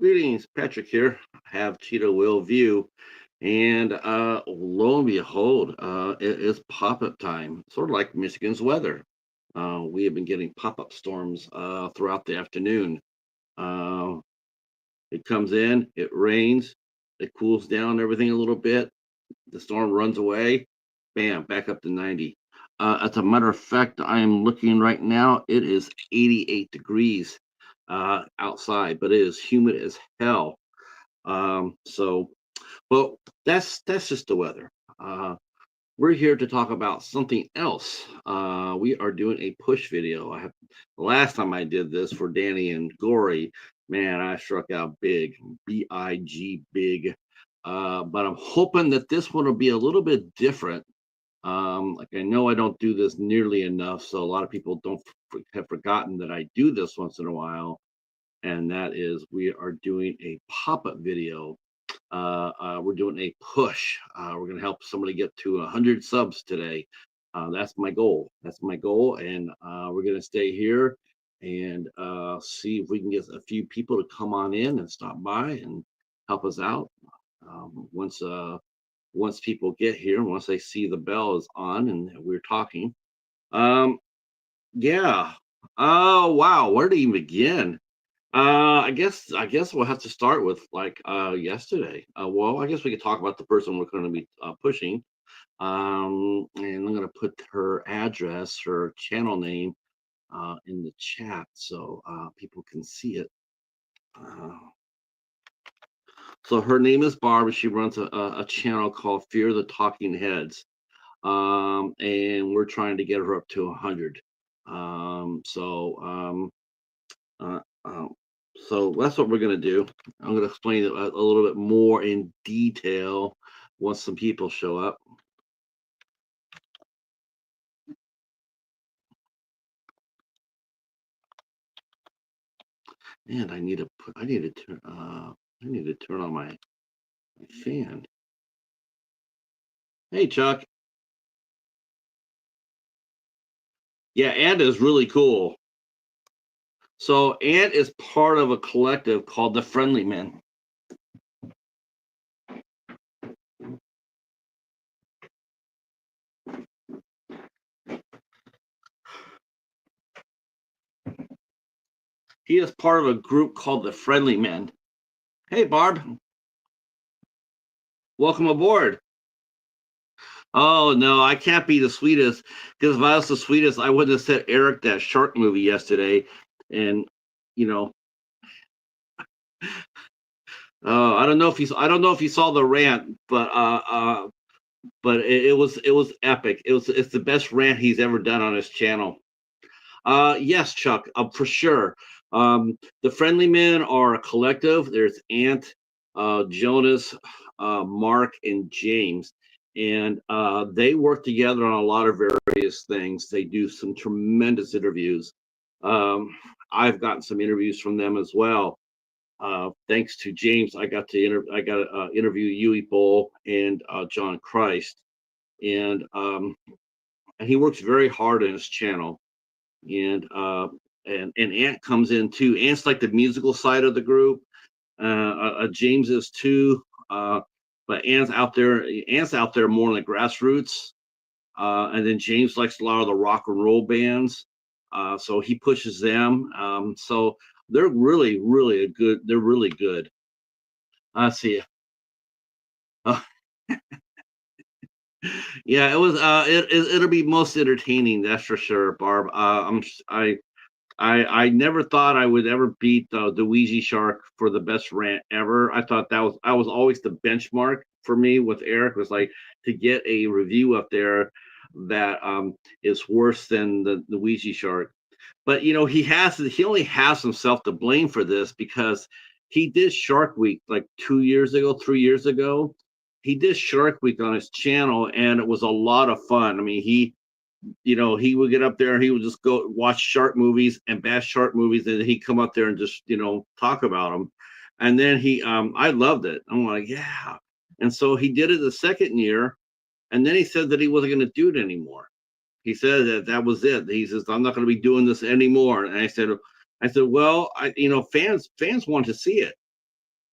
Greetings, Patrick here. Have Cheetah Will View, and lo and behold, it is pop-up time, sort of like Michigan's weather. We have been getting pop-up storms throughout the afternoon. Uh, it comes in, it rains, it cools down everything a little bit. The storm runs away, bam, back up to 90. As a matter of fact, I am looking right now. It is 88 degrees outside, but it is humid as hell. So, but that's just the weather. We're here to talk about something else. We are doing a push video. The last time I did this for Danny and Gory, man, I struck out big, big, big. But I'm hoping that this one will be a little bit different. Like I know I don't do this nearly enough, so a lot of people don't have forgotten that I do this once in a while, and that is we are doing a pop-up video. We're doing a push. We're going to help somebody get to 100 subs today. That's my goal. That's my goal, and we're going to stay here and see if we can get a few people to come on in and stop by and help us out. Once people get here, once they see the bell is on and we're talking. Yeah. Oh wow, where to even begin? I guess we'll have to start with like yesterday. Well, I guess we could talk about the person we're going to be pushing. And I'm going to put her address, her channel name, in the chat so people can see it. So her name is Barb. She runs a channel called Fear the Talking Heads, and we're trying to get her up to 100. Uh, um, so that's what we're going to do. I'm going to explain it a little bit more in detail once some people show up. And I need to turn on my fan. Hey, Chuck. Yeah, Ant is really cool. So Ant is part of a collective called the Friendly Men. He is part of a group called the Friendly Men. Hey, Barb. Welcome aboard. Oh, no, I can't be the sweetest, because if I was the sweetest, I wouldn't have sent Eric that shark movie yesterday. And, you know, I don't know if you saw the rant, but it was epic. It's the best rant he's ever done on his channel. Yes, Chuck, for sure. The Friendly Men are a collective. There's Ant, Jonas, Mark, and James, and they work together on a lot of various things. They do some tremendous interviews. I've gotten some interviews from them as well. Thanks to James, I got to interview Yui Bowl and John Christ, and he works very hard on his channel. And Ant comes in too. Ant's like the musical side of the group. James is too, but Ant's out there. Ant's out there more in the grassroots. And then James likes a lot of the rock and roll bands, so he pushes them. So they're really, really good. They're really good. I see. Yeah, it was. It'll be most entertaining. That's for sure, Barb. I never thought I would ever beat the Ouija Shark for the best rant ever. I thought I was always the benchmark for me with Eric, was like to get a review up there that is worse than the Ouija Shark. But you know, he only has himself to blame for this, because he did Shark Week like 2 years ago, 3 years ago. He did Shark Week on his channel, and it was a lot of fun. I mean, he would get up there and he would just go watch shark movies and bash shark movies, and he'd come up there and just talk about them. And then I loved it. I'm like, yeah. And so he did it the second year, and then he said that he wasn't going to do it anymore. He said that was it. He says, I'm not going to be doing this anymore. And I said, well, fans want to see it.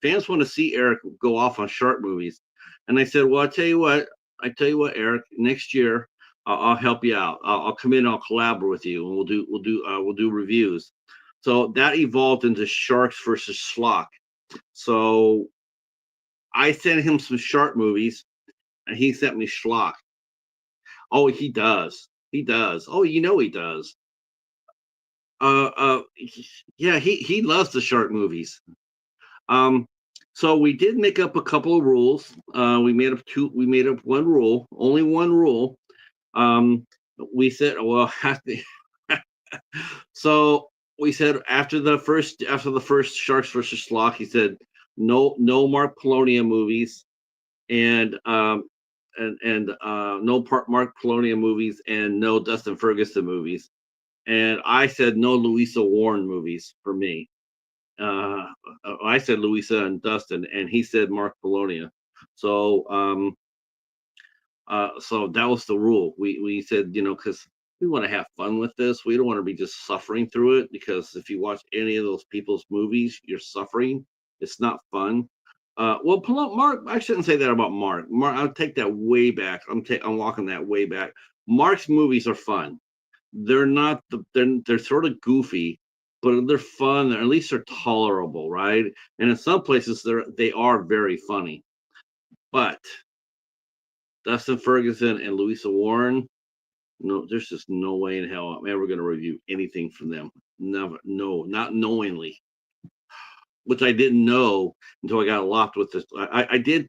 fans want to see Eric go off on shark movies. And I said, well, I tell you what, Eric, next year I'll help you out. I'll come in, I'll collaborate with you, and we'll do reviews. So that evolved into Sharks versus Schlock. So I sent him some shark movies, and he sent me Schlock. Oh, he does. He does. Oh, you know he does. Uh, uh, yeah, he loves the shark movies. Um, so we did make up a couple of rules. We made up two. We made up one rule, only one rule. Um, we said, well, so we said after the first Sharks versus Schlock, he said no Mark Polonia movies and no Mark Polonia movies and no Dustin Ferguson movies. And I said no Louisa Warren movies for me. Uh, I said Louisa and Dustin, and he said Mark Polonia. So so that was the rule. We said, you know, because we want to have fun with this. We don't want to be just suffering through it, because if you watch any of those people's movies, you're suffering. It's not fun. Well, Mark, I shouldn't say that about Mark. Mark, I'll take that way back. I'm walking that way back. Mark's movies are fun. They're not they're sort of goofy, but they're fun. Or at least they're tolerable, right? And in some places they are very funny. But Dustin Ferguson and Louisa Warren, no, there's just no way in hell I'm ever going to review anything from them. Never, no, not knowingly, which I didn't know until I got locked with this. I did.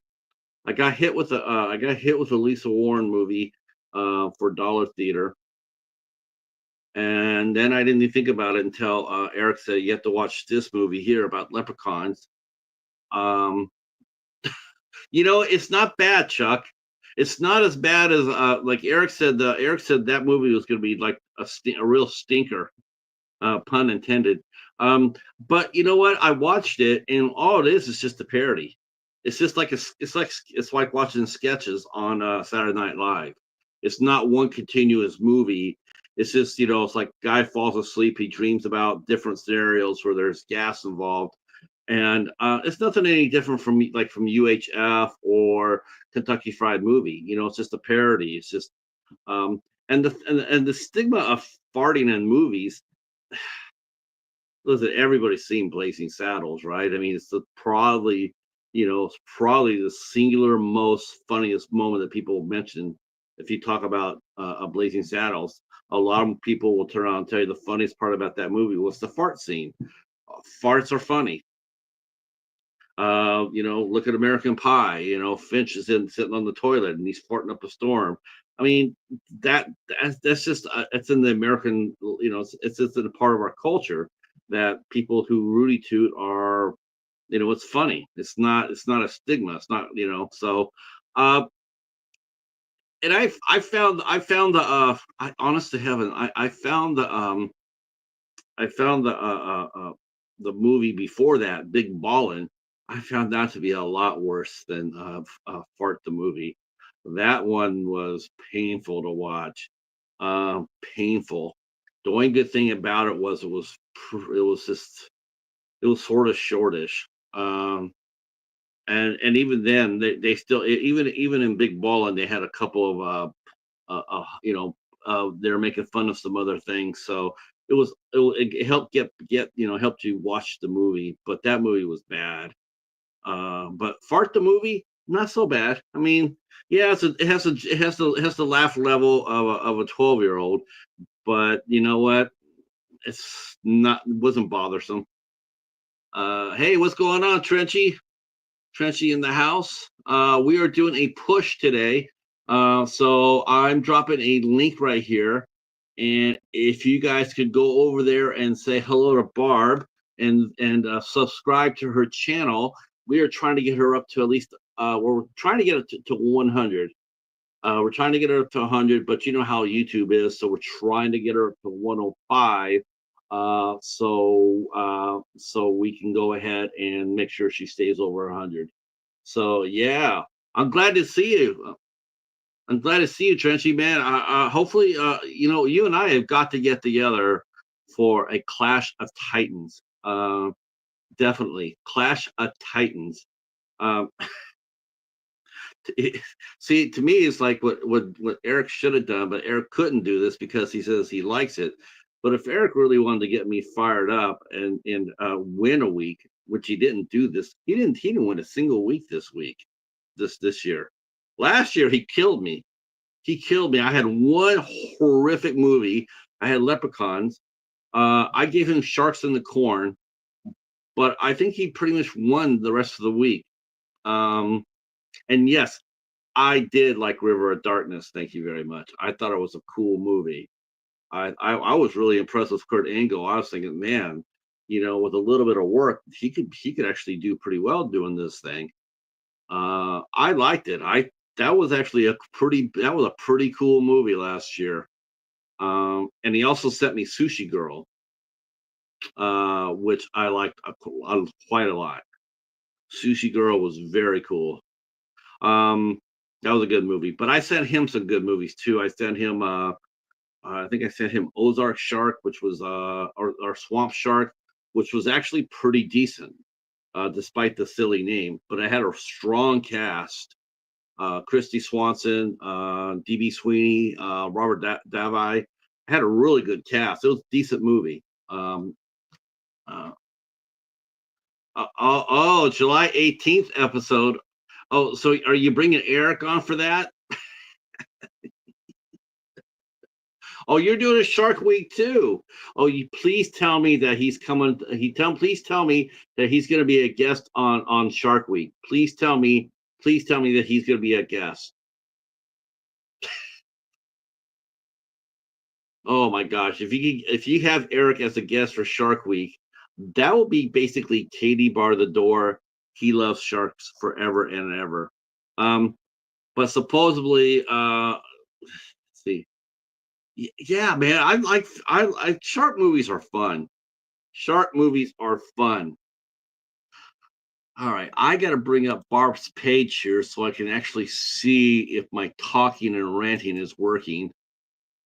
I got hit with a Lisa Warren movie for Dollar Theater, and then I didn't even think about it until Eric said you have to watch this movie here about leprechauns. Um, you know, it's not bad, Chuck. It's not as bad as like Eric said. Eric said that movie was going to be like a real stinker, pun intended. But you know what? I watched it, and all it is just a parody. It's just like it's like watching sketches on Saturday Night Live. It's not one continuous movie. It's just, you know, it's like guy falls asleep, he dreams about different scenarios where there's gas involved, and it's nothing any different from UHF or Kentucky Fried Movie. You know, it's just a parody. It's just and the stigma of farting in movies. Listen, everybody's seen Blazing Saddles, right? I mean, it's probably the singular most funniest moment that people mention. If you talk about a Blazing Saddles, a lot of people will turn around and tell you the funniest part about that movie was the fart scene. Farts are funny. You know, look at American Pie. You know, Finch is sitting on the toilet and he's farting up a storm. I mean, that's just it's in the American. You know, it's just a part of our culture that people who Rudy Toot are. You know, it's funny. It's not a stigma. It's not, you know. So, and I found the I honest to heaven I found the movie before that, Big Ballin'. I found that to be a lot worse than Fart the movie. That one was painful to watch. Painful. The only good thing about it was it was sort of shortish. And even then they still even in Big Ballin' they had a couple of you know, they're making fun of some other things. So it helped get you know, helped you watch the movie, but that movie was bad. But Fart the movie, not so bad. I mean, yeah, it has the laugh level of a 12-year-old, but you know what? It wasn't bothersome. Hey, what's going on, Trenchy? Trenchy in the house. We are doing a push today. So I'm dropping a link right here. And if you guys could go over there and say hello to Barb and subscribe to her channel, we are trying to get her up to at least we're trying to get it to 100. We're trying to get her up to 100, but you know how YouTube is, so we're trying to get her up to 105. So we can go ahead and make sure she stays over 100. So yeah, I'm glad to see you. I'm glad to see you, Trenchy, man. Hopefully, you know, you and I have got to get together for a Clash of Titans. definitely. Clash of Titans. Um, it- See, to me, it's like what Eric should have done, but Eric couldn't do this because he says he likes it. But if Eric really wanted to get me fired up and win a week, which he didn't do this, he didn't win a single week this week, this year. Last year he killed me. He killed me. I had one horrific movie. I had Leprechauns. I gave him Sharks in the Corn, but I think he pretty much won the rest of the week. Um, and yes, I did like River of Darkness. Thank you very much. I thought it was a cool movie. I was really impressed with Kurt Angle. I was thinking, man, with a little bit of work, he could actually do pretty well doing this thing. I liked it. I That was actually a pretty cool movie last year. And he also sent me Sushi Girl, which I liked quite a lot. Sushi Girl was very cool. Um, that was a good movie. But I sent him some good movies too. I think I sent him Ozark Shark, which was or Swamp Shark, which was actually pretty decent, despite the silly name. But it had a strong cast. Christy Swanson, DB Sweeney, Robert Davi. Had a really good cast. It was a decent movie. Uh, July 18th episode. Oh, so are you bringing Eric on for that? Oh, you're doing a Shark Week too. Oh, you please tell me that he's coming. Please tell me that he's going to be a guest on Shark Week. Please tell me that he's going to be a guest. Oh my gosh, if you have Eric as a guest for Shark Week, that will be basically Katie bar the door. He loves sharks forever and ever. Um, but supposedly, let's see. Yeah, man, I shark movies are fun. Shark movies are fun. All right, I got to bring up Barb's page here so I can actually see if my talking and ranting is working.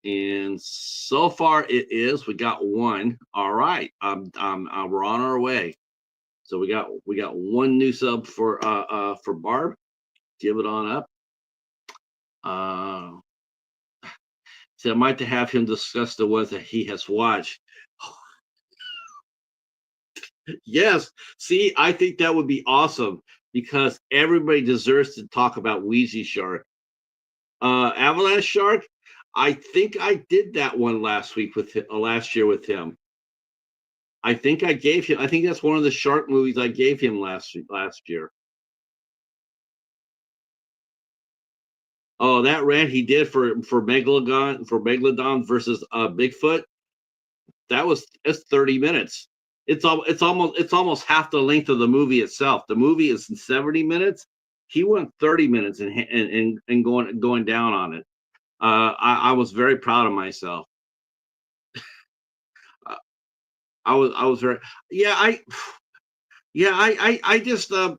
And so far it is. We got one. All right, we're on our way. So we got one new sub for Barb. Give it on up. Uh, so I might have him discuss the ones that he has watched. Yes. See, I think that would be awesome because everybody deserves to talk about Wheezy Shark. Avalanche Shark. I think I did that one last year with him. I think I gave him. I think that's one of the shark movies I gave him last year. Oh, that rant he did for Megalodon versus Bigfoot. It's 30 minutes. It's almost half the length of the movie itself. The movie is 70 minutes. He went 30 minutes and going down on it. I was very proud of myself. Uh, I was very yeah I just the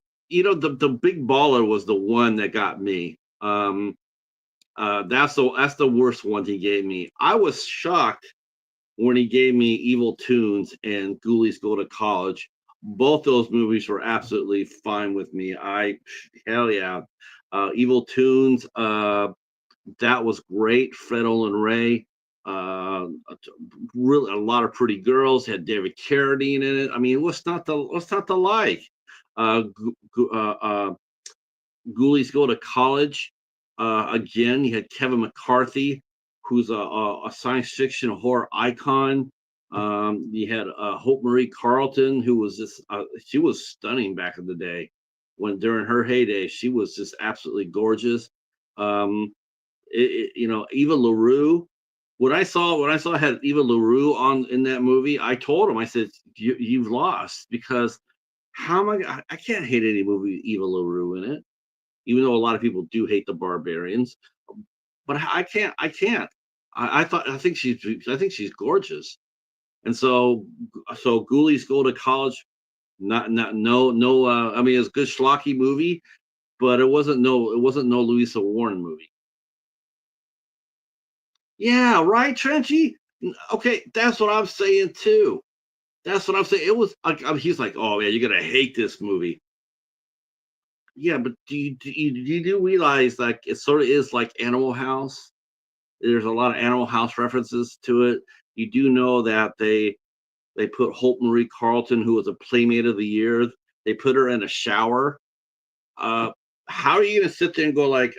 big baller was the one that got me. That's the worst one he gave me. I was shocked when he gave me Evil Tunes and Ghoulies Go to College. Both those movies were absolutely fine with me. Hell yeah. Evil Tunes, that was great. Fred Olin Ray, uh, really a lot of pretty girls. Had David Carradine in it. I mean, what's not the like? Ghoulies Go to College. Again, you had Kevin McCarthy, who's a science fiction horror icon. You had Hope Marie Carlton, who was she was stunning back in the day. During her heyday, she was just absolutely gorgeous. Um, Eva LaRue. When I saw I had Eva LaRue on in that movie, I told him, I said, you've lost because how am I can't hate any movie with Eva LaRue in it, even though a lot of people do hate the Barbarians. But I can't. I think she's gorgeous. And so Ghoulies Go to College. Not no no. I mean, it's a good schlocky movie, but it wasn't no Louisa Warren movie. Yeah, right, Trenchy. Okay, that's what I'm saying too. That's what I'm saying. It was like he's like, "Oh man, you're gonna hate this movie." Yeah, but do you realize like it sort of is like Animal House? There's a lot of Animal House references to it. You do know that they put Holt Marie Carlton, who was a Playmate of the Year. They put her in a shower. Uh, how are you gonna sit there and go like,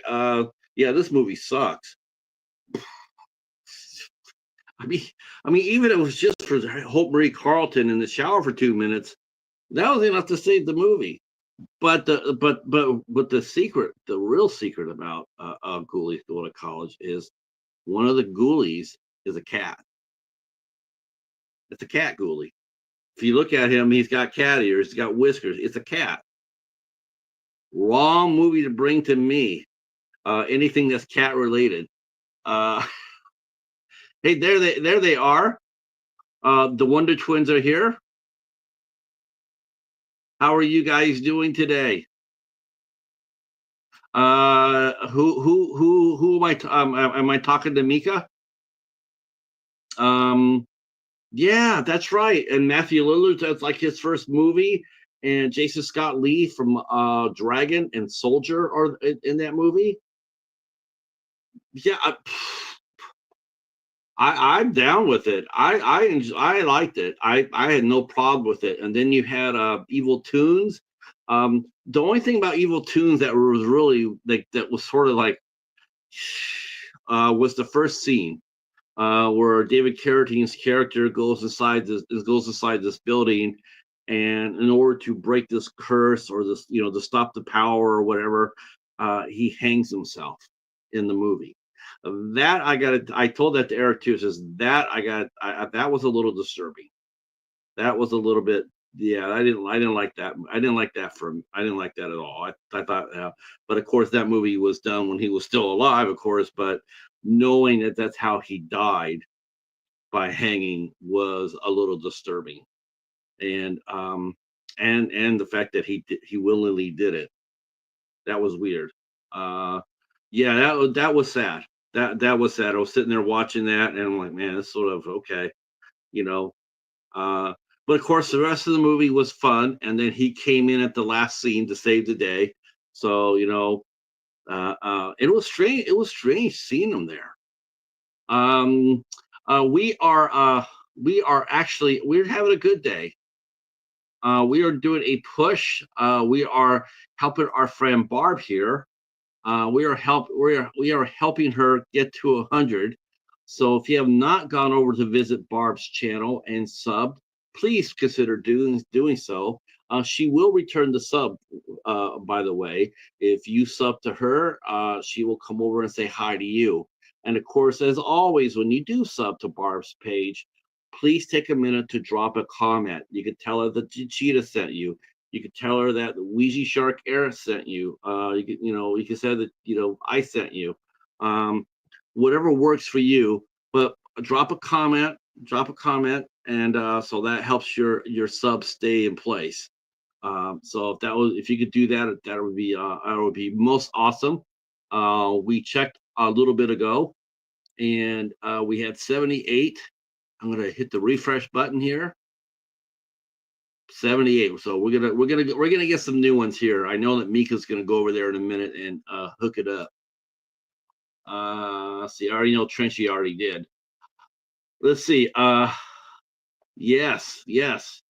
yeah, this movie sucks? I mean, even if it was just for Hope Marie Carlton in the shower for 2 minutes, that was enough to save the movie. But the secret, the real secret about Ghoulies going to college is one of the Ghoulies is a cat. It's a cat Ghoulie. If you look at him, he's got cat ears, he's got whiskers. It's a cat. Wrong movie to bring to me. Anything that's cat related. Uh, hey, there they are. The Wonder Twins are here. How are you guys doing today? Who am I? Am I talking to Mika? Um, yeah, that's right. And Matthew Lillard, that's like his first movie. And Jason Scott Lee from Dragon and Soldier are in that movie. Yeah, I'm down with it. I liked it. I had no problem with it. And then you had Evil Tunes. The only thing about Evil Tunes that was really like that was sort of like was the first scene where David Carradine's character goes inside this building, and in order to break this curse or this to stop the power or whatever, he hangs himself in the movie. That I told that to Eric too. Says that that was a little disturbing. That was a little bit. Yeah, I didn't like that. I didn't like that at all. I thought, but of course that movie was done when he was still alive, of course. But knowing that that's how he died by hanging was a little disturbing, and the fact that he willingly did it, that was weird. Yeah, that was sad. That was sad. I was sitting there watching that, and I'm like, man, it's sort of okay, you know. Uh, but of course, the rest of the movie was fun, and then he came in at the last scene to save the day. So it was strange. It was strange seeing him there. Um, uh, we are uh, we're having a good day. We are doing a push. We are helping our friend Barb here. We are helping her get to 100. So if you have not gone over to visit Barb's channel and subbed, please consider doing so. She will return the sub. By the way, if you sub to her, she will come over and say hi to you. And of course, as always, when you do sub to Barb's page, please take a minute to drop a comment. You can tell her that Cheetah sent you. You could tell her that the Ouija Shark Air sent you. You can say that I sent you. Um, Whatever works for you. But drop a comment, and so that helps your sub stay in place. So if you could do that, that would be most awesome. We checked a little bit ago, and we had 78. I'm gonna hit the refresh button here. 78. So we're gonna get some new ones here. I know that Mika's gonna go over there in a minute and hook it up. See, I already know Trenchy already did. Let's see. Yes, yes,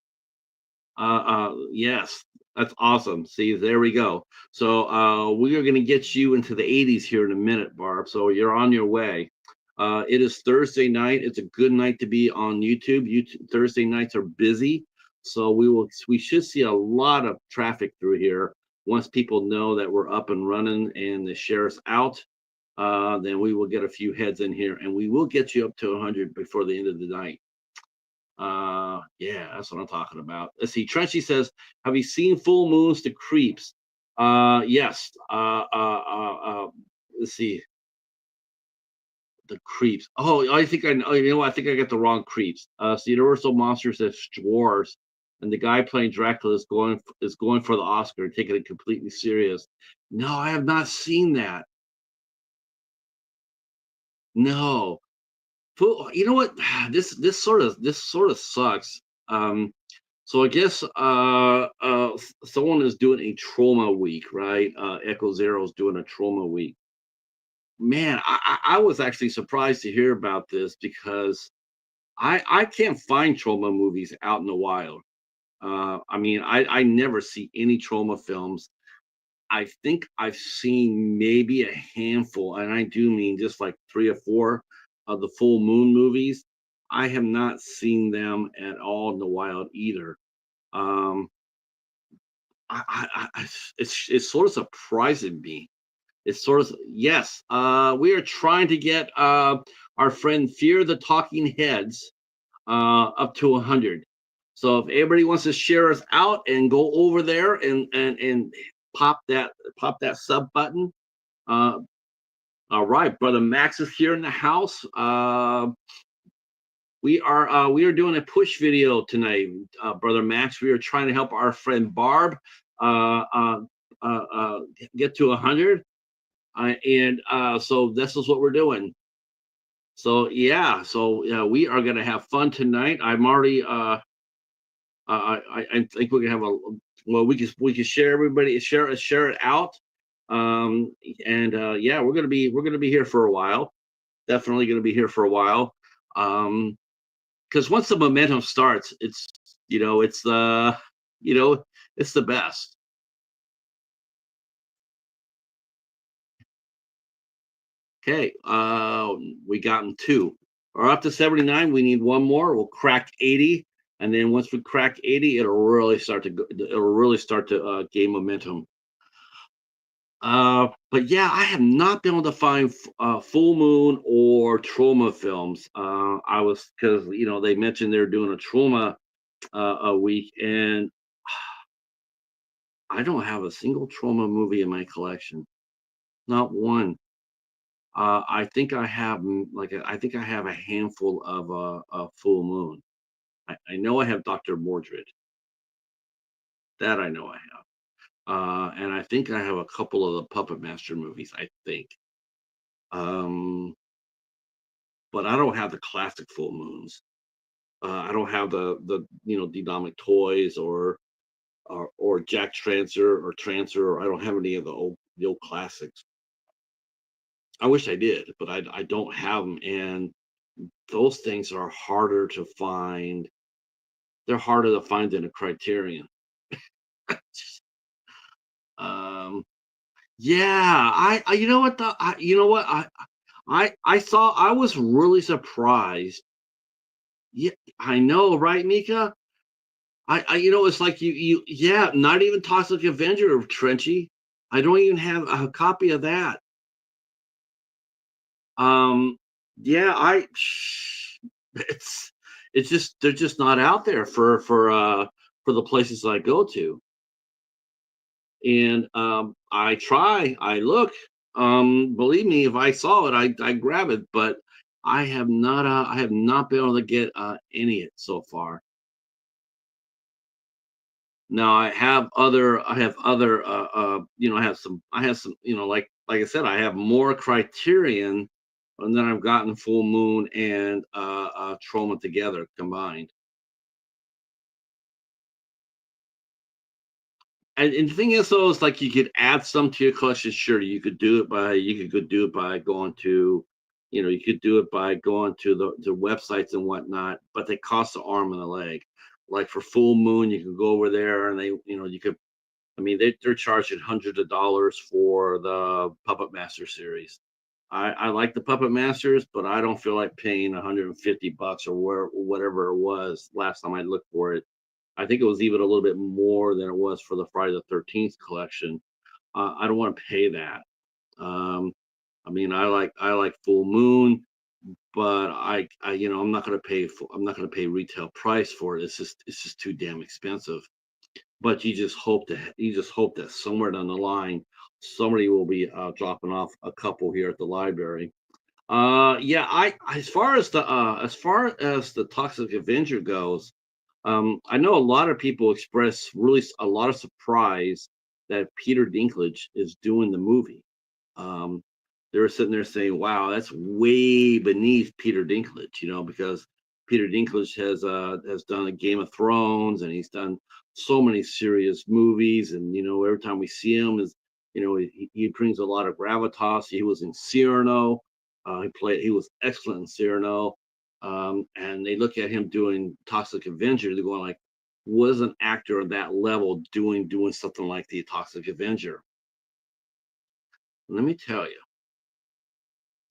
yes. That's awesome. See, there we go. So we are gonna get you into the 80s here in a minute, Barb. So you're on your way. It is Thursday night. It's a good night to be on YouTube. Thursday nights are busy, so we should see a lot of traffic through here once people know that we're up and running and the sheriff's out. Then we will get a few heads in here, and we will get you up to 100 before the end of the night. Yeah, that's what I'm talking about. Let's see. Trenchy says, "Have you seen Full Moons to Creeps?" Yes. Let's see. The Creeps. Oh, I think I know. I think I got the wrong Creeps. So Universal Monsters says Dwarves, and the guy playing Dracula is going for the Oscar and taking it completely serious. No, I have not seen that. No. You know what? This sort of sucks. So I guess someone is doing a trauma week, right? Echo Zero is doing a trauma week. Man, I was actually surprised to hear about this because I can't find trauma movies out in the wild. I mean, I never see any trauma films. I think I've seen maybe a handful, and I do mean just like 3 or 4 of the Full Moon movies. I have not seen them at all in the wild either. Um, it's sort of surprising me. It's sort of yes, we are trying to get, our friend Fear the Talking Heads, up to 100. So if everybody wants to share us out and go over there and pop that sub button. Uh, all right, brother Max is here in the house. We are doing a push video tonight, brother Max. We are trying to help our friend Barb uh, uh, get to 100, and so this is what we're doing. So yeah, so yeah, we are gonna have fun tonight. I'm already I think we can have a well, we can share everybody share it out. Um, and yeah, we're gonna be here for a while. Definitely gonna be here for a while. Because once the momentum starts, it's it's the you know it's the best. Okay, we gotten two. We're up to 79. We need one more. We'll crack 80, and then once we crack 80, it'll really start to gain momentum. But yeah, I have not been able to find Full Moon or Trauma films. I was because they mentioned they're doing a Trauma a week, and I don't have a single Trauma movie in my collection, not one. I think I have I think I have a handful of Full Moon. I know I have Doctor Mordred. That I know I have, and I think I have a couple of the Puppet Master movies. I think. Um, but I don't have the classic Full Moons. I don't have the Demonic Toys or Jack Trancer or Trancer. Or I don't have any of the old classics. I wish I did, but I don't have them, and those things are harder to find. They're harder to find than a Criterion. um, yeah, you know what you know what I saw. I was really surprised. Yeah, I know, right, Mika? It's like yeah, not even Toxic Avenger of Trenchy. I don't even have a copy of that. Um, yeah, it's it's just they're just not out there for the places I go to. And I try, I look. Believe me, if I saw it, I grab it, but I have not been able to get any it so far. Now I have other I have some like I said, I have more Criterion, and then I've gotten Full Moon and Trauma together combined. And the thing is though, is like you could add some to your collection. Sure, you could go do it by going to you could do it by going to the websites and whatnot, but they cost the arm and a leg. Like for Full Moon, you can go over there and they you could I mean, they're charging hundreds of dollars for the Puppet Master series. I like the Puppet Masters, but I don't feel like paying 150 bucks or whatever it was last time I looked for it. I think it was even a little bit more than it was for the Friday the 13th collection. I don't want to pay that. Um, I mean, I like Full Moon, but I'm not going to I'm not going to pay retail price for it. It's just too damn expensive. But you just hope that somewhere down the line somebody will be dropping off a couple here at the library. Yeah, I as far as the Toxic Avenger goes, I know a lot of people express a lot of surprise that Peter Dinklage is doing the movie. Um, they were sitting there saying, "Wow, that's way beneath Peter Dinklage," because Peter Dinklage has done a Game of Thrones, and he's done so many serious movies. And every time we see him, he brings a lot of gravitas. He was in Cyrano. He was excellent in Cyrano. And they look at him doing Toxic Avenger. They're going like, was an actor of that level doing something like the Toxic Avenger? Let me tell you,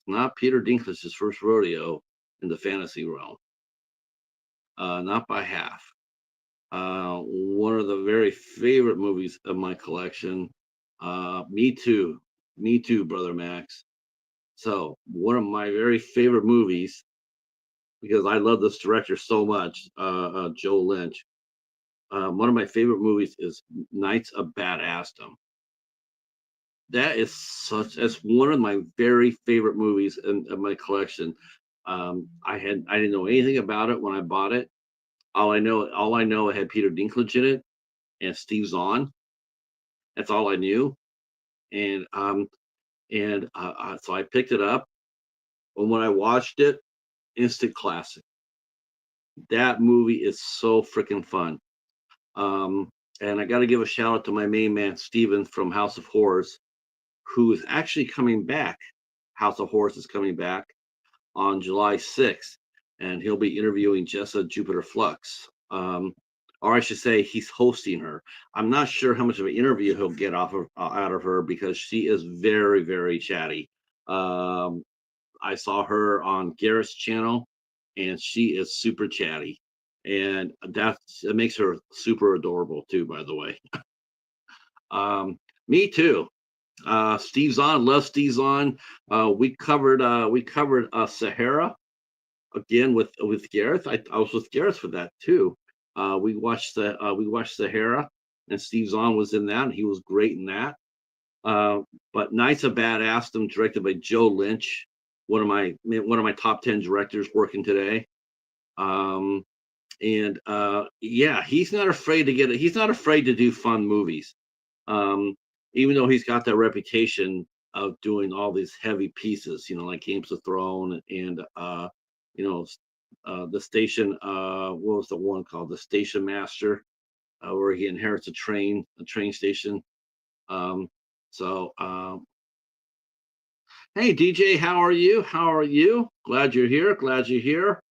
not Peter Dinklage's first rodeo in the fantasy realm. Not by half. One of the very favorite movies of my collection. Me too. Me too, brother Max. So one of my very favorite movies, because I love this director so much, Joe Lynch. One of my favorite movies is Knights of Badassdom. That's one of my very favorite movies in my collection. I didn't know anything about it when I bought it. All I know, it had Peter Dinklage in it and Steve Zahn. That's all I knew. And so I picked it up. And when I watched it, instant classic. That movie is so freaking fun. And I got to give a shout out to my main man, Steven from House of Horrors, who is actually coming back. House of Horrors is coming back on July 6th, and he'll be interviewing Jessa Jupiter Flux. Or I should say, he's hosting her. I'm not sure how much of an interview he'll get out of her, because she is very, very chatty. I saw her on Garrett's channel, and she is super chatty, and that makes her super adorable too, by the way. Me too. Steve Zahn, love Steve Zahn. We covered Sahara again with Gareth. I was with Gareth for that too. We watched Sahara, and Steve Zahn was in that, and he was great in that. But Knights of Badassdom, directed by Joe Lynch, one of my top 10 directors working today. Yeah, he's not afraid to do fun movies. Even though he's got that reputation of doing all these heavy pieces, like Games of Thrones and the station. What was the one called? The Station Master, where he inherits a train station. So, hey DJ, how are you? How are you? Glad you're here. Glad you're here.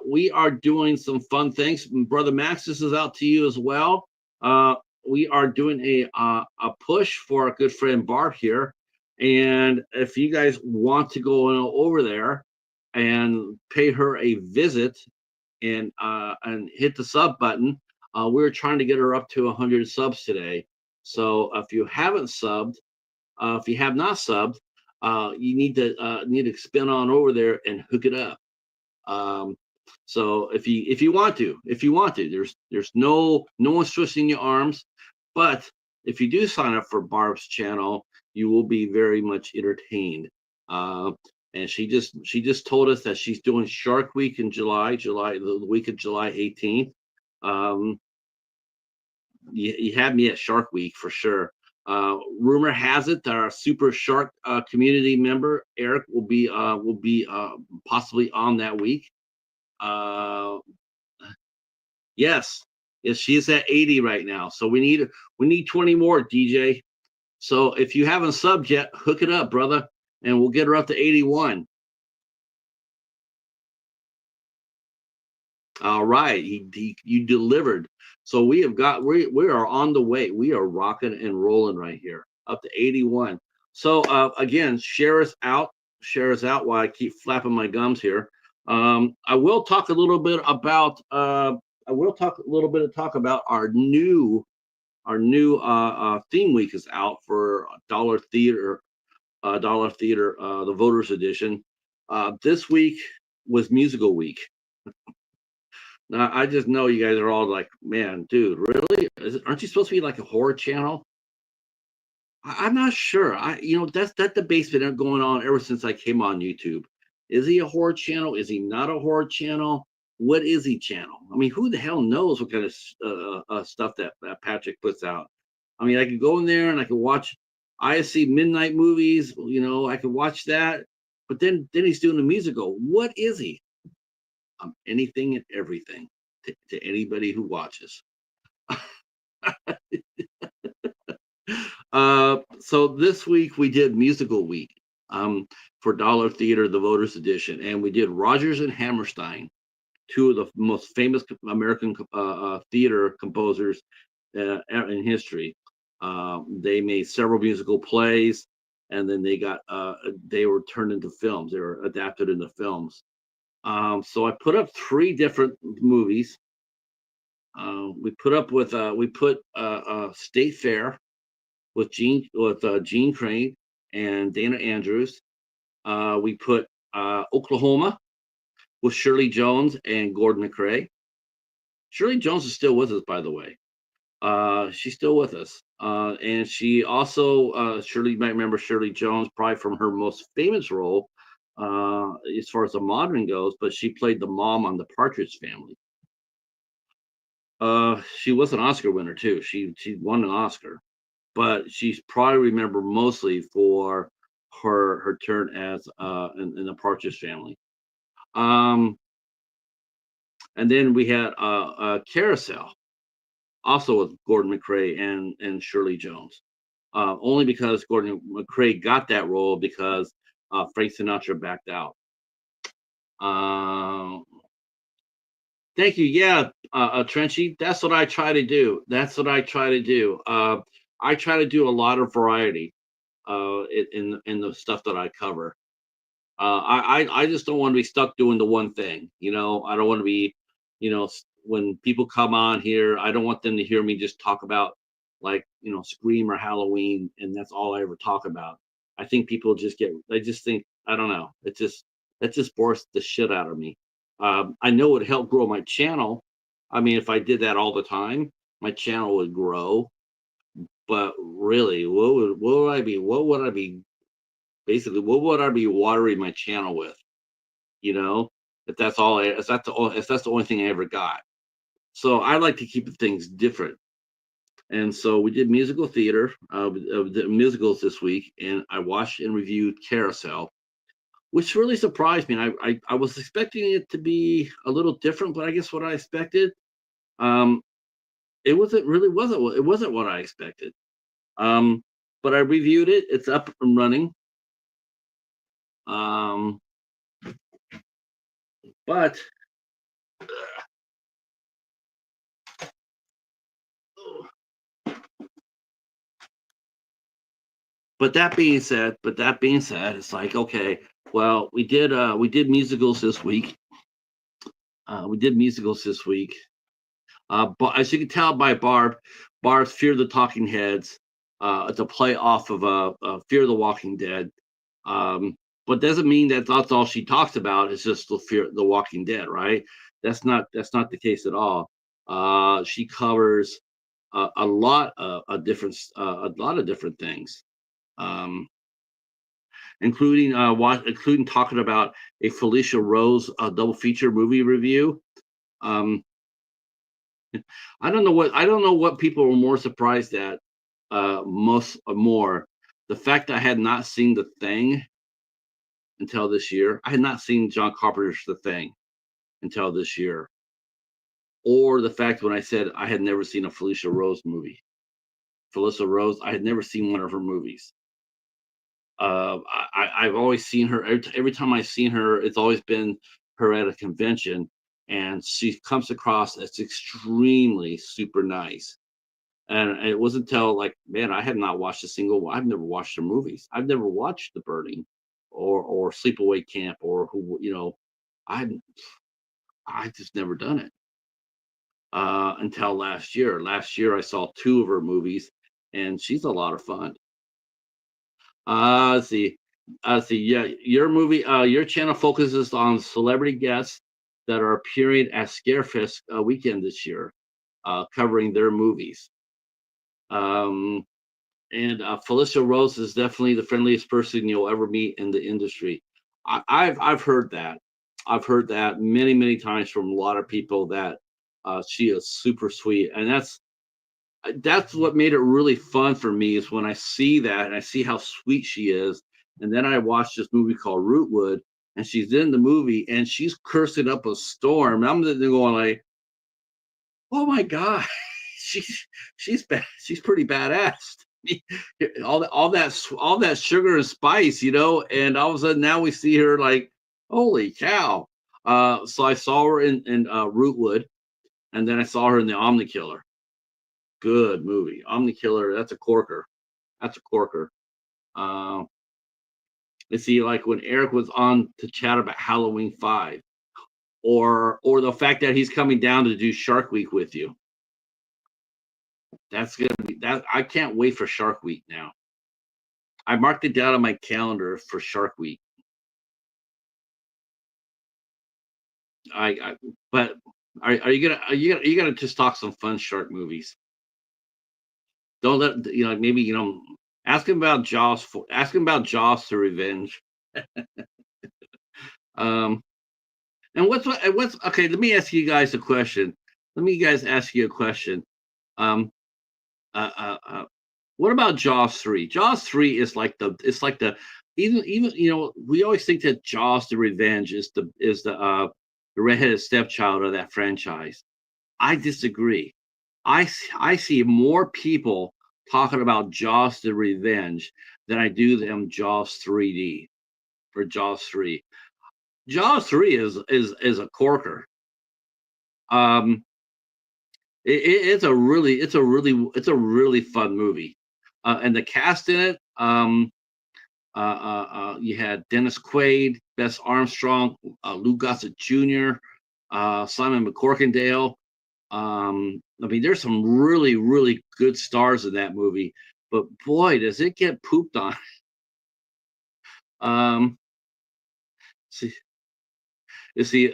We are doing some fun things. Brother Max, this is out to you as well. We are doing a push for our good friend Barb here. And if you guys want to go over there and pay her a visit and hit the sub button, we're trying to get her up to 100 subs today. So if you haven't subbed, if you have not subbed, you need to spin on over there and hook it up. So if you want to, there's no one's twisting your arms. But if you do sign up for Barb's channel, you will be very much entertained. And she just told us that she's doing Shark Week in the week of July 18th. You had me at Shark Week for sure. Rumor has it that our Super Shark community member Eric will be possibly on that week. Yes, she's at 80 right now. So we need 20 more, DJ. So if you haven't subbed yet, hook it up, brother, and we'll get her up to 81. All right, you delivered. So we are on the way. We are rocking and rolling right here, up to 81. So again, share us out while I keep flapping my gums here. I will talk a little bit about our new theme week is out for Dollar Theater, the Voters Edition. This week was musical week. Now I just know you guys are all like, man, dude, really? Aren't you supposed to be like a horror channel? I'm not sure. That debate's been going on ever since I came on YouTube. Is he a horror channel? Is he not a horror channel? What is he channel? I mean, who the hell knows what kind of stuff that Patrick puts out? I mean, I could go in there and I could watch ISC Midnight Movies. I could watch that, but then he's doing the musical. What is he? anything and everything to anybody who watches. So this week we did musical week for Dollar Theater, the Voters Edition, and we did Rodgers and Hammerstein, two of the most famous American theater composers in history. They made several musical plays, and then they were turned into films. They were adapted into films. So I put up three different movies. We put State Fair with Gene Crane and Dana Andrews. We put Oklahoma with Shirley Jones and Gordon McRae. Shirley Jones is still with us, by the way. She's still with us. And she also, Shirley, you might remember Shirley Jones probably from her most famous role, as far as the modern goes, but she played the mom on the Partridge Family. She was an Oscar winner too. She won an Oscar, but she's probably remembered mostly for her turn as in the Partridge Family. Um, and then we had Carousel, also with Gordon McRae and Shirley Jones. Only because Gordon McRae got that role because Frank Sinatra backed out. Uh, Thank you. Yeah, Trenchy, that's what I try to do. That's what I try to do. I try to do a lot of variety in the stuff that I cover. I just don't want to be stuck doing the one thing. I don't want to be, when people come on here, I don't want them to hear me just talk about like Scream or Halloween, and that's all I ever talk about. I think people they just think I don't know. That just bores the shit out of me. I know it would help grow my channel. I mean, if I did that all the time, my channel would grow. But really, what would I be basically, what would I be watering my channel with? You know, if that's the only thing I ever got. So I like to keep things different. And so we did musical theater, the musicals this week, and I watched and reviewed Carousel, which really surprised me. I was expecting it to be a little different, but I guess what I expected, um, it wasn't what I expected. Um, but I reviewed it. It's up and running. Um, but that being said, it's like okay, well, we did musicals this week. We did musicals this week. But as you can tell by Barb's Fear the Talking Heads. It's a play off of Fear the Walking Dead. Um, but doesn't mean that that's all she talks about. It's just the Walking Dead, right? That's not the case at all. She covers a lot of different things, um, including talking about a Felicia Rose double feature movie review. Um, I don't know what people were more surprised at, most more the fact that I had not seen The Thing until this year. I had not seen John Carpenter's The Thing until this year, or the fact when I said I had never seen a Felicia Rose movie. Felicia Rose, I had never seen one of her movies. I've always seen her every time I've seen her. It's always been her at a convention, and she comes across as extremely super nice. And it wasn't until like, man, I had not watched a single one. I've never watched her movies. I've never watched The Burning or Sleepaway Camp or I I just never done it until last year. Last year I saw two of her movies, and she's a lot of fun. Let's see. See. Yeah, your channel focuses on celebrity guests that are appearing at Scarefest weekend this year, covering their movies. Um, and Felicia Rose is definitely the friendliest person you'll ever meet in the industry. I've heard that. I've heard that many times from a lot of people that she is super sweet, and that's what made it really fun for me is when I see that and I see how sweet she is, and then I watched this movie called Rootwood, and she's in the movie, and she's cursing up a storm. And I'm sitting there going like, "Oh my god, she's she's pretty badass." All that sugar and spice, and all of a sudden now we see her like, holy cow. So I saw her in Rootwood, and then I saw her in the Omni Killer. Good movie. Omni Killer, that's a corker. That's a corker. Uh, let's see, like when Eric was on to chat about Halloween 5, or the fact that he's coming down to do Shark Week with you. That's gonna be that. I can't wait for Shark Week now. I marked it down on my calendar for Shark Week. I but are you gonna just talk some fun shark movies? Don't let maybe ask him about Jaws. Ask him about Jaws to Revenge. Um, and what's okay? Let me ask you guys a question. Let me guys ask you a question. Um, uh, uh, uh, what about Jaws 3? Jaws 3 is like the even we always think that Jaws the Revenge is the redheaded stepchild of that franchise. I disagree. I see more people talking about Jaws the Revenge than I do them Jaws 3D for Jaws 3. Jaws 3 is a corker. Um, it's a really fun movie, and the cast in it. You had Dennis Quaid, Bess Armstrong, Lou Gossett Jr., Simon McCorkindale. I mean, there's some really, really good stars in that movie, but boy, does it get pooped on. Um, see,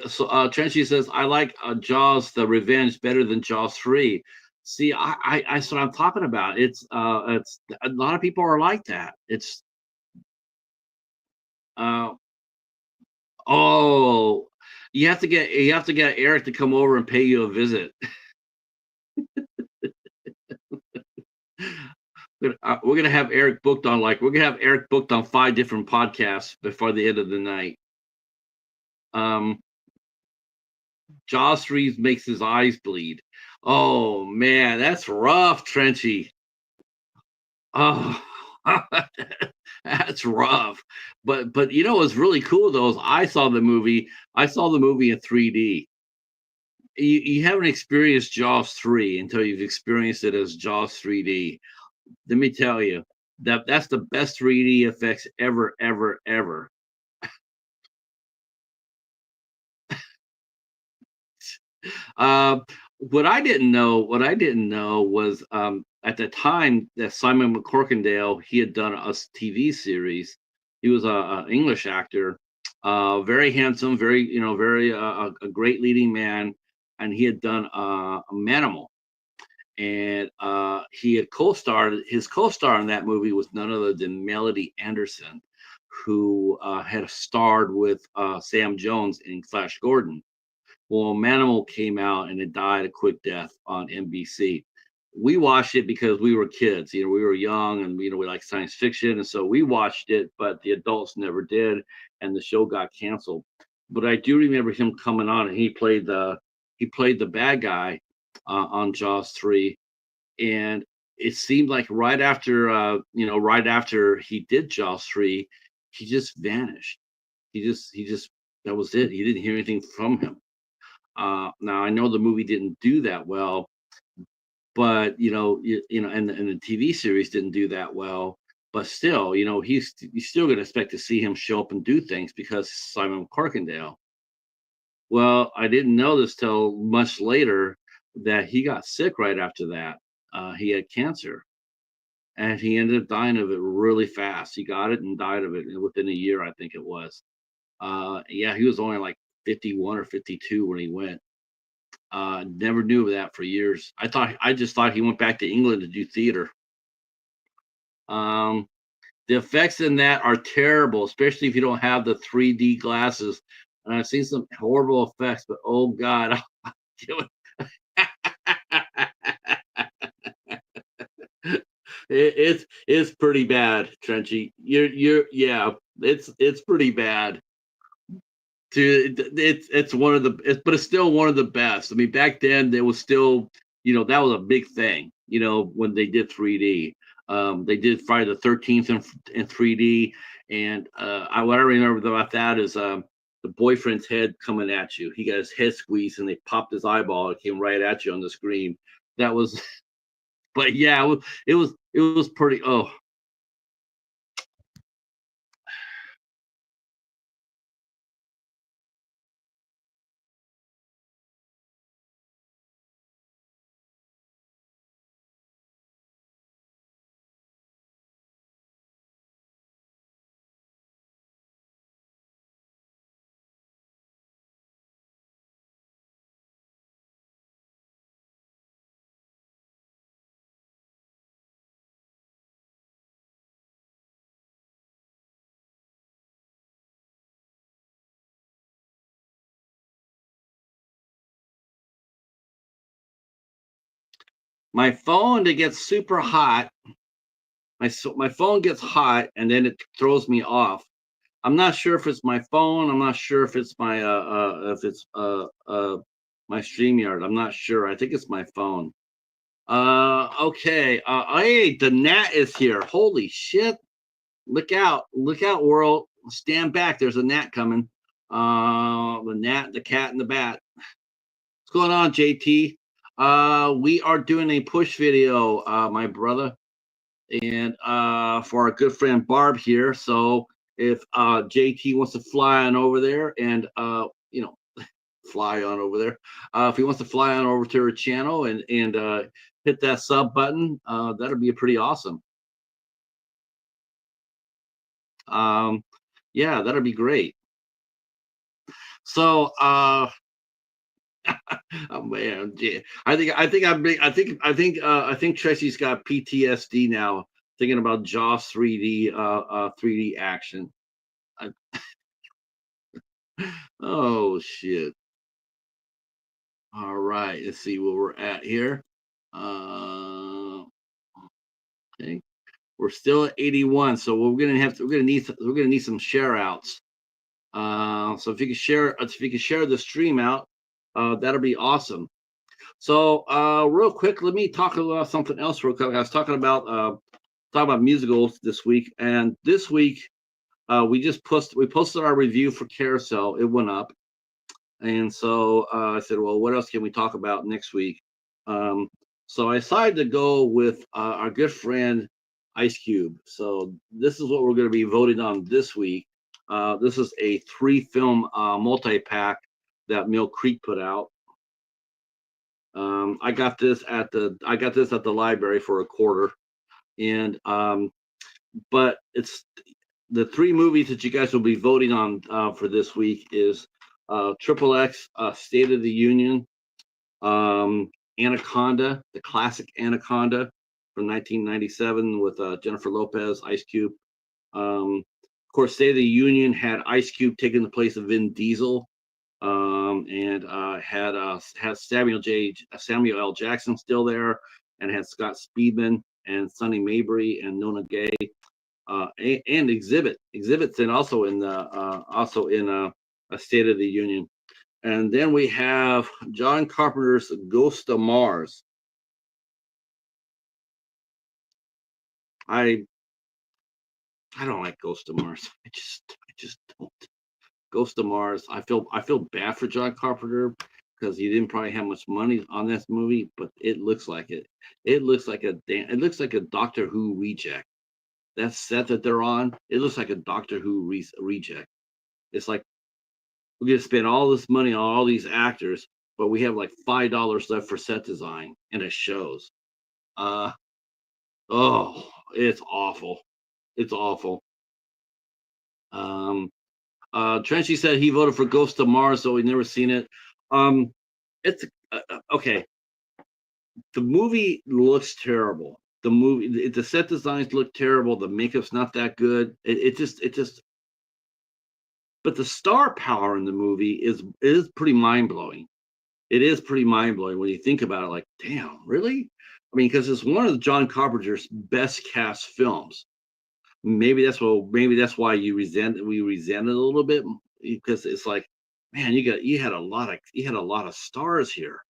so Trenchy says, I like Jaws: The Revenge better than Jaws 3. See, that's what I'm talking about. It's a lot of people are like that. It's uh, oh, you have to get Eric to come over and pay you a visit. We're gonna have Eric booked on we're gonna have Eric booked on 5 different podcasts before the end of the night. Um, Jaws 3 makes his eyes bleed. Oh man, that's rough, Trenchy. Oh, that's rough. But what's really cool though is I saw the movie. I saw the movie in 3D. You haven't experienced Jaws 3 until you've experienced it as Jaws 3D. Let me tell you that's the best 3D effects ever, ever, ever. Uh, what I didn't know was at the time that Simon McCorkindale he had done a TV series. He was a English actor, very handsome, very a great leading man, and he had done a Manimal, and he had co-starred. His co-star in that movie was none other than Melody Anderson, who had starred with Sam Jones in Flash Gordon. Well, Manimal came out and it died a quick death on NBC. We watched it because we were kids. We were young and we like science fiction, and so we watched it, but the adults never did, and the show got canceled. But I do remember him coming on, and he played the bad guy on Jaws 3, and it seemed like right after he did Jaws 3, he just vanished. He just that was it. He didn't hear anything from him. Now I know the movie didn't do that well, but and the TV series didn't do that well. But still, he's still going to expect to see him show up and do things because Simon Corkindale. Well, I didn't know this till much later that he got sick right after that. He had cancer, and he ended up dying of it really fast. He got it and died of it within a year, I think it was. Yeah, he was only like 51 or 52 when he went. Never knew of that for years. I just thought he went back to England to do theater. Um, the effects in that are terrible, especially if you don't have the 3D glasses. And I've seen some horrible effects, but oh god, it's pretty bad, Trenchy. Yeah, it's pretty bad. Dude, it's one of the but it's still one of the best. I mean, back then there was still, that was a big thing. When they did 3D, they did Friday the 13th in 3D, and what I remember about that is the boyfriend's head coming at you. He got his head squeezed, and they popped his eyeball. It came right at you on the screen. That was, but yeah, it was pretty. Oh, my phone that gets super hot. My phone gets hot and then it throws me off. I'm not sure if it's my phone. I'm not sure if it's my StreamYard. I'm not sure. I think it's my phone. Okay. Hey, the gnat is here. Holy shit! Look out! Look out, world! Stand back. There's a gnat coming. The gnat, the cat, and the bat. What's going on, JT? We are doing a push video, my brother, and for our good friend Barb here. So if JT wants to fly on over there and fly on over there, if he wants to fly on over to her channel and hit that sub button, that'll be pretty awesome. Um, yeah, that'll be great. So oh man, yeah. I think Tracy's got PTSD now, thinking about Jaws 3D action. I, oh shit. All right, let's see where we're at here. Okay, we're still at 81, so we're gonna need some share outs. So if you can share the stream out, that'll be awesome. So real quick, let me talk about something else real quick. I was talking about musicals this week, and this week we posted our review for Carousel. It went up. And so I said, well, what else can we talk about next week? Um, so I decided to go with our good friend Ice Cube. So this is what we're going to be voting on this week. This is a 3-film multi-pack that Mill Creek put out. I got this at the library for a quarter, and but it's the 3 movies that you guys will be voting on for this week is Triple X, State of the Union, Anaconda, the classic Anaconda from 1997 with Jennifer Lopez, Ice Cube. Of course, State of the Union had Ice Cube taking the place of Vin Diesel, and had Samuel L. Jackson still there, and had Scott Speedman and Sonny Mabry and Nona Gay, and Exhibit's and also in a State of the Union. And then we have John Carpenter's Ghost of Mars. I don't like Ghost of Mars. I just don't. Ghost of Mars. I feel bad for John Carpenter because he didn't probably have much money on this movie, but it looks like it. It looks like a Doctor Who reject. That set that they're on, it looks like a Doctor Who reject. It's like we're gonna spend all this money on all these actors, but we have like $5 left for set design, and it shows. Uh oh, it's awful. It's awful. Um Trenchy said he voted for Ghost of Mars, though he'd never seen it. It's okay. The movie looks terrible. The set designs look terrible. The makeup's not that good. It just. But the star power in the movie is pretty mind blowing. It is pretty mind blowing when you think about it. Like, damn, really? I mean, because it's one of John Carpenter's best cast films. Maybe that's why we resent it a little bit, because it's like Man, you had a lot of stars here.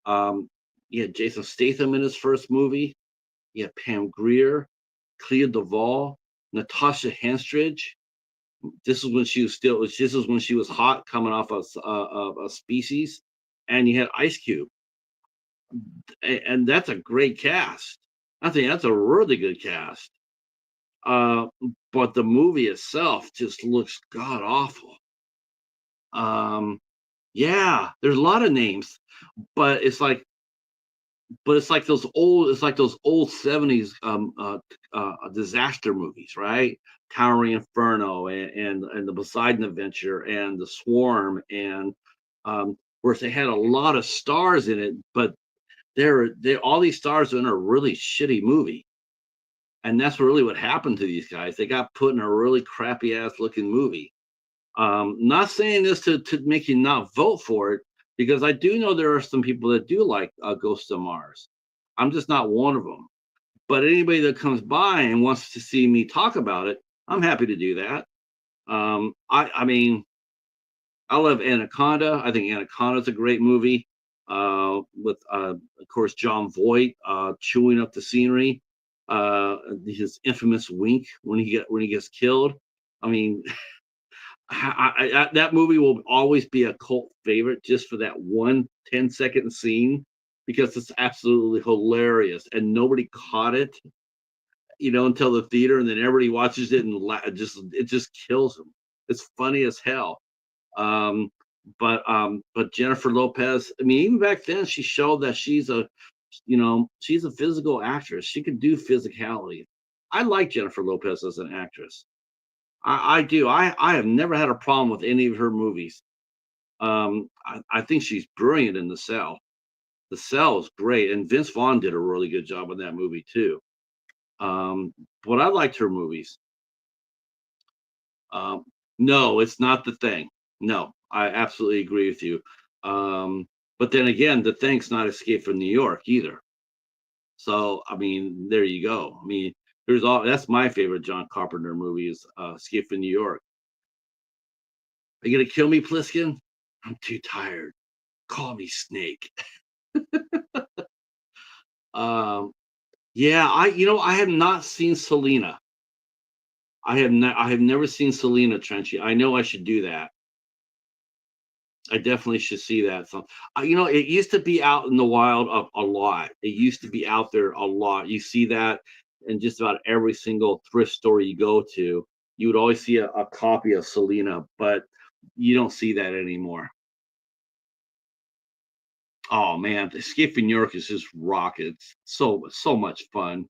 Um, you had Jason Statham in his first movie. You had Pam Grier, Clea Duvall, Natasha Henstridge. This is when she was hot, coming off of a Species, and you had Ice Cube, and that's a great cast. I think that's a really good cast. Uh, but the movie itself just looks god awful. Um, yeah, there's a lot of names, but it's like those old 70s disaster movies, right? Towering Inferno and the Poseidon Adventure and the Swarm and where they had a lot of stars in it, but they all these stars are in a really shitty movie. And that's really what happened to these guys. They got put in a really crappy ass looking movie. Not saying this to make you not vote for it, because I do know there are some people that do like Ghost of Mars. I'm just not one of them. But anybody that comes by and wants to see me talk about it, I'm happy to do that. I mean, I love Anaconda. I think Anaconda is a great movie. With of course John Voight chewing up the scenery. His infamous wink when he gets killed. I mean, that movie will always be a cult favorite just for that one 10-second scene because it's absolutely hilarious and nobody caught it, until the theater, and then everybody watches it and it just kills them. It's funny as hell. Um, but Jennifer Lopez, I mean, even back then, she showed that she's a physical actress. She could do physicality. I like Jennifer Lopez as an actress. I do. I have never had a problem with any of her movies. I think she's brilliant in The Cell. The Cell is great, and Vince Vaughn did a really good job in that movie too. Um, but I liked her movies. Um, no, it's not The Thing. No, I absolutely agree with you. But then again, The Thing's not Escape from New York either. So I mean, there you go. I mean, there's all that's my favorite John Carpenter movie is Escape from New York. Are you gonna kill me, Pliskin? I'm too tired. Call me Snake. Um, yeah, I have not seen Selena. I have never seen Selena Trenchy. I know I should do that. I definitely should see that. So, it used to be out in the wild a lot. It used to be out there a lot. You see that in just about every single thrift store you go to. You would always see a copy of Selena, but you don't see that anymore. Oh man, Escape from New York is just rockets. So much fun.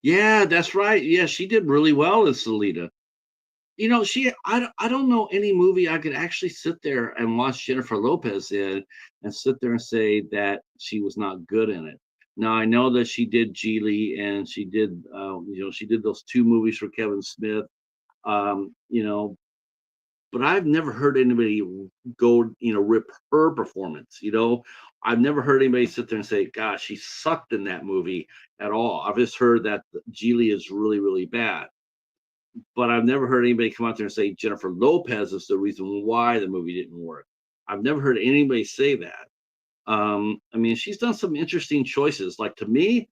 Yeah, that's right. Yeah, she did really well as Selena. I don't know any movie I could actually sit there and watch Jennifer Lopez in and sit there and say that she was not good in it. Now I know that she did Geely and she did those two movies for Kevin Smith. Um, you know, but I've never heard anybody go, rip her performance. I've never heard anybody sit there and say, "Gosh, she sucked in that movie at all." I've just heard that Geely is really, really bad, but I've never heard anybody come out there and say Jennifer Lopez is the reason why the movie didn't work. I've never heard anybody say that. I mean, she's done some interesting choices. Like to me,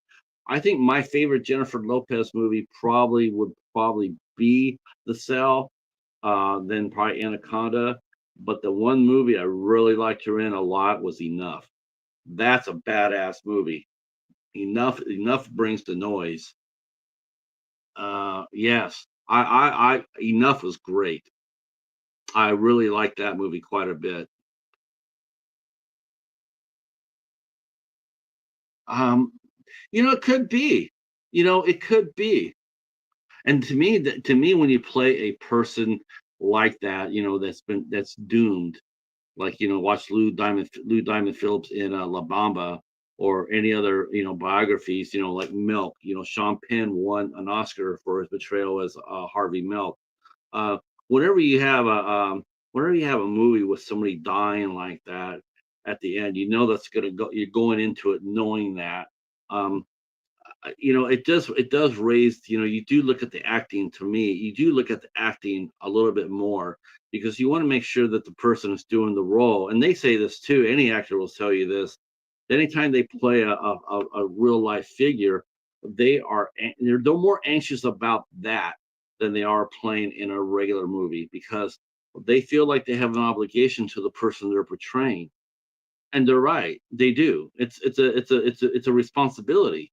I think my favorite Jennifer Lopez movie probably be The Cell, then probably Anaconda. But the one movie I really liked her in a lot was Enough. That's a badass movie. Enough brings the noise. Yes, Enough was great. I really like that movie quite a bit. Um, it could be. It could be. And to me, when you play a person like that, that's doomed, like watch Lou Diamond Phillips in La Bamba or any other biographies, like Milk. Sean Penn won an Oscar for his portrayal as Harvey Milk. Uh, whenever you have whenever you have a movie with somebody dying like that at the end, that's gonna go. You're going into it knowing that. Um, it does raise, you do look at the acting. To me, you do look at the acting a little bit more, because you want to make sure that the person is doing the role. And they say this too, any actor will tell you this. Anytime they play a real life figure, they're more anxious about that than they are playing in a regular movie, because they feel like they have an obligation to the person they're portraying. And they're right, they do. It's a responsibility.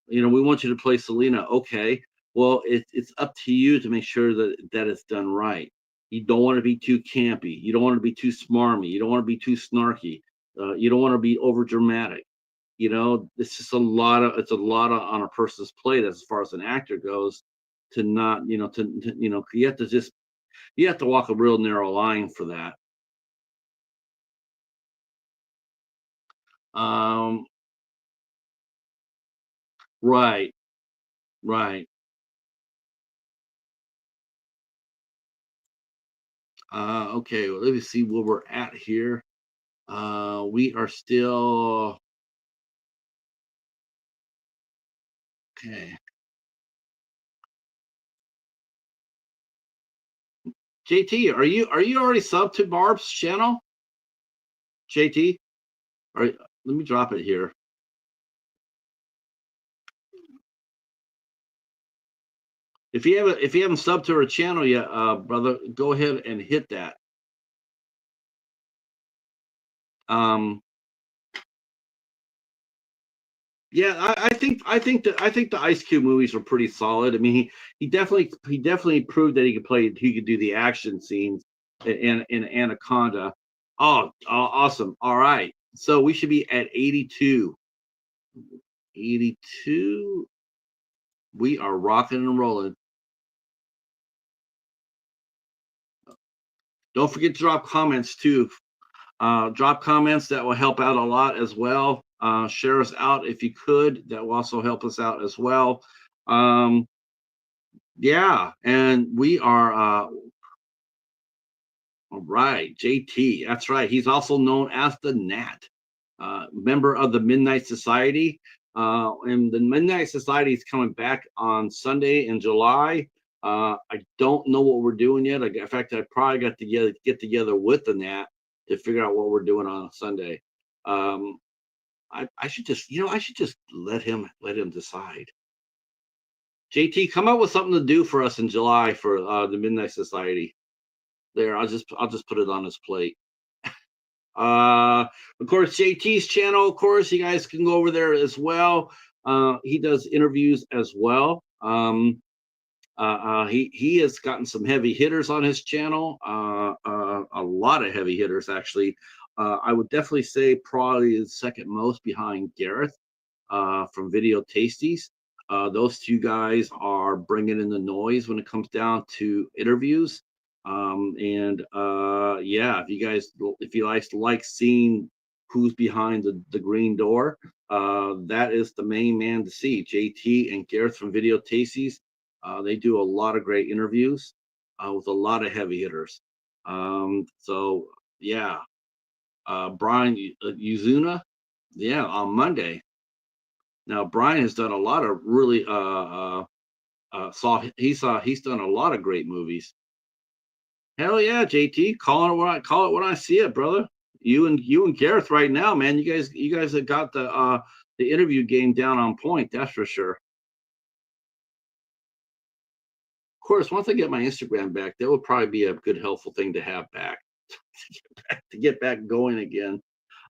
We want you to play Selena. Okay, well, it's up to you to make sure that it's done right. You don't want to be too campy. You don't want to be too smarmy. You don't want to be too snarky. You don't want to be over dramatic. It's just a lot on a person's plate as far as an actor goes, to not, you have to walk a real narrow line for that. Um, right, right. Okay, well, let me see where we're at here. We are still okay. JT, are you already subbed to Barb's channel? JT, let me drop it here. If you haven't subbed to her channel yet, brother, go ahead and hit that. Um, yeah, I think the Ice Cube movies are pretty solid. I mean, he definitely proved that he could do the action scenes in Anaconda. Oh, awesome! All right, so we should be at 82. 82. We are rocking and rolling. Don't forget to drop comments too. Drop comments, that will help out a lot as well. Share us out if you could. That will also help us out as well. Um, yeah, and we are all right. JT, that's right. He's also known as the Nat, member of the Midnight Society. And the Midnight Society is coming back on Sunday in July. I don't know what we're doing yet. In fact, I probably got to get together with the Nat to figure out what we're doing on Sunday. Um, I should just, let him decide. JT, come up with something to do for us in July for the Midnight Society. There, I'll just put it on his plate. Uh, of course, JT's channel, of course, you guys can go over there as well. He does interviews as well. He has gotten some heavy hitters on his channel, a lot of heavy hitters, actually. I would definitely say probably the second most behind Gareth from Video Tasties. Those two guys are bringing in the noise when it comes down to interviews. And yeah, if you like seeing who's behind the green door, that is the main man to see. JT and Gareth from Video Tasties. They do a lot of great interviews with a lot of heavy hitters. So yeah, Brian Uzuna, yeah, on Monday. Now Brian has done a lot of really he's done a lot of great movies. Hell yeah, JT, call it when I see it, brother. You and Gareth right now, man. You guys have got the interview game down on point. That's for sure. Of course, once I get my Instagram back, that would probably be a good, helpful thing to have back to get back going again.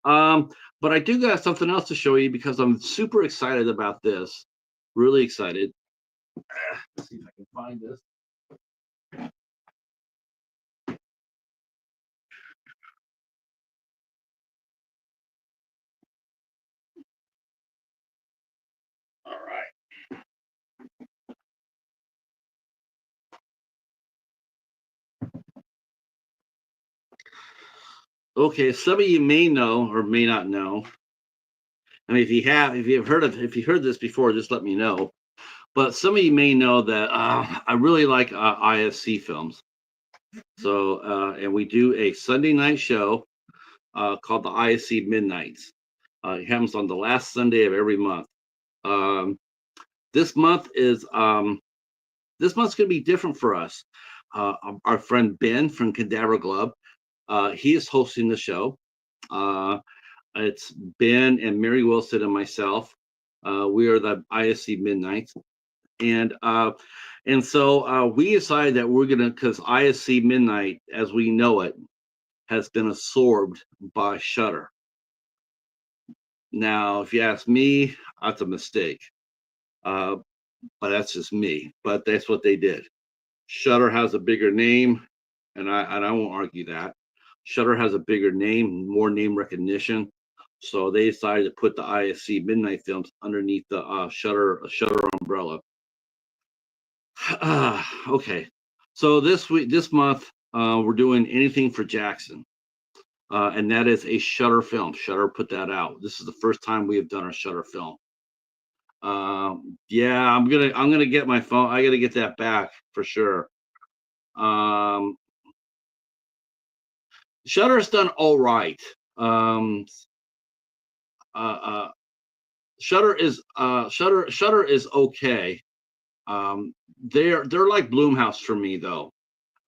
But I do got something else to show you, because I'm super excited about this. Really excited. Let's see if I can find this. All right. Okay, some of you may know or may not know. I mean, if you've heard this before, just let me know. But some of you may know that I really like IFC films. So, and we do a Sunday night show called the IFC Midnights. It happens on the last Sunday of every month. Um, this month is this month's going to be different for us. Our friend Ben from Cadaver Club, he is hosting the show. It's Ben and Mary Wilson and myself. We are the ISC Midnight, and we decided that we're gonna, because ISC Midnight, as we know it, has been absorbed by Shudder. Now, if you ask me, that's a mistake. But that's just me. But that's what they did. Shudder has a bigger name, and I won't argue that. Shudder has a bigger name, more name recognition. So they decided to put the ISC Midnight Films underneath the Shudder umbrella. Okay, so this month, we're doing Anything for Jackson, and that is a Shudder film. Shudder put that out. This is the first time we have done a Shudder film. Yeah, I'm gonna get my phone. I gotta get that back for sure. Um, Shudder's done all right. Uh, uh, Shutter is okay. They're like Bloomhouse for me though.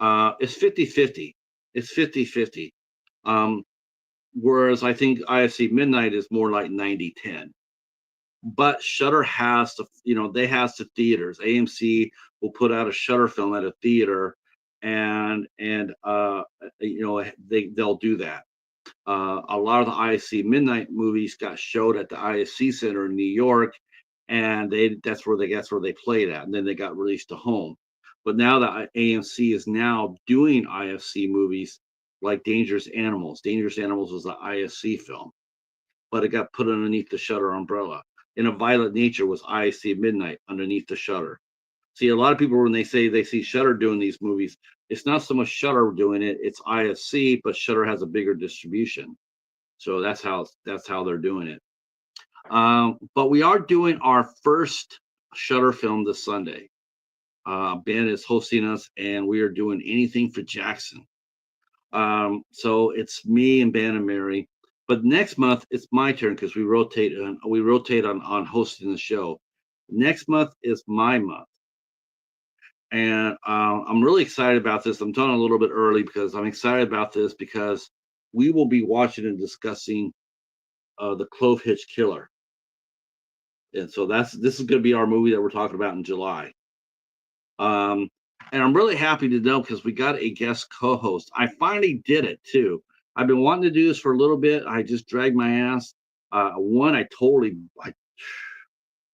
It's 50-50. It's 50-50. Whereas I think IFC Midnight is more like 90-10. But Shutter has to, they has the theaters. AMC will put out a Shutter film at a theater, and they'll do that. A lot of the ISC Midnight movies got showed at the ISC Center in New York, and that's where they played at, and then they got released to home. But now that AMC is now doing IFC movies like Dangerous Animals. Dangerous Animals was an IFC film, but it got put underneath the Shutter umbrella. In a Violent Nature was IFC Midnight underneath the Shutter. See, a lot of people, when they say they see Shutter doing these movies, it's not so much Shutter doing it; it's IFC, but Shutter has a bigger distribution, so that's how they're doing it. But we are doing our first Shutter film this Sunday. Ben is hosting us, and we are doing Anything for Jackson. So it's me and Ben and Mary. But next month it's my turn because we rotate on hosting the show. Next month is my month, and I'm really excited about this. I'm talking a little bit early because I'm excited about this because we will be watching and discussing the Clove Hitch Killer, and so this is going to be our movie that we're talking about in July. And I'm really happy to know because we got a guest co-host. I finally did it too. I've been wanting to do this for a little bit. I just dragged my ass.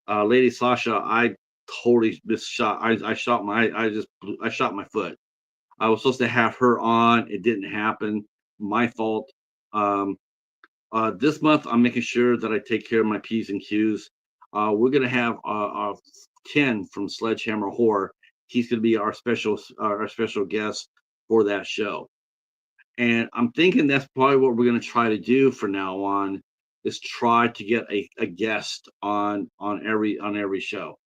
Lady Sasha, I totally misshot. I shot my foot. I was supposed to have her on. It didn't happen. My fault. This month, I'm making sure that I take care of my P's and Q's. We're gonna have Ken from Sledgehammer Horror. He's gonna be our special guest for that show. And I'm thinking that's probably what we're gonna try to do from now on, is try to get a guest on every show.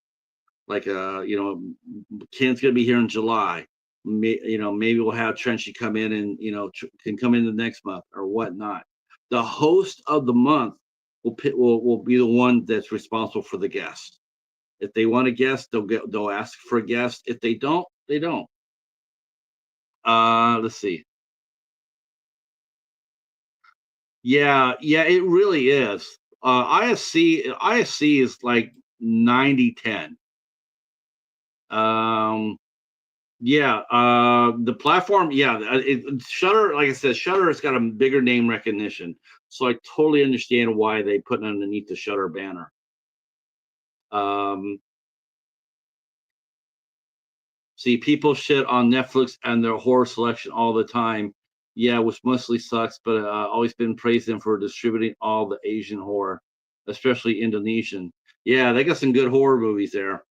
Like Ken's gonna be here in July. Maybe we'll have Trenchy come in and can come in the next month or whatnot. The host of the month will be the one that's responsible for the guest. If they want a guest, they'll ask for a guest. If they don't, they don't. Let's see. Yeah, it really is. ISC is like 90-10. Yeah, the platform, yeah, Shutter, like I said, Shutter has got a bigger name recognition, so I totally understand why they put it underneath the Shutter banner. See, people shit on Netflix and their horror selection all the time. Yeah, which mostly sucks, but always been praised them for distributing all the Asian horror, especially Indonesian. Yeah, they got some good horror movies there.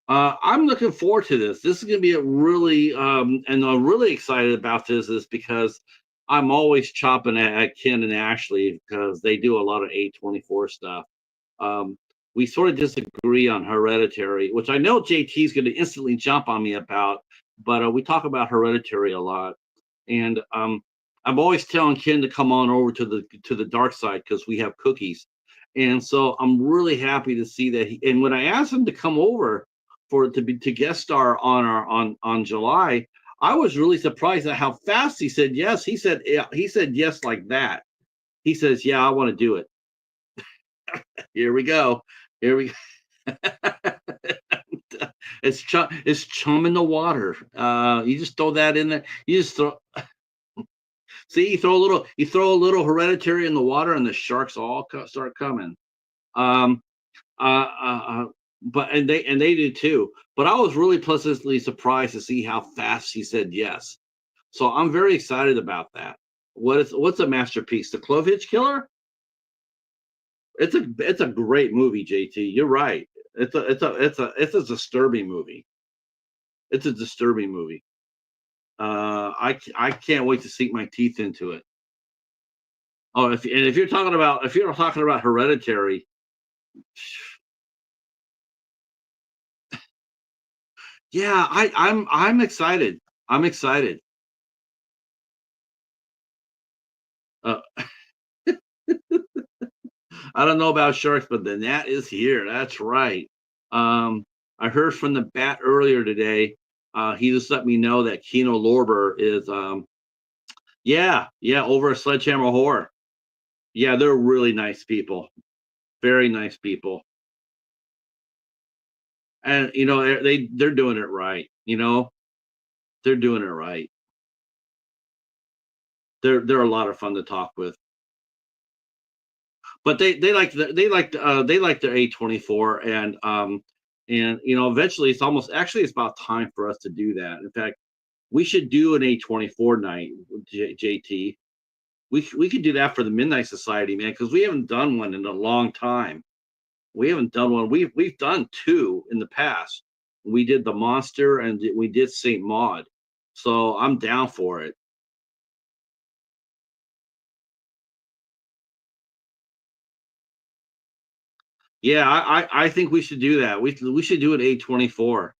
I'm looking forward to this. This is going to be a really, and I'm really excited about this is because I'm always chopping at Ken and Ashley because they do a lot of A24 stuff. We sort of disagree on Hereditary, which I know JT is going to instantly jump on me about, but we talk about Hereditary a lot, and I'm always telling Ken to come on over to the dark side because we have cookies, And so I'm really happy to see that. And when I asked him to come over for to be to guest star on our on July, I was really surprised at how fast he said yes. He said yeah, he said yes like that. He says, "Yeah, I want to do it." Here we go. Here we it's chum in the water. You just throw that in there. You just throw see you throw a little hereditary in the water and the sharks all start coming. Um uh, uh, uh, but and they did too. But I was really pleasantly surprised to see how fast he said yes. So I'm very excited about that. What's a masterpiece? The Clove Hitch Killer? It's a great movie, JT. You're right. It's a disturbing movie. It's a disturbing movie. I can't wait to sink my teeth into it. Oh, if you're talking about Hereditary, yeah, I'm excited. I'm excited. Uh, I don't know about sharks, but the gnat is here. That's right. I heard from the bat earlier today. He just let me know that Kino Lorber is yeah, yeah, over at Sledgehammer Horror. Yeah, they're really nice people. Very nice people. And they're doing it right, they're doing it right. They're a lot of fun to talk with. But they like their A24, and eventually it's about time for us to do that. In fact, we should do an A24 night, JT. We could do that for the Midnight Society, man, because we haven't done one in a long time. We haven't done one. We've done two in the past. We did the Monster and we did Saint Maud. So I'm down for it. Yeah, I think we should do that. We should do an A24.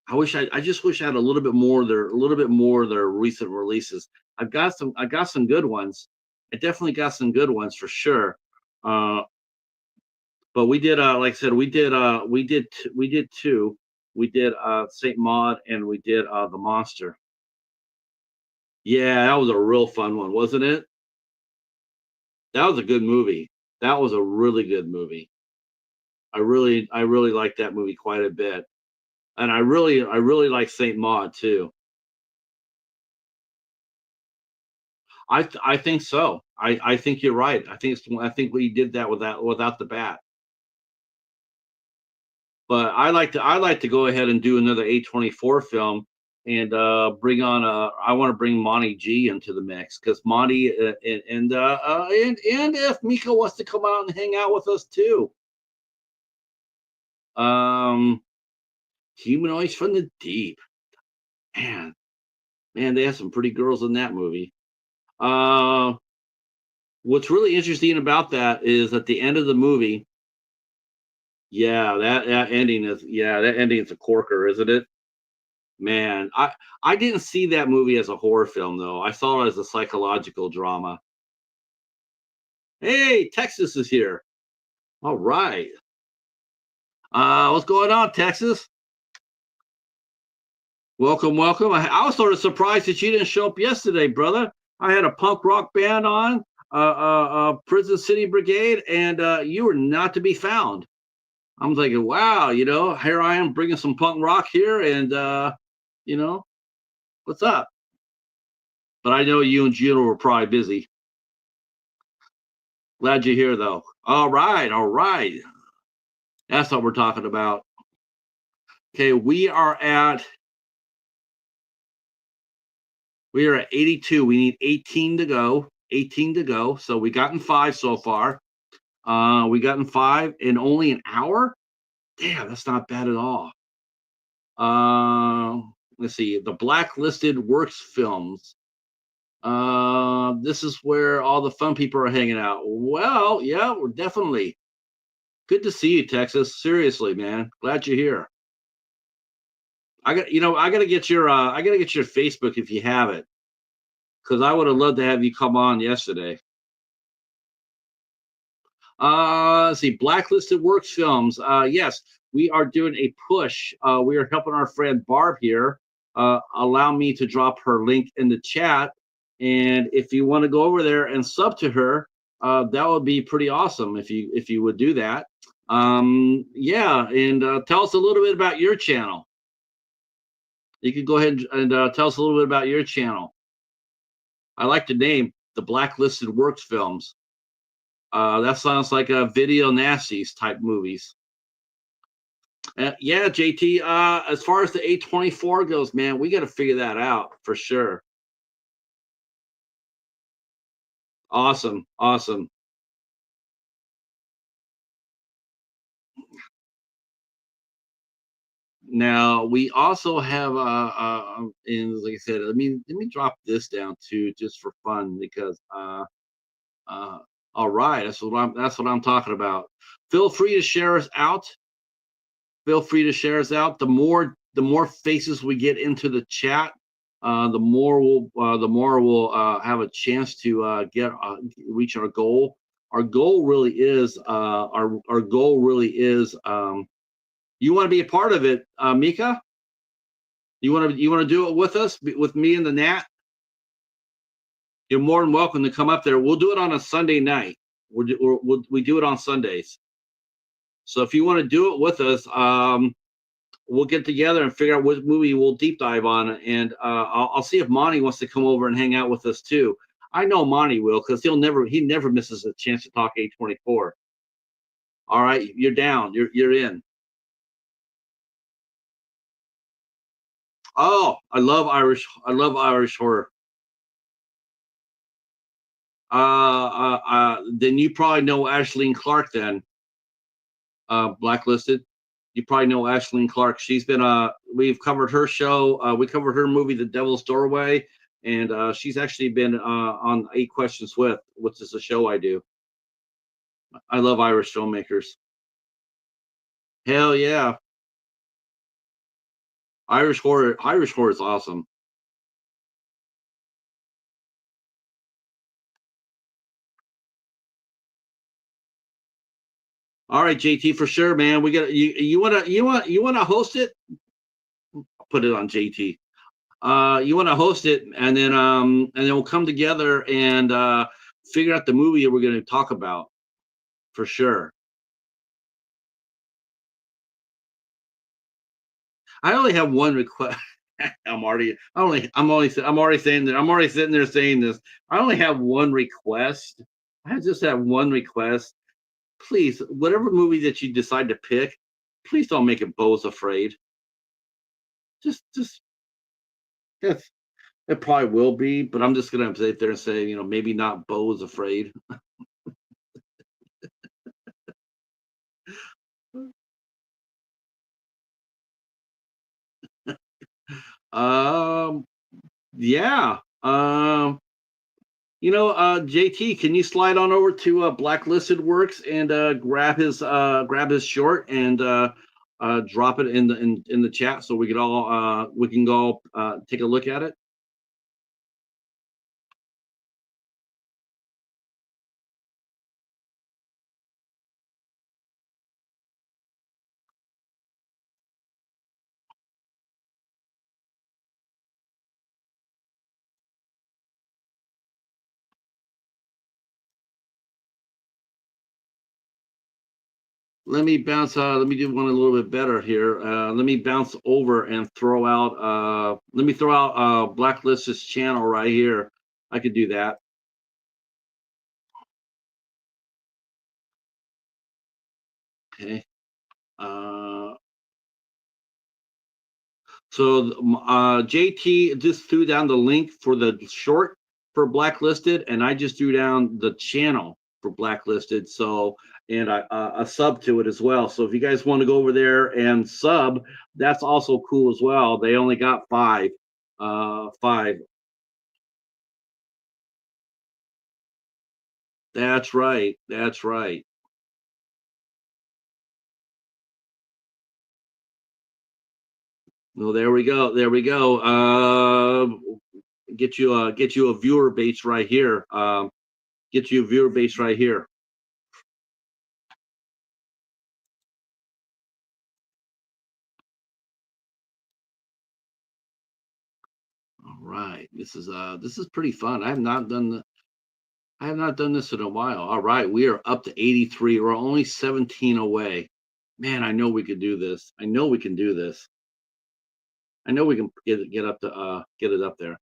I just wish I had a little bit more of their recent releases. I got some good ones. I definitely got some good ones for sure. Uh, but we did like I said, we did two. We did Saint Maud and we did the Monster. Yeah, that was a real fun one, wasn't it? That was a good movie. That was a really good movie. I really liked that movie quite a bit. And I really like Saint Maud too. I think so. I think you're right. I think we did that without the bat. But I like to go ahead and do another A24 film and bring on I want to bring Monty G into the mix because Monty and if Mika wants to come out and hang out with us too. Um Humanoids from the Deep. Man, man, they have some pretty girls in that movie. Uh what's really interesting about that is at the end of the movie, yeah, that ending is a corker, isn't it? Man, I didn't see that movie as a horror film though. I saw it as a psychological drama. Hey, Texas is here. All right. What's going on, Texas? Welcome, welcome. I was sort of surprised that you didn't show up yesterday, brother. I had a punk rock band on, Prison City Brigade, and you were not to be found. I'm thinking, wow, here I am bringing some punk rock here, and you know, what's up? But I know you and Gino were probably busy. Glad you're here, though. All right, all right. That's what we're talking about. Okay, we are at 82. We need 18 to go. 18 to go. So we gotten five so far. We gotten five in only an hour. Damn, that's not bad at all. Let's see. The Blacklisted Works Films. This is where all the fun people are hanging out. Well, yeah, we're definitely. Good to see you, Texas. Seriously, man. Glad you're here. I gotta get your Facebook if you have it, because I would have loved to have you come on yesterday. Let's see, Blacklisted Works Films. Yes, we are doing a push. We are helping our friend Barb here. Allow me to drop her link in the chat, and if you want to go over there and sub to her, that would be pretty awesome if you would do that. Yeah, and tell us a little bit about your channel. You could go ahead and tell us a little bit about your channel. I like the name, the Blacklisted Works Films. That sounds like a video nasties type movies. Yeah, JT. As far as the A24 goes, man, we got to figure that out for sure. Awesome, awesome. Now we also have, and like I said, let me drop this down too, just for fun, because uh, all right, that's what I'm talking about. Feel free to share us out. Feel free to share us out. The more faces we get into the chat, the more we'll have a chance to get reach our goal. Our goal really is. You want to be a part of it, Mika? You want to do it with us, with me and the Nat? You're more than welcome to come up there. We'll do it on a Sunday night. We do it on Sundays. So if you want to do it with us, we'll get together and figure out what movie we'll deep dive on, and I'll see if Monty wants to come over and hang out with us too. I know Monty will, because he never misses a chance to talk A24. All right, you're down. You're in. Oh, I love Irish horror. Then you probably know Ashleen Clark then. Blacklisted. You probably know Ashleen Clark. She's been we've covered her show. We covered her movie The Devil's Doorway, and she's actually been on Eight Questions With, which is a show I do. I love Irish filmmakers. Hell yeah. Irish horror is awesome. All right, JT, for sure, man. We got you wanna host it? Put it on JT. You want to host it, and then we'll come together and figure out the movie we're going to talk about for sure. I only have one request. I'm already saying that. I'm already sitting there saying this. I only have one request. I just have one request. Please, whatever movie that you decide to pick, please don't make it Bo's Afraid. Just yes, it probably will be, but I'm just gonna sit there and say, maybe not Bo's Afraid. Um, yeah. JT, can you slide on over to Blacklisted Works and grab his short and drop it in the chat so we can go take a look at it. Let me do one a little bit better here. Let me bounce over and throw out Blacklisted's channel right here. I could do that. Okay. Uh, So JT just threw down the link for the short for Blacklisted, and I just threw down the channel for Blacklisted. So, and a sub to it as well. So if you guys want to go over there and sub, that's also cool as well. They only got five. Five. That's right. That's right. Well, there we go. There we go. Get you a viewer base right here. Get you a viewer base right here. Right. This is pretty fun. I have not done this in a while. All right, we are up to 83. We're only 17 away. Man, I know we could do this. I know we can do this. I know we can get up to get it up there.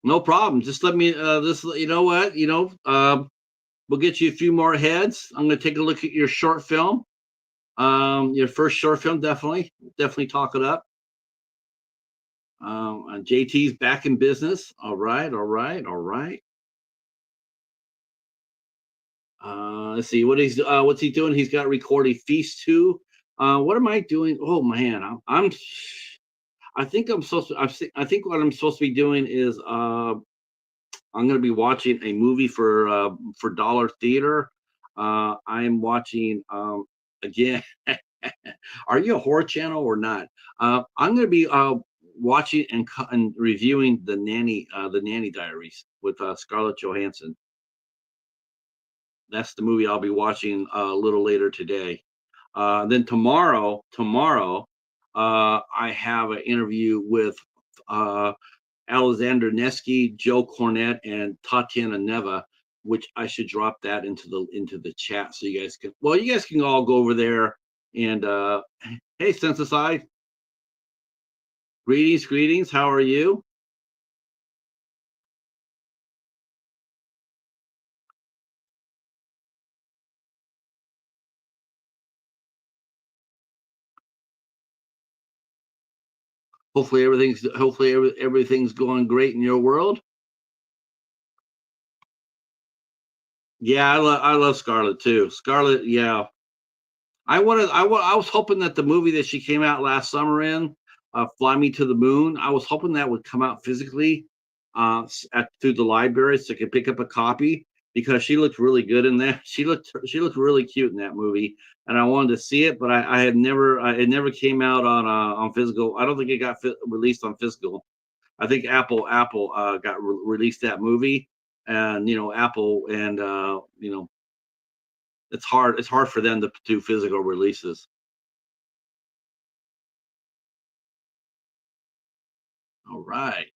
No problem. Just let me this you know what? We'll get you a few more heads. I'm going to take a look at your short film. Your first short film, definitely talk it up. JT's back in business. All right, all right, all right. Let's see what's he doing. He's got recording Feast 2. What am I doing? Oh man, I think I'm supposed to. I think what I'm supposed to be doing is I'm going to be watching a movie for Dollar Theater. I'm watching again. Are you a horror channel or not? I'm going to be watching and reviewing the Nanny Diaries with Scarlett Johansson. That's the movie I'll be watching a little later today. Then tomorrow, I have an interview with uh, Alexander Nevsky, Joe Cornette, and Tatiana Neva, which I should drop that into the chat so you guys can. Well, you guys can all go over there and hey, Sensei, greetings, greetings. How are you? Hopefully everything's going great in your world. Yeah, I love Scarlett too. Scarlett, yeah. I was hoping that the movie that she came out last summer in, Fly Me to the Moon, I was hoping that would come out physically through the library so I could pick up a copy because she looked really good in that. She looked really cute in that movie, and I wanted to see it, but I had never it never came out on physical. I don't think it got released on physical. I think Apple got released that movie, and Apple and it's hard for them to do physical releases. All right.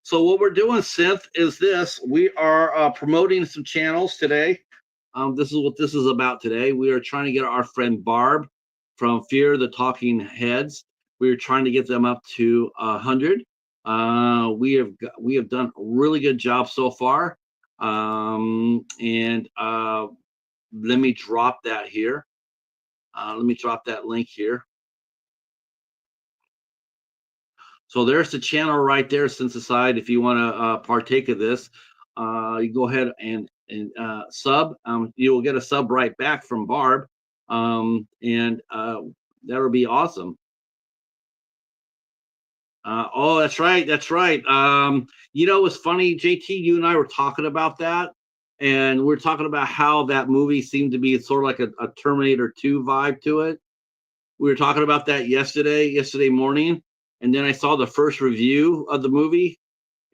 So what we're doing, Synth, is this. We are promoting some channels today. This is what this is about today. We are trying to get our friend Barb from Fear the Talking Heads. We are trying to get them up to 100. We have done a really good job so far. And let me drop that here. Let me drop that link here. So there's the channel right there, Syntheside. If you want to partake of this, you go ahead and sub. You will get a sub right back from Barb, and that'll be awesome. Oh, that's right, that's right. It's funny, JT. You and I were talking about that, and we're talking about how that movie seemed to be sort of like a Terminator 2 vibe to it. We were talking about that yesterday morning, and then I saw the first review of the movie,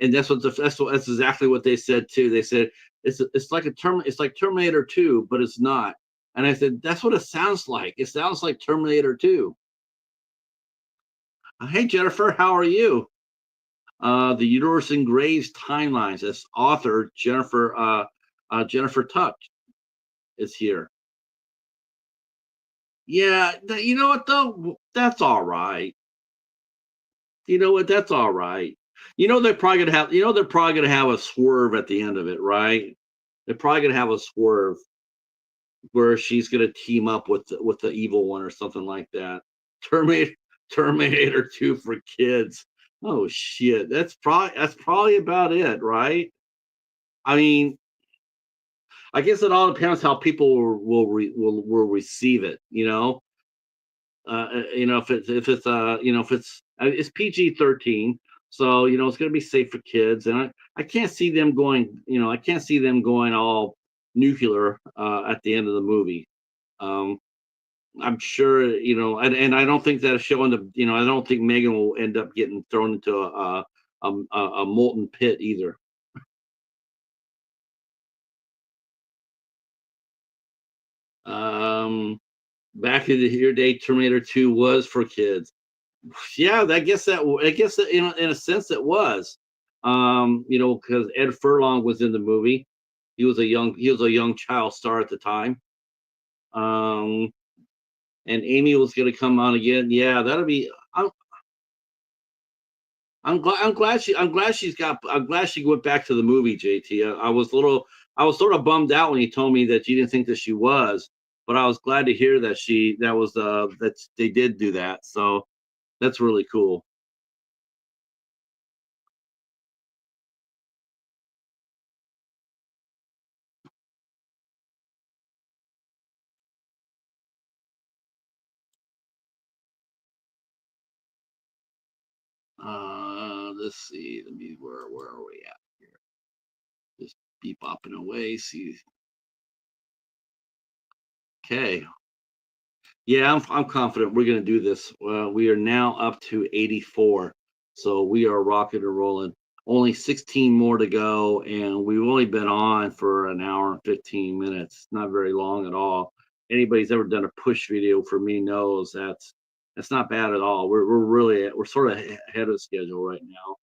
and that's exactly what they said too. They said it's like Terminator 2, but it's not. And I said that's what it sounds like. It sounds like Terminator 2. Hey Jennifer, how are you? The Universe in Graves Timelines. This author Jennifer Tuck is here. Yeah, you know what though? That's all right. You know what? That's all right. They're probably gonna have. They're probably gonna have a swerve at the end of it, right? They're probably gonna have a swerve where she's gonna team up with the evil one or something like that. Terminator Terminator 2 for kids. Oh shit, that's probably about it, right? I mean, I guess it all depends how people will receive it. If it's PG-13, so it's going to be safe for kids, and I can't see them going. I can't see them going all nuclear at the end of the movie. Um, I'm sure, and I don't think that showing I don't think Megan will end up getting thrown into a molten pit either. Um, Back in your day, Terminator 2 was for kids. Yeah, I guess that in a sense it was. Because Ed Furlong was in the movie. He was a young child star at the time. Um, and Amy was going to come on again. Yeah, that'll be. I'm glad I'm glad she went back to the movie. JT. I was sort of bummed out when he told me that you didn't think that she was, but I was glad to hear that that they did do that. So that's really cool. Let's see. Where are we at here? Just be bopping away. See. Okay. Yeah, I'm confident we're going to do this. We are now up to 84, so we are rocking and rolling. Only 16 more to go, and we've only been on for an hour and 15 minutes. Not very long at all. Anybody's ever done a push video for me knows that's not bad at all. We're sort of ahead of schedule right now.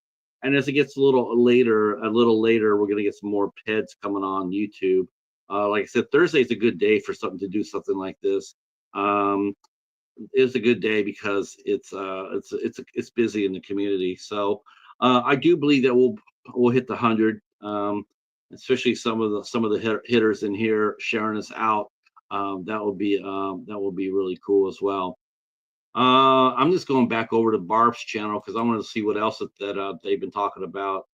And as it gets a little later, we're going to get some more peds coming on YouTube. Like I said, Thursday's a good day for something to do something like this. um, it's a good day because it's busy in the community. So I do believe that we'll hit the 100, especially some of the hitters in here sharing us out. That will be really cool as well. I'm just going back over to Barb's channel because I want to see what else that they've been talking about.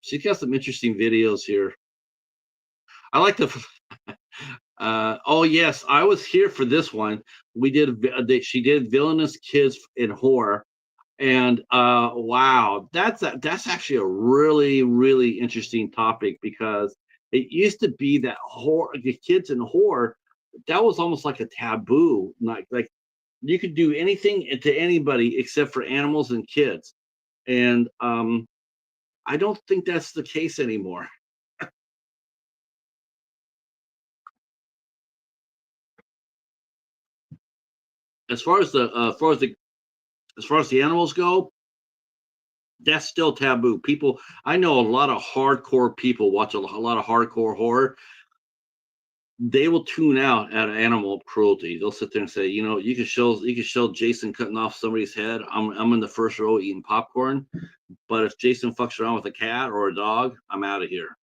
She's got some interesting videos here. I like the oh yes, I was here for this one. She did villainous kids in horror, and wow, that's actually a really interesting topic because it used to be that horror, the kids in horror, that was almost like a taboo. Like you could do anything to anybody except for animals and kids, and I don't think that's the case anymore. As far as as far as the animals go, that's still taboo. I know a lot of hardcore people watch a lot of hardcore horror. They will tune out at animal cruelty. They'll sit there and say, you can show Jason cutting off somebody's head. I'm in the first row eating popcorn, but if Jason fucks around with a cat or a dog, I'm out of here.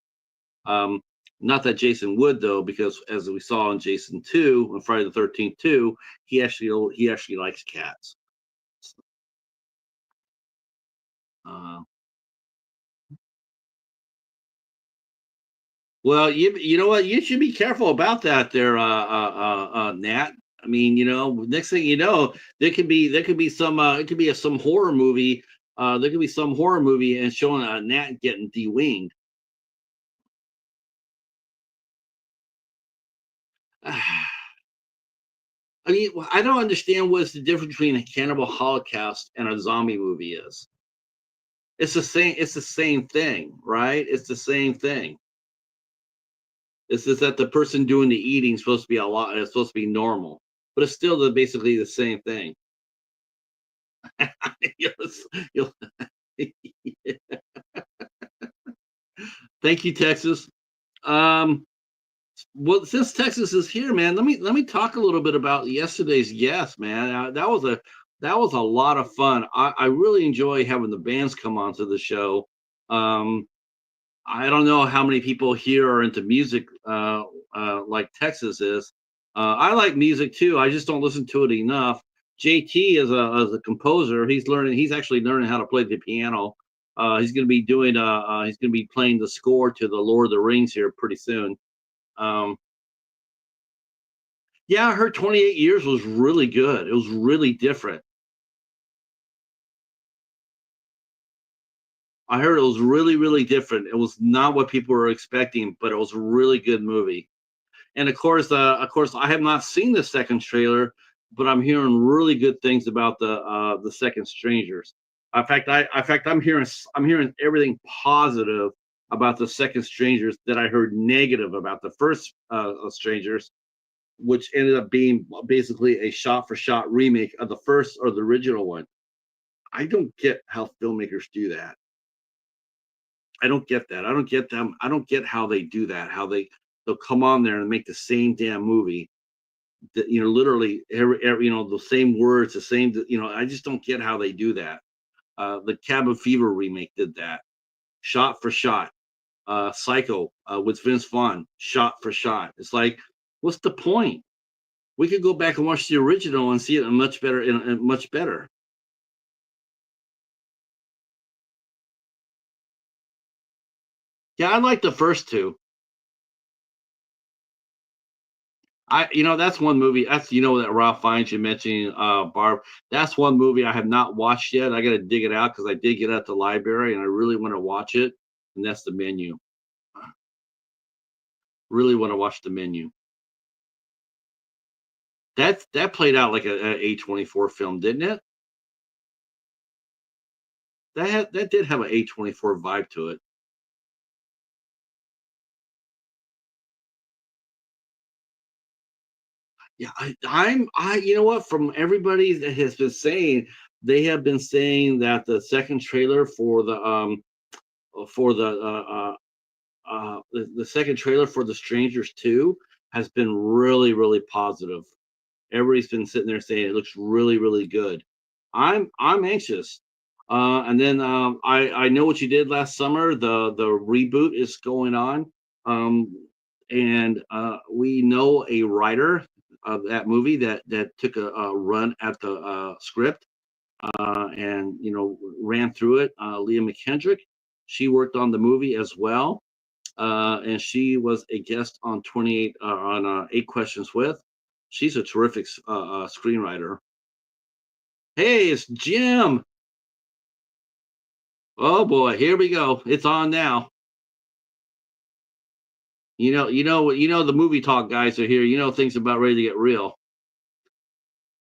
Um, Not that Jason would though, because as we saw in Jason 2, on Friday the 13th 2, he actually likes cats. Uh, Well, you know what? You should be careful about that there, Nat. I mean, next thing you know, there could be some it could be some horror movie. There could be some horror movie and showing a Nat getting de-winged. I mean, I don't understand what's the difference between a cannibal holocaust and a zombie movie is. It's the same. It's the same thing, right? It's the same thing. It's just that the person doing the eating is supposed to be a lot. It's supposed to be normal, but it's still basically the same thing. Yes, you'll- Thank you, Texas. Um, well, since Texas is here, man, let me talk a little bit about yesterday's guest, man. That was a lot of fun. I really enjoy having the bands come onto the show. Um, I don't know how many people here are into music like Texas is. I like music too. I just don't listen to it enough. JT is as a composer. He's actually learning how to play the piano. He's going to be playing the score to the Lord of the Rings here pretty soon. Um, yeah, I heard 28 years was really good. It was really different. I heard it was really different. It was not what people were expecting, but it was a really good movie. And of course, I have not seen the second trailer, but I'm hearing really good things about the second Strangers. In fact, I'm hearing everything positive about the second Strangers that I heard negative about the first Strangers, which ended up being basically a shot for shot remake of the first or the original one. I don't get how filmmakers do that. I don't get that. I don't get them. I don't get how they do that. How they'll come on there and make the same damn movie. That, literally every the same words, the same. I just don't get how they do that. The Cabin Fever remake did that, shot for shot. Psycho with Vince Vaughn, shot for shot. It's like, what's the point? We could go back and watch the original and see it much better. In much better. Yeah, I like the first two. That's one movie. That's that Ralph Fiennes you mentioned, Barb. That's one movie I have not watched yet. I got to dig it out because I did get it at the library and I really want to watch it. And that's The Menu. Really want to watch The Menu. That played out like a A24 film, didn't it? That did have an A24 vibe to it. Yeah, you know what? From everybody that has been saying, they have been saying that the second trailer for the second trailer for The Strangers 2 has been really, really positive. Everybody's been sitting there saying it looks really, really good. I'm anxious. And then I know what you did last summer. The reboot is going on, and we know a writer of that movie that took a run at the script and ran through it. Leah McKendrick, she worked on the movie as well, and she was a guest on 28 on 8 Questions with. She's a terrific screenwriter. Hey, it's Jim. Oh boy, here we go. It's on now. The movie talk guys are here. Things about ready to get real.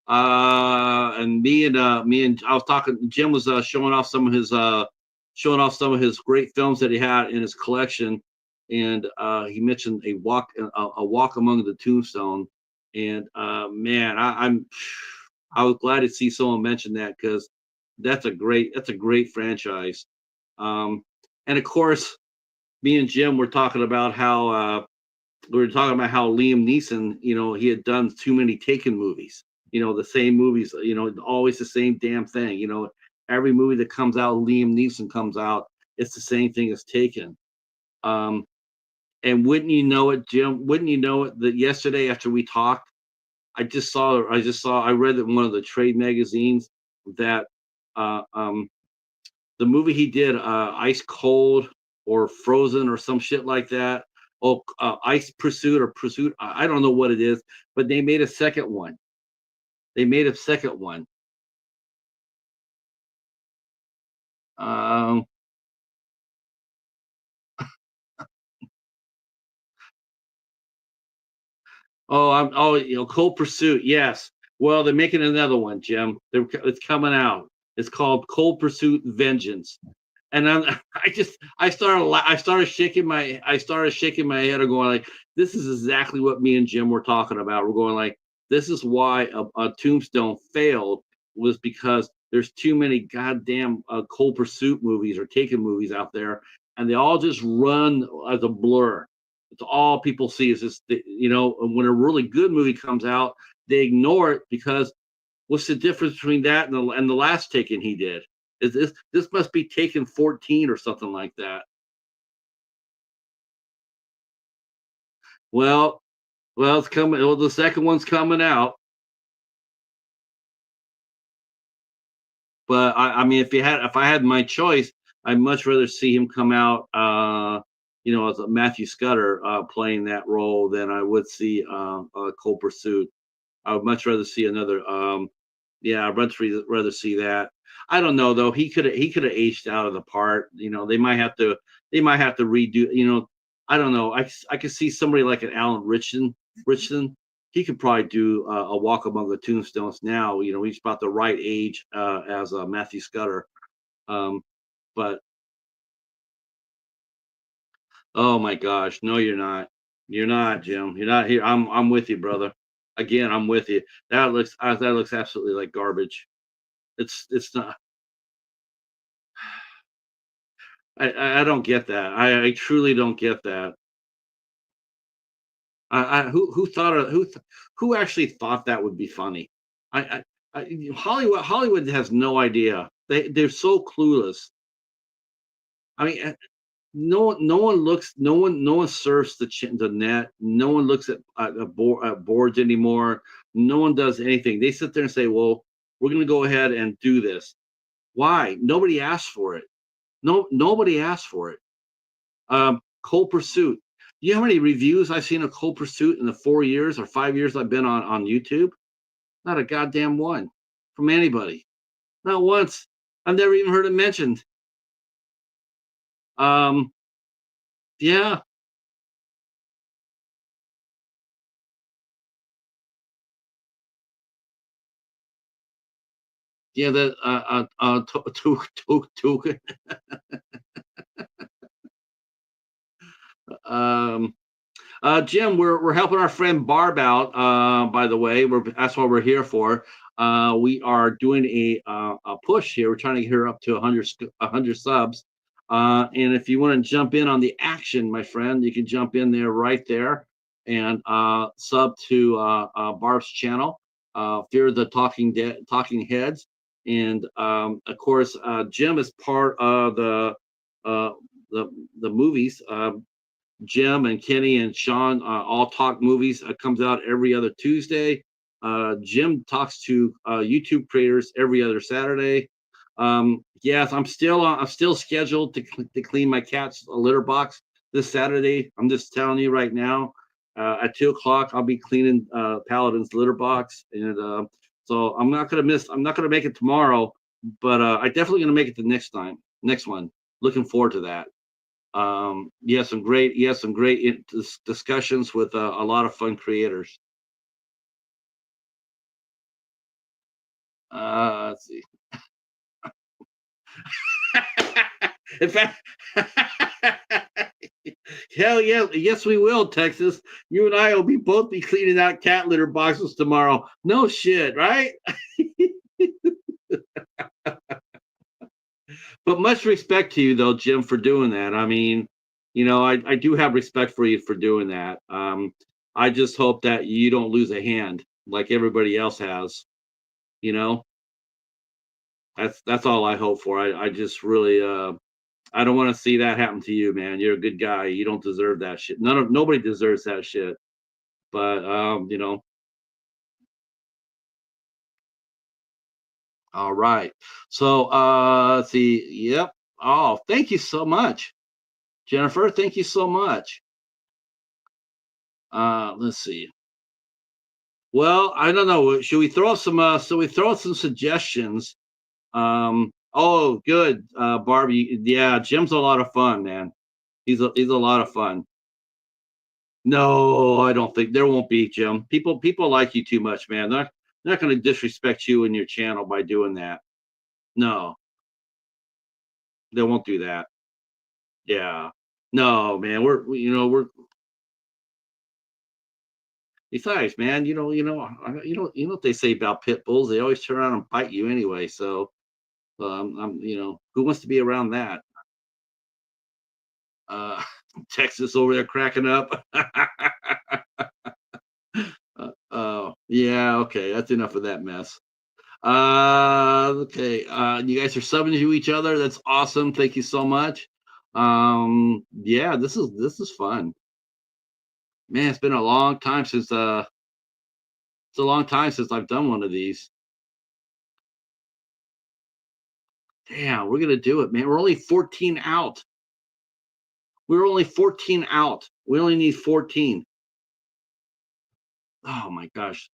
And me and I was talking. Jim was showing off some of his great films that he had in his collection, and he mentioned a walk among the tombstone. And man, I was glad to see someone mention that because that's a great franchise. Um, and of course, me and Jim were talking about how Liam Neeson, he had done too many Taken movies. The same movies. Always the same damn thing. Every movie that comes out, Liam Neeson comes out, it's the same thing as Taken. Um, and wouldn't you know it, Jim? Wouldn't you know it that yesterday after we talked, I read in one of the trade magazines that uh, um, the movie he did, Ice Cold or Frozen or some shit like that. Oh, Ice Pursuit or Pursuit. I don't know what it is, but they made a second one. They made a second one. Um, Cold Pursuit. Yes. Well, they're making another one, Jim. It's coming out. It's called Cold Pursuit Vengeance. And I started shaking my head and going like, this is exactly what me and Jim were talking about. We're going like, this is why a Tombstone failed, was because there's too many goddamn Cold Pursuit movies or Taken movies out there, and they all just run as a blur. It's all people see is this, when a really good movie comes out, they ignore it because what's the difference between that and the last Taken he did? Is this must be Taken 14 or something like that? Well, it's coming. Well, the second one's coming out, but I mean, if I had my choice, I'd much rather see him come out, as a Matthew Scudder playing that role than I would see Cold Pursuit. I would much rather see another. Yeah, I'd rather see that. I don't know though. He could have aged out of the part. They might have to redo. I don't know. I could see somebody like an Alan Richardson. He could probably do a Walk Among the Tombstones now. He's about the right age as Matthew Scudder. Um, but oh my gosh, no, you're not. You're not, Jim. You're not here. I'm with you, brother. Again, I'm with you. That looks absolutely like garbage. It's not. I don't get that. I truly don't get that. Who thought of who actually thought that would be funny? Hollywood has no idea. They're so clueless. I mean, no one surfs the net. No one looks at boards anymore. No one does anything. They sit there and say, "Well, we're going to go ahead and do this." Why? Nobody asked for it. Nobody asked for it. Cold Pursuit. You know how many reviews I've seen of Cold Pursuit in the 4 years or 5 years I've been on YouTube? Not a goddamn one from anybody. Not once. I've never even heard it mentioned. Um, yeah, yeah. Um, Jim, we're helping our friend Barb out. By the way, that's what we're here for. We are doing a push here. We're trying to get her up to 100 subs. And if you want to jump in on the action, my friend, you can jump in there right there and sub to Barb's channel. Fear the Talking Heads, and of course, Jim is part of uh, the the movies. Jim and Kenny and Sean all talk movies. It comes out every other Tuesday. Jim talks to YouTube creators every other Saturday. Yes, I'm still scheduled to clean my cat's litter box this Saturday. I'm just telling you right now. At 2 o'clock, I'll be cleaning Paladin's litter box, and so I'm not gonna miss. I'm not gonna make it tomorrow, but I definitely gonna make it the next time. Next one. Looking forward to that. You have some great discussions with a lot of fun creators. Let's see. In fact, hell yeah, yes we will, Texas. You and I will be both be cleaning out cat litter boxes tomorrow. No shit, right? But much respect to you though, Jim, for doing that. I mean, I do have respect for you for doing that. I just hope that you don't lose a hand like everybody else has. You know, that's all I hope for. I just really I don't want to see that happen to you, man. You're a good guy. You don't deserve that shit. Nobody deserves that shit. But all right. So let's see. Yep. Oh, thank you so much, Jennifer. Thank you so much. Let's see. Well, I don't know. Should we throw some we throw some suggestions? Oh, good. Barbie. Yeah, Jim's a lot of fun, man. He's a lot of fun. No, I don't think there won't be, Jim. People like you too much, man. They're not going to disrespect you and your channel by doing that. No, they won't do that. Yeah. No, man. We're besides, man. You know what they say about pit bulls? They always turn around and bite you anyway. So, who wants to be around that? Uh, Texas over there cracking up. Yeah. Okay, that's enough of that mess. Okay. You guys are subbing to each other. That's awesome. Thank you so much. Yeah, this is fun. Man, it's been a long time since it's a long time since I've done one of these. Damn, we're gonna do it, man. We're only 14 out. We're only 14 out. We only need 14. Oh my gosh.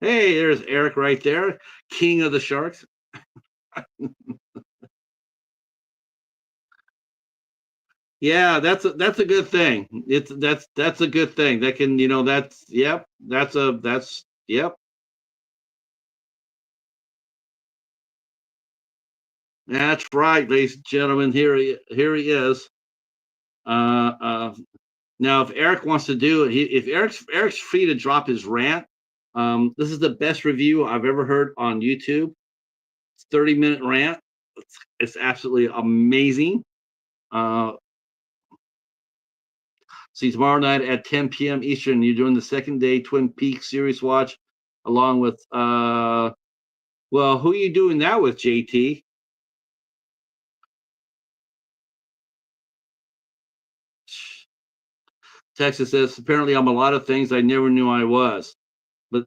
Hey, there's Eric right there, king of the sharks. Yeah, that's a good thing. That's a good thing. That can, that's yep. That's yep. That's right, ladies and gentlemen. Here he is. Uh, uh, Now, if Eric wants to do it, if Eric's free to drop his rant, this is the best review I've ever heard on YouTube. It's 30-minute rant. It's absolutely amazing. Uh, See, tomorrow night at 10 p.m. Eastern, you're doing the second day Twin Peaks series watch, along with well, who are you doing that with, JT? Texas says apparently I'm a lot of things I never knew I was, but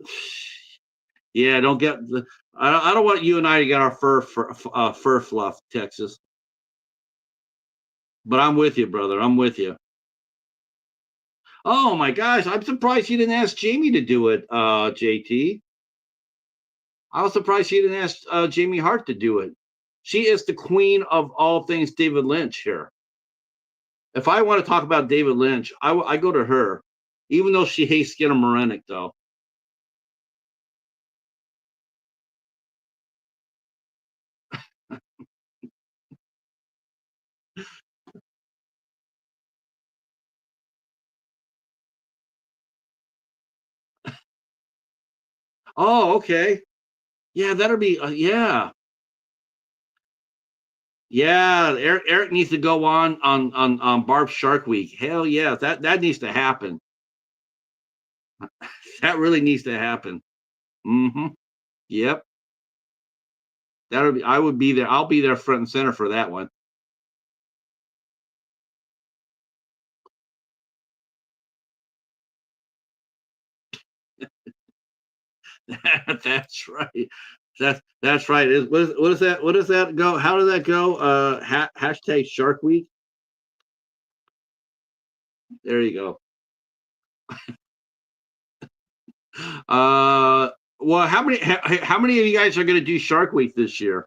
yeah, don't get the. I don't want you and I to get our fur fluff, Texas. But I'm with you, brother. I'm with you. Oh my gosh, I'm surprised you didn't ask Jamie to do it, JT. I was surprised she didn't ask Jamie Hart to do it. She is the queen of all things David Lynch here. If I want to talk about David Lynch, I go to her, even though she hates Skinner Morenik, though. Oh, okay. Yeah, that'll be, yeah. Yeah, Eric needs to go on Barb Shark Week. Hell yeah, that needs to happen. That really needs to happen. Hmm. Yep. That'll be. I would be there. I'll be there front and center for that one. That's right. That's right. What is that? What does that go? How does that go? Hashtag Shark Week. There you go. Well, how many of you guys are going to do Shark Week this year?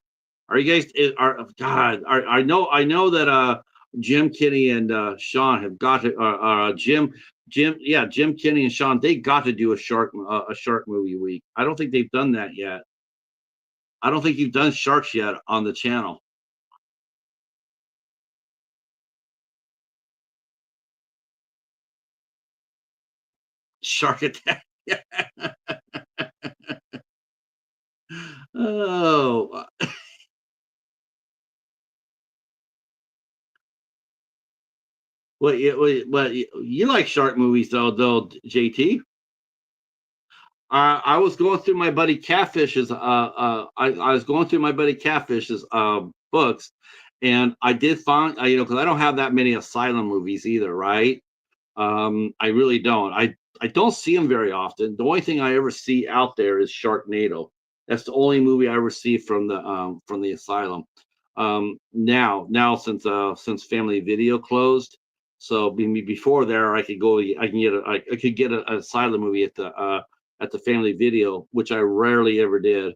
Are you guys are God? I know that Jim Kinney and Sean have got to Jim Kinney and Sean, they got to do a shark movie week. I don't think they've done that yet. I don't think you've done sharks yet on the channel. Shark Attack. Oh, you like shark movies though, JT? I was going through my buddy Catfish's. I was going through my buddy Catfish's books, and I did find because I don't have that many asylum movies either, right? I really don't. I don't see them very often. The only thing I ever see out there is Sharknado. That's the only movie I ever see from the asylum. Now since Family Video closed, so before there I could go. I could get an asylum movie at the Family Video, which I rarely ever did.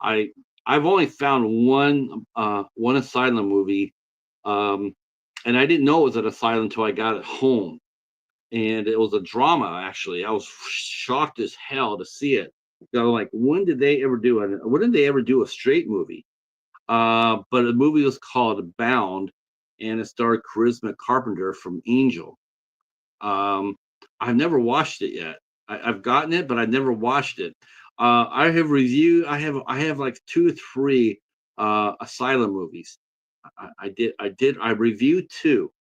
I I've only found one asylum movie, um, and I didn't know it was an asylum until I got it home, and it was a drama. Actually, I was shocked as hell to see it. Like, when did they ever do it? When did they ever do a straight movie? But the movie was called Bound, and it starred Charisma Carpenter from Angel. Um, I've never watched it yet. I've gotten it, but I've never watched it. I have reviewed. I have like two or three asylum movies. I reviewed two.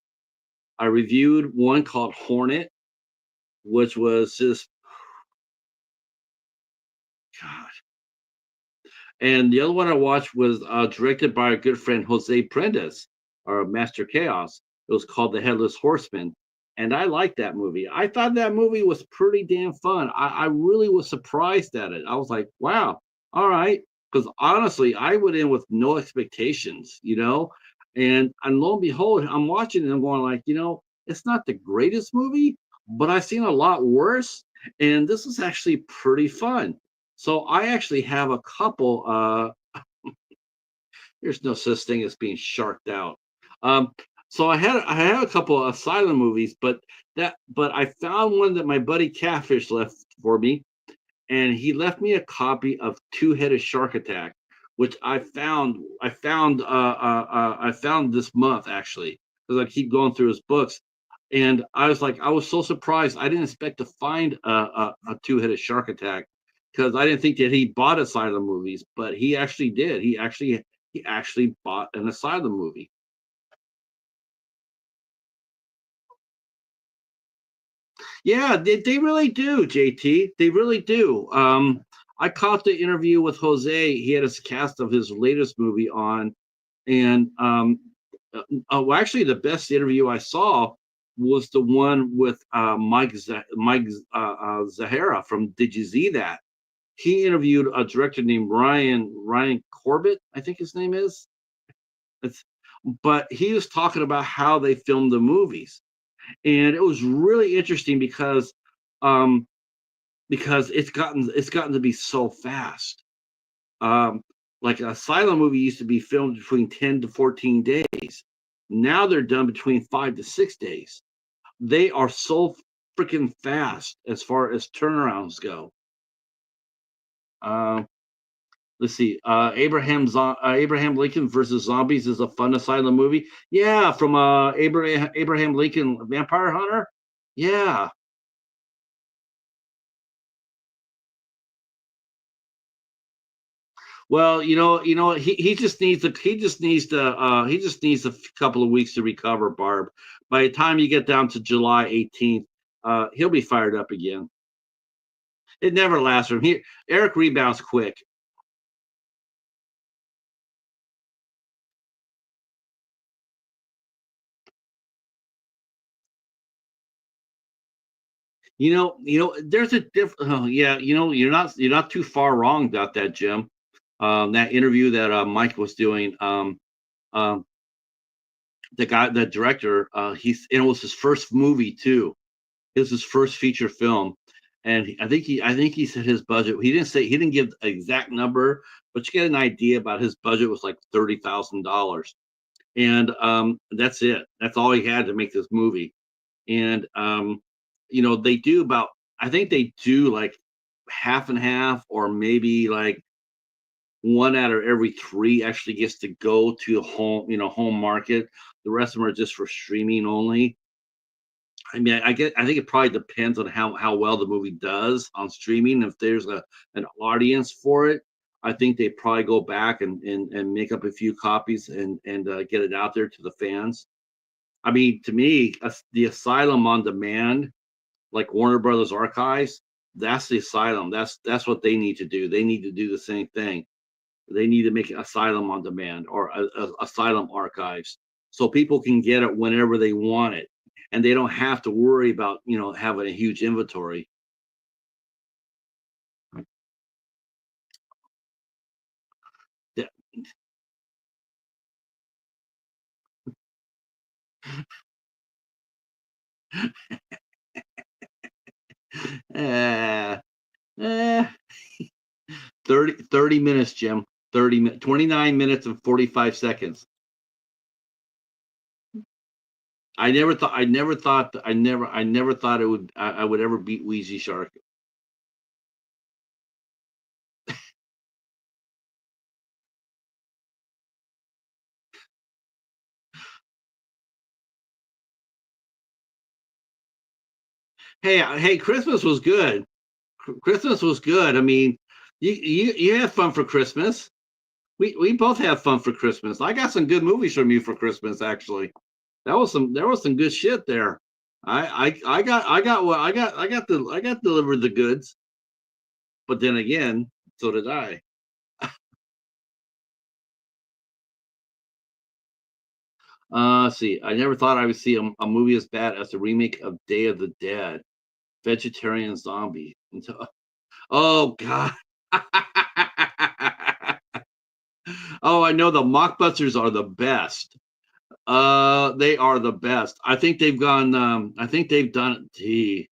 I reviewed one called Hornet, which was just God. And the other one I watched was directed by our good friend Jose Prendes, or Master Chaos. It was called The Headless Horseman. And I liked that movie. I thought that movie was pretty damn fun. I really was surprised at it. I was like, wow, all right. Because honestly, I went in with no expectations, and lo and behold, I'm watching it and I'm going like, it's not the greatest movie, but I've seen a lot worse. And this is actually pretty fun. So I actually have a couple. There's no such thing as being sharked out. Um, so I had a couple of asylum movies, but I found one that my buddy Catfish left for me, and he left me a copy of Two-Headed Shark Attack, which I found this month actually, because I keep going through his books, and I was so surprised. I didn't expect to find a Two-Headed Shark Attack, because I didn't think that he bought asylum movies, but he actually did. he actually bought an Asylum movie. Yeah, they really do, JT. They really do. I caught the interview with Jose. He had his cast of his latest movie on, and well, actually, the best interview I saw was the one with Mike Zahara from Did You See That? He interviewed a director named Ryan Corbett, I think his name is. It's, but he was talking about how they filmed the movies, and it was really interesting um, because it's gotten to be so fast. Um, like an Asylum movie used to be filmed between 10 to 14 days. Now they're done between 5 to 6 days. They are so freaking fast as far as turnarounds go. Um, let's see. Abraham Lincoln versus Zombies is a fun Asylum movie. Yeah, from Abraham Lincoln Vampire Hunter. Yeah. Well, he just needs a couple of weeks to recover, Barb. By the time you get down to July 18th, he'll be fired up again. It never lasts from here. Eric rebounds quick. There's a different. Oh, yeah, you're not too far wrong about that, Jim. That interview that Mike was doing. Um, the director, it was his first movie too. It was his first feature film, and I think he said his budget. He didn't give an exact number, but you get an idea about his budget was like $30,000, and that's it. That's all he had to make this movie. And they do about. I think they do like half and half, or maybe like one out of every three actually gets to go to home market. The rest of them are just for streaming only. I mean, I think it probably depends on how well the movie does on streaming. If there's an audience for it, I think they probably go back and make up a few copies and get it out there to the fans. I mean, to me, the Asylum on demand, like Warner Brothers Archives, that's the Asylum. That's what they need to do. They need to do the same thing. They need to make Asylum on demand or Asylum Archives, so people can get it whenever they want it, and they don't have to worry about having a huge inventory. Yeah. uh, uh, 30 minutes, Jim. 29 minutes and 45 seconds. I never thought I would ever beat Wheezy Shark. Hey, Christmas was good. Christmas was good. I mean, you had fun for Christmas. We both have fun for Christmas. I got some good movies from you for Christmas, actually. There was some good shit there. I got delivered the goods, but then again, so did I. Let's see. I never thought I would see a movie as bad as the remake of Day of the Dead, Vegetarian Zombie. Oh God. Oh, I know the mockbusters are the best. They are the best. I think they've done. Gee,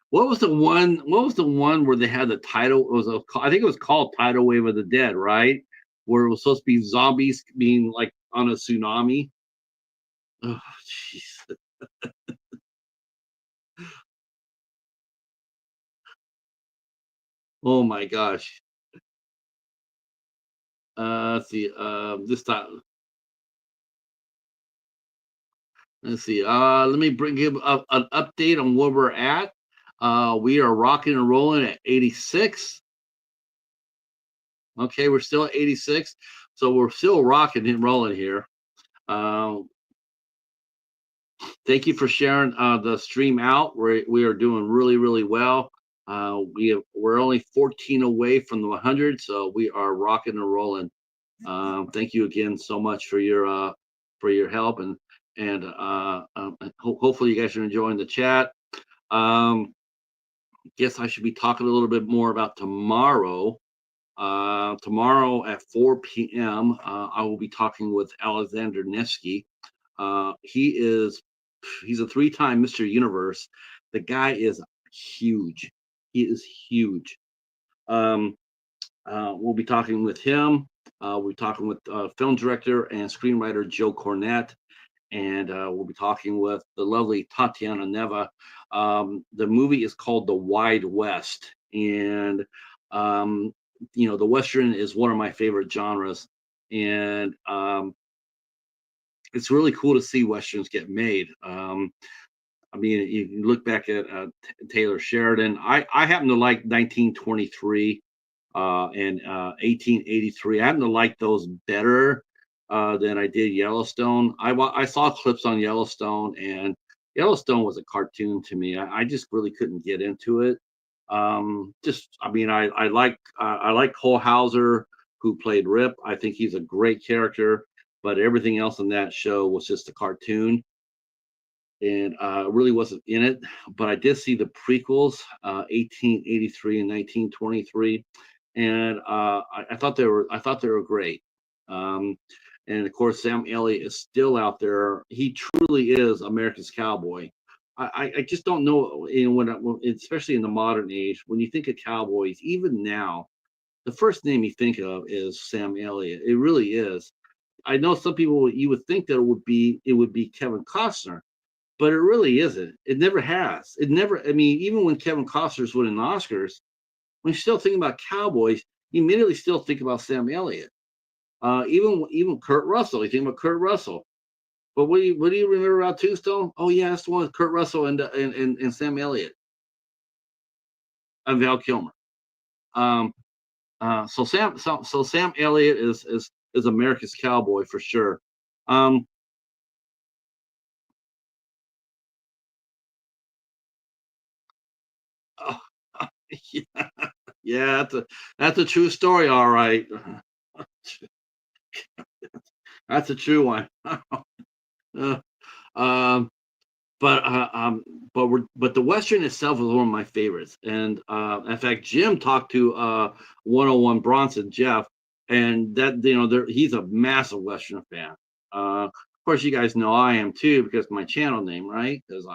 what was the one where they had the title? I think it was called Tidal Wave of the Dead, right? Where it was supposed to be zombies being like on a tsunami. Oh, jeez. Oh my gosh. Let's see. This time, let's see. Let me bring you up an update on where we're at. We are rocking and rolling at 86. Okay, we're still at 86. So we're still rocking and rolling here. Uh, Thank you for sharing the stream out. We are doing really, really well. We're only 14 away from the 100, so we are rocking and rolling. Thank you again so much for your help, and hopefully you guys are enjoying the chat. Um, Guess I should be talking a little bit more about tomorrow. Tomorrow at 4 p.m., I will be talking with Alexander Nevsky. He's a three-time Mr. Universe. The guy is huge. He is huge. Um, we'll be talking with him. We'll be talking with film director and screenwriter Joe Cornett, and we'll be talking with the lovely Tatiana Neva. The movie is called The Wide West, and um, the Western is one of my favorite genres, and it's really cool to see Westerns get made. I mean, you look back at Taylor Sheridan. I happen to like 1923 and 1883. I happen to like those better than I did Yellowstone. I saw clips on Yellowstone, and Yellowstone was a cartoon to me. I just really couldn't get into it. I mean, I like Cole Hauser, who played Rip. I think he's a great character, but everything else in that show was just a cartoon, and really wasn't in it. But I did see the prequels, 1883 and 1923, and I thought they were great. Um, and of course, Sam Elliott is still out there. He truly is America's cowboy. I just don't know, especially in the modern age, when you think of cowboys, even now, the first name you think of is Sam Elliott. It really is. I know some people, you would think that it would be Kevin Costner, but it really isn't. It never has. It never. I mean, even when Kevin Costner's winning Oscars, when you still think about cowboys, you immediately still think about Sam Elliott. Even Kurt Russell. You think about Kurt Russell. But what do you remember about Tombstone? Oh yeah, that's the one with Kurt Russell and Sam Elliott and Val Kilmer. Um, so Sam Elliott is America's cowboy for sure. Um, oh, yeah, yeah, that's a true story. All right, that's a true one. Uh, um, but but the Western itself is one of my favorites. And in fact, Jim talked to 101 Bronson Jeff, and that he's a massive Western fan. Of course, you guys know I am too because of my channel name, right? Because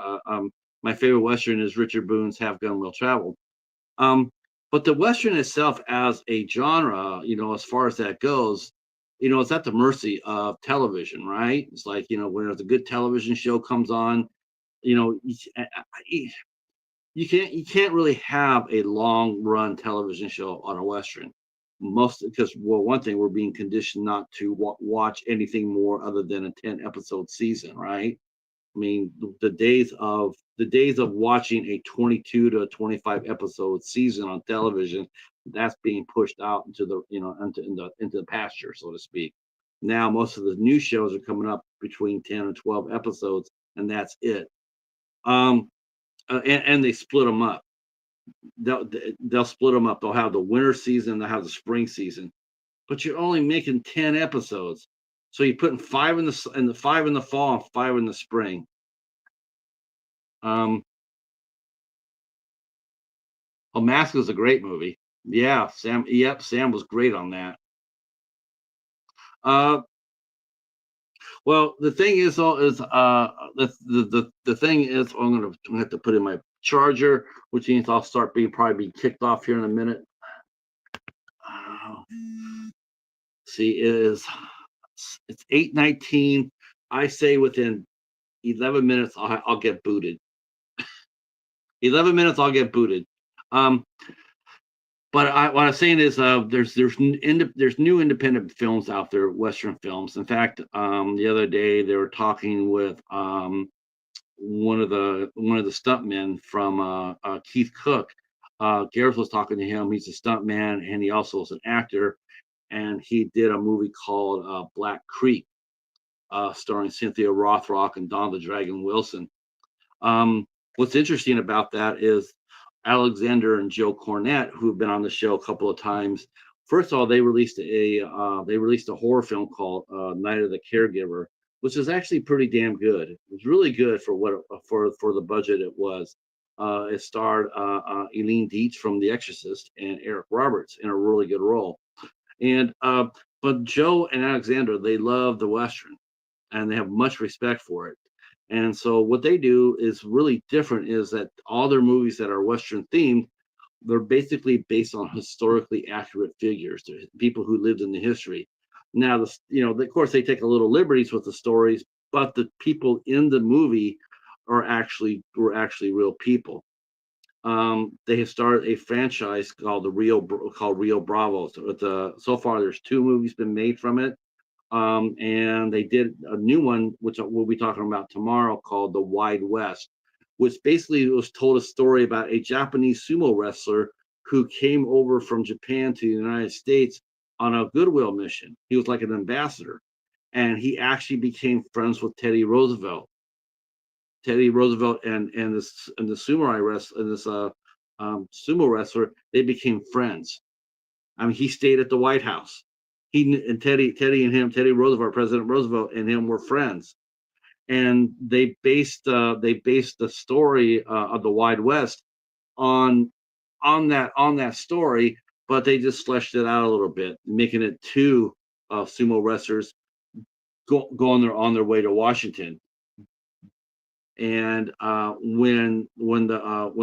my favorite Western is Richard Boone's Have Gun Will Travel. Um, but the Western itself as a genre, as far as that goes, it's at the mercy of television, right? It's like, when there's a good television show comes on, you know, you can't really have a long run television show on a Western. Most because, well, one thing, we're being conditioned not to watch anything more other than a 10 episode season, right? I mean, the days of watching a 22 to 25 episode season on television, that's being pushed out into the into the pasture, so to speak. Now most of the new shows are coming up between 10 and 12 episodes, and that's it. Um, and they split them up. They'll split them up. They'll have the winter season, they'll have the spring season, but you're only making 10 episodes. So you're putting five in the five in the fall and five in the spring. Um, Oh, Mask is a great movie. Yeah, Sam. Yep, Sam was great on that. Uh, well, the thing is, though, is the thing is, I'm gonna have to put in my charger, which means I'll start being probably be kicked off here in a minute. Uh, See, it's 8:19. I say within 11 minutes I'll get booted. 11 minutes I'll get booted. Um, But what I'm saying is, there's new independent films out there, Western films. In fact, the other day they were talking with one of the stuntmen from Keith Cook. Gareth was talking to him. He's a stuntman and he also is an actor. and he did a movie called Black Creek, starring Cynthia Rothrock and Don the Dragon Wilson. What's interesting about that is Alexander and Joe Cornette, who've been on the show a couple of times. First of all, they released a horror film called Night of the Caregiver, which is actually pretty damn good. It was really good for for the budget it was. It starred Eileen Dietz from The Exorcist and Eric Roberts in a really good role. And but Joe and Alexander, they love the Western and they have much respect for it. And so what they do is really different is that all their movies that are Western themed, they're basically based on historically accurate figures, they're people who lived in the history. Now, of course, they take a little liberties with the stories, but the people in the movie were actually real people. They have started a franchise called Rio Bravo. So far, there's two movies been made from it, and they did a new one, which we'll be talking about tomorrow, called The Wide West, which basically was told a story about a Japanese sumo wrestler who came over from Japan to the United States on a goodwill mission. He was like an ambassador, and he actually became friends with Teddy Roosevelt. Teddy Roosevelt and the samurai wrestler and this sumo wrestler, they became friends. I mean, he stayed at the White House. He and Teddy Roosevelt, President Roosevelt, and him were friends, and they based the story of the Wide West on on that story, but they just fleshed it out a little bit, making it two sumo wrestlers going there on their way to Washington. And where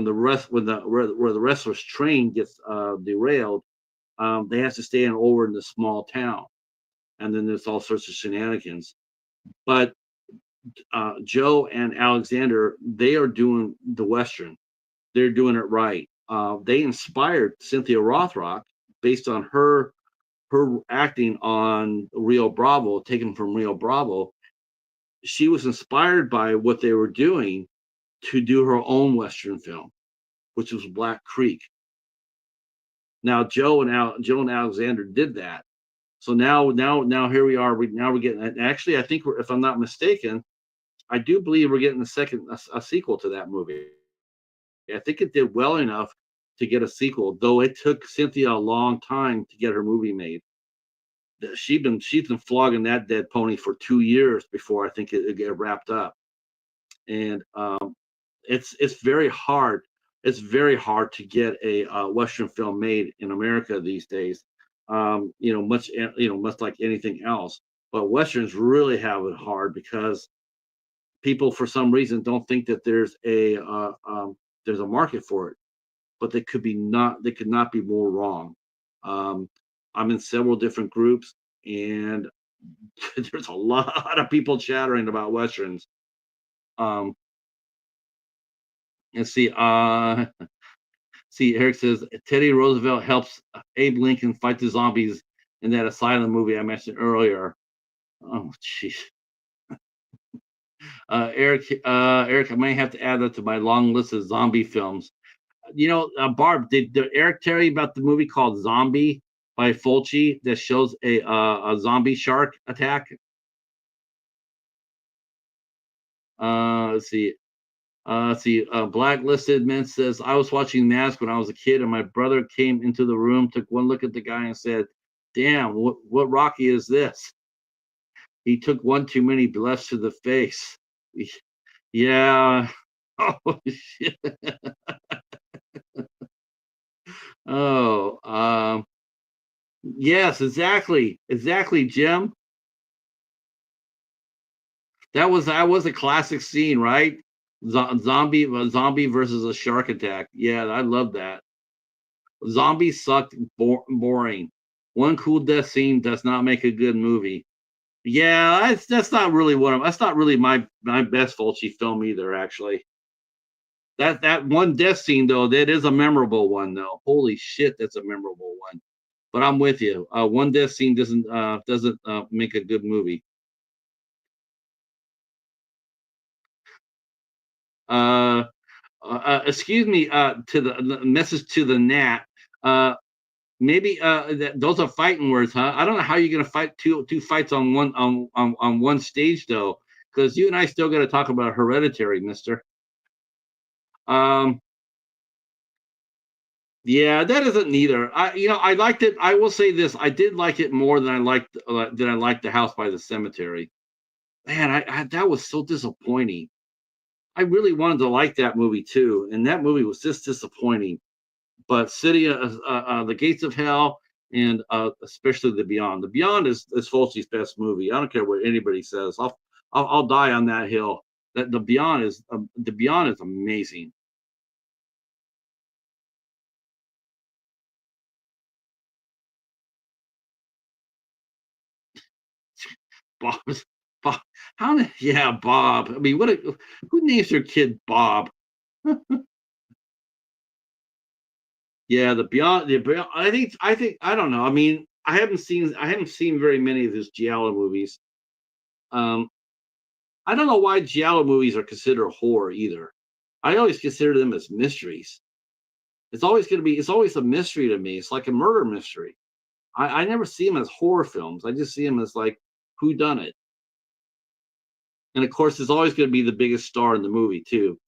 the wrestler's train gets derailed, they have to stay over in the small town, and then there's all sorts of shenanigans. But Joe and Alexander, they are doing the Western. They're doing it right. They inspired Cynthia Rothrock based on her acting on Rio Bravo, taken from Rio Bravo. She was inspired by what they were doing to do her own Western film, which was Black Creek. Now Joe and Alexander did that. So now here we are. We're getting, actually, I think if I'm not mistaken, I do believe we're getting a sequel to that movie. I think it did well enough to get a sequel, though it took Cynthia a long time to get her movie made. She's been flogging that dead pony for 2 years before I think it get wrapped up. And it's very hard. It's very hard to get a Western film made in America these days. Much like anything else. But Westerns really have it hard because people, for some reason, don't think that there's a market for it. But they could not be more wrong. Um, I'm in several different groups, and there's a lot of people chattering about Westerns. Um, and see, Eric says Teddy Roosevelt helps Abe Lincoln fight the zombies in that asylum movie I mentioned earlier. Oh, jeez. Eric, I may have to add that to my long list of zombie films. Barb, did Eric tell you about the movie called Zombie by Fulci that shows a zombie shark attack? Let's see. Blacklisted Man says, I was watching Mask when I was a kid, and my brother came into the room, took one look at the guy, and said, "Damn, what Rocky is this?" He took one too many lefts to the face. Yeah. Oh, shit. Oh, yes, exactly, Jim. That was a classic scene, right? Zombie versus a shark attack. Yeah, I love that. Zombies sucked, boring. One cool death scene does not make a good movie. Yeah, that's not really my best Fulci film either. Actually, that one death scene though, that is a memorable one though. Holy shit, that's a memorable one. But I'm with you. One death scene doesn't make a good movie. Uh, excuse me. To the message to the Nat. Maybe those are fighting words, huh? I don't know how you're gonna fight two fights on one stage though, because you and I still got to talk about Hereditary, Mister. Um, yeah, that isn't neither. I liked it. I will say this: I did like it more than I liked the House by the Cemetery. Man, that was so disappointing. I really wanted to like that movie too, and that movie was just disappointing. But The Gates of Hell, and especially The Beyond. The Beyond is Fulci's best movie. I don't care what anybody says. I'll die on that hill. That The Beyond is amazing. Bob, Bob, yeah, Bob. I mean, who names their kid Bob? Yeah, The Beyond. I don't know. I mean, I haven't seen very many of his Giallo movies. Um, I don't know why Giallo movies are considered horror either. I always consider them as mysteries. It's always a mystery to me. It's like a murder mystery. I never see them as horror films. I just see them as like who done it. And of course, it's always going to be the biggest star in the movie too.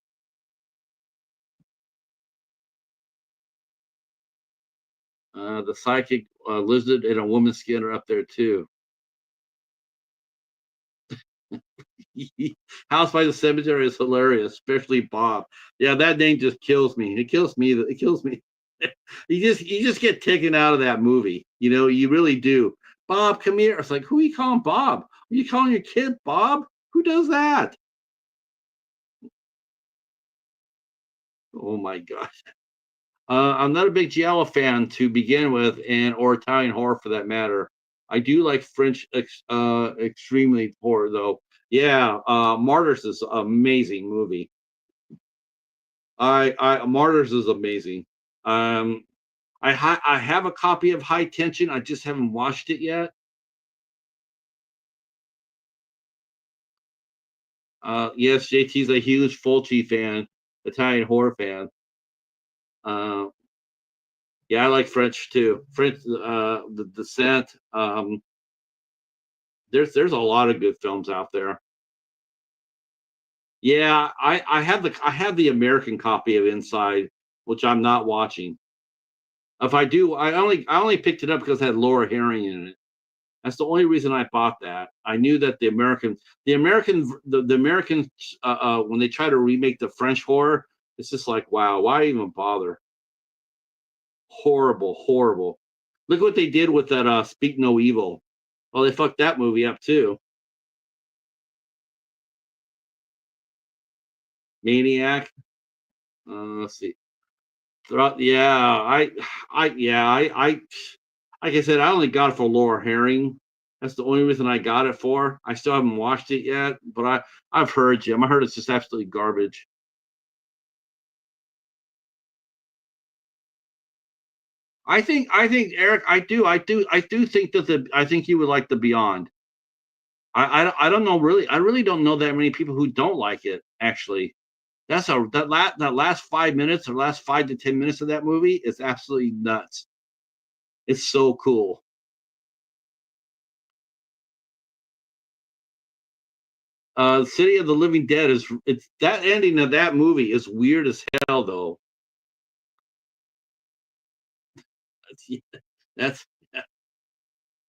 The psychic lizard and a woman skin are up there too. House by the Cemetery is hilarious, especially Bob. Yeah, that name just kills me. It kills me. It kills me. You just get taken out of that movie. You really do. Bob, come here. It's like, who are you calling Bob? Are you calling your kid Bob? Who does that? Oh my gosh. I'm not a big Giallo fan to begin with, and or Italian horror for that matter. I do like French extremely horror though. Yeah, Martyrs is an amazing movie. I Martyrs is amazing. Um, I have a copy of High Tension. I just haven't watched it yet. Yes, JT's a huge Fulci fan, Italian horror fan. Uh, yeah, I like French too. The Descent. There's a lot of good films out there. Yeah, I have the American copy of Inside, which I'm not watching. If I do, I only picked it up because it had Laura Herring in it. That's the only reason I bought that. I knew that the American when they try to remake the French horror, it's just like, wow, why even bother? Horrible, horrible. Look what they did with that Speak No Evil. Oh, they fucked that movie up too. Maniac. Let's see. Yeah, like I said, I only got it for Laura Herring. That's the only reason I got it for. I still haven't watched it yet, but I've heard Jim. I heard it's just absolutely garbage. I think Eric, I do think that I think you would like the Beyond. I don't know really. I really don't know that many people who don't like it. Actually, that last 5 minutes or last 5 to 10 minutes of that movie is absolutely nuts. It's so cool. City of the Living Dead it's that ending of that movie is weird as hell though. That's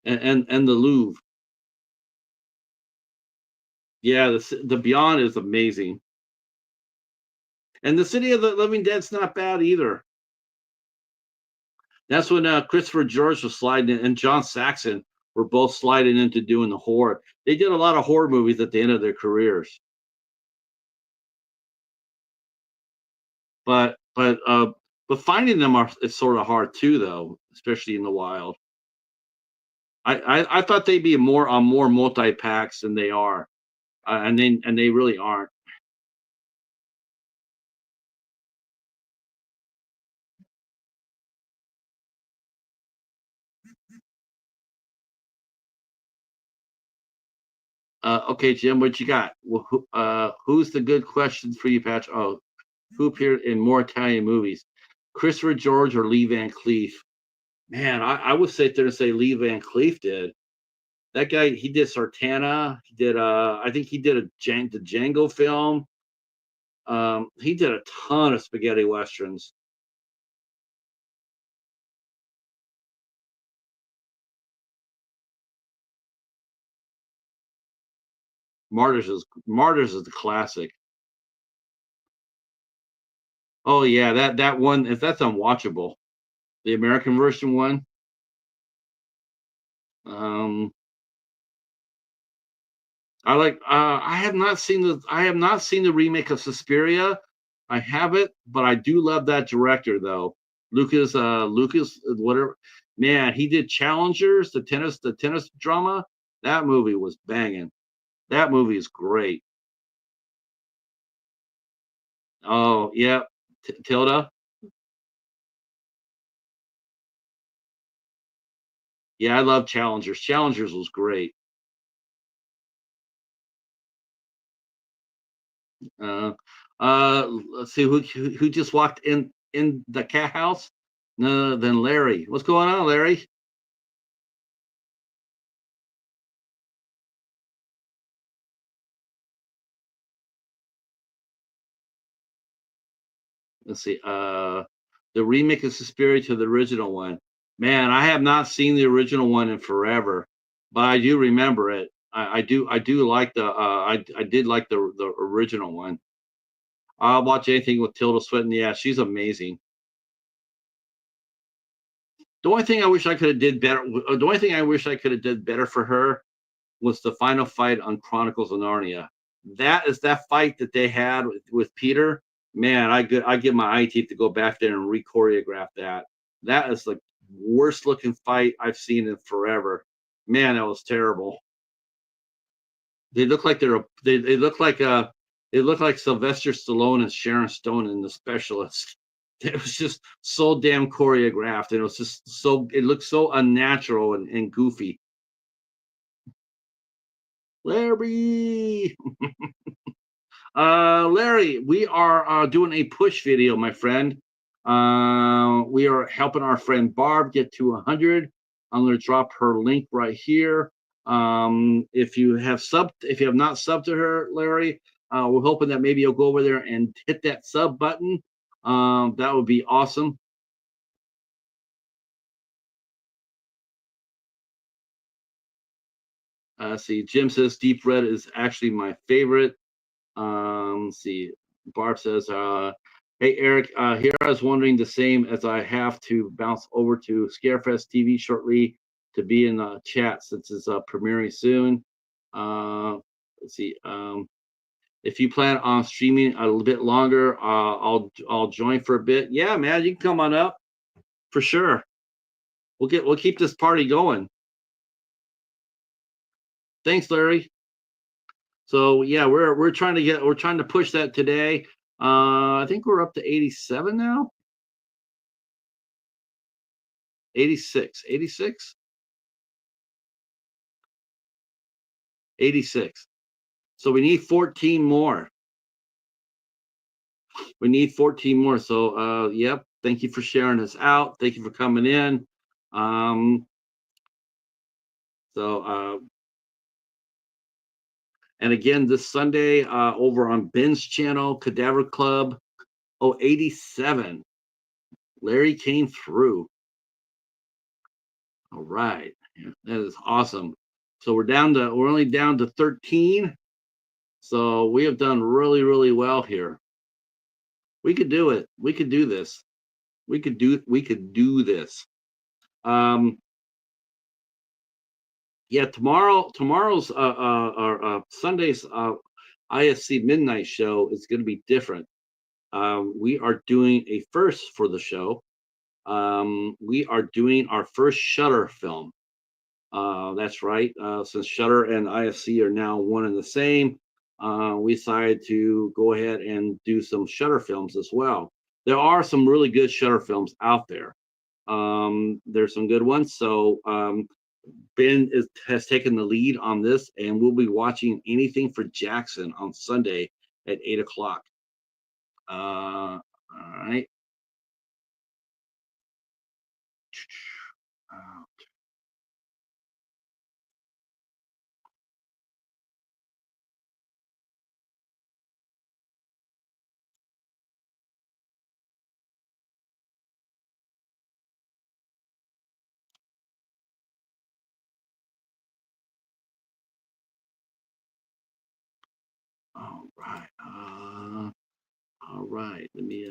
and the Louvre. Yeah, the Beyond is amazing. And the City of the Living Dead's not bad either. That's when Christopher George was sliding in, and John Saxon were both sliding into doing the horror. They did a lot of horror movies at the end of their careers. But finding them is sort of hard too, though, especially in the wild. I thought they'd be more multi packs than they are, and they really aren't. Okay, Jim, what you got? Who's the good questions for you, Patch? Oh, who appeared in more Italian movies? Christopher George or Lee Van Cleef? Man, I would sit there and say Lee Van Cleef did. That guy, he did Sartana. He did, I think he did the Django film. He did a ton of spaghetti westerns. Martyrs is the classic. Oh yeah, that one, if that's unwatchable. The American version one. Um, I have not seen the remake of Suspiria. I have it, but I do love that director though. Lucas whatever. Man, he did Challengers, the tennis drama. That movie was banging. That movie is great. Oh, yeah. Tilda. Yeah, I love Challengers. Challengers was great. Uh, let's see who just walked in the cat house. No, then Larry. What's going on, Larry? Let's see. The remake of Suspiria to the original one. Man, I have not seen the original one in forever, but I do remember it. I do like I did like the original one. I'll watch anything with Tilda Swinton. Yeah, she's amazing. The only thing I wish I could have did better. The only thing I wish I could have did better for her was the final fight on Chronicles of Narnia. That is that fight that they had with Peter. Man, I give my eye teeth to go back there and re-choreograph that. That is the worst looking fight I've seen in forever. Man, that was terrible. They look like they look like they look like Sylvester Stallone and Sharon Stone in The Specialist. It was just so damn choreographed, and it was just so it looked so unnatural and goofy. Larry. Larry, we are doing a push video, my friend. We are helping our friend Barb get to 100. I'm going to drop her link right here. If you have not subbed to her, Larry, we're hoping that maybe you'll go over there and hit that sub button. That would be awesome. See, Jim says Deep Red is actually my favorite. Let's see. Barb says, "Hey Eric, here I was wondering the same as I have to bounce over to Scarefest TV shortly to be in the chat since it's premiering soon. Uh, let's see. If you plan on streaming a little bit longer, I'll join for a bit. Yeah, man, you can come on up for sure. We'll keep this party going. Thanks, Larry. So yeah, we're trying to push that today. I think we're up to 87 now. 86, 86, 86. So we need 14 more. We need 14 more. So yep, thank you for sharing this out. Thank you for coming in. Um so and again this Sunday over on Ben's channel, Cadaver Club. Oh, 87. Larry came through. All right. Yeah, that is awesome. So we're only down to 13. So we have done really, really well here. We could do it. We could do this. We could do this. Um yeah, tomorrow's Sunday's ISC midnight show is going to be different. We are doing a first for the show. We are doing our first Shutter film. That's right. Since Shutter and IFC are now one and the same, we decided to go ahead and do some Shutter films as well. There are some really good Shutter films out there. There's some good ones. So has taken the lead on this, and we'll be watching Anything for Jackson on Sunday at 8 o'clock. All right. All right. Let me.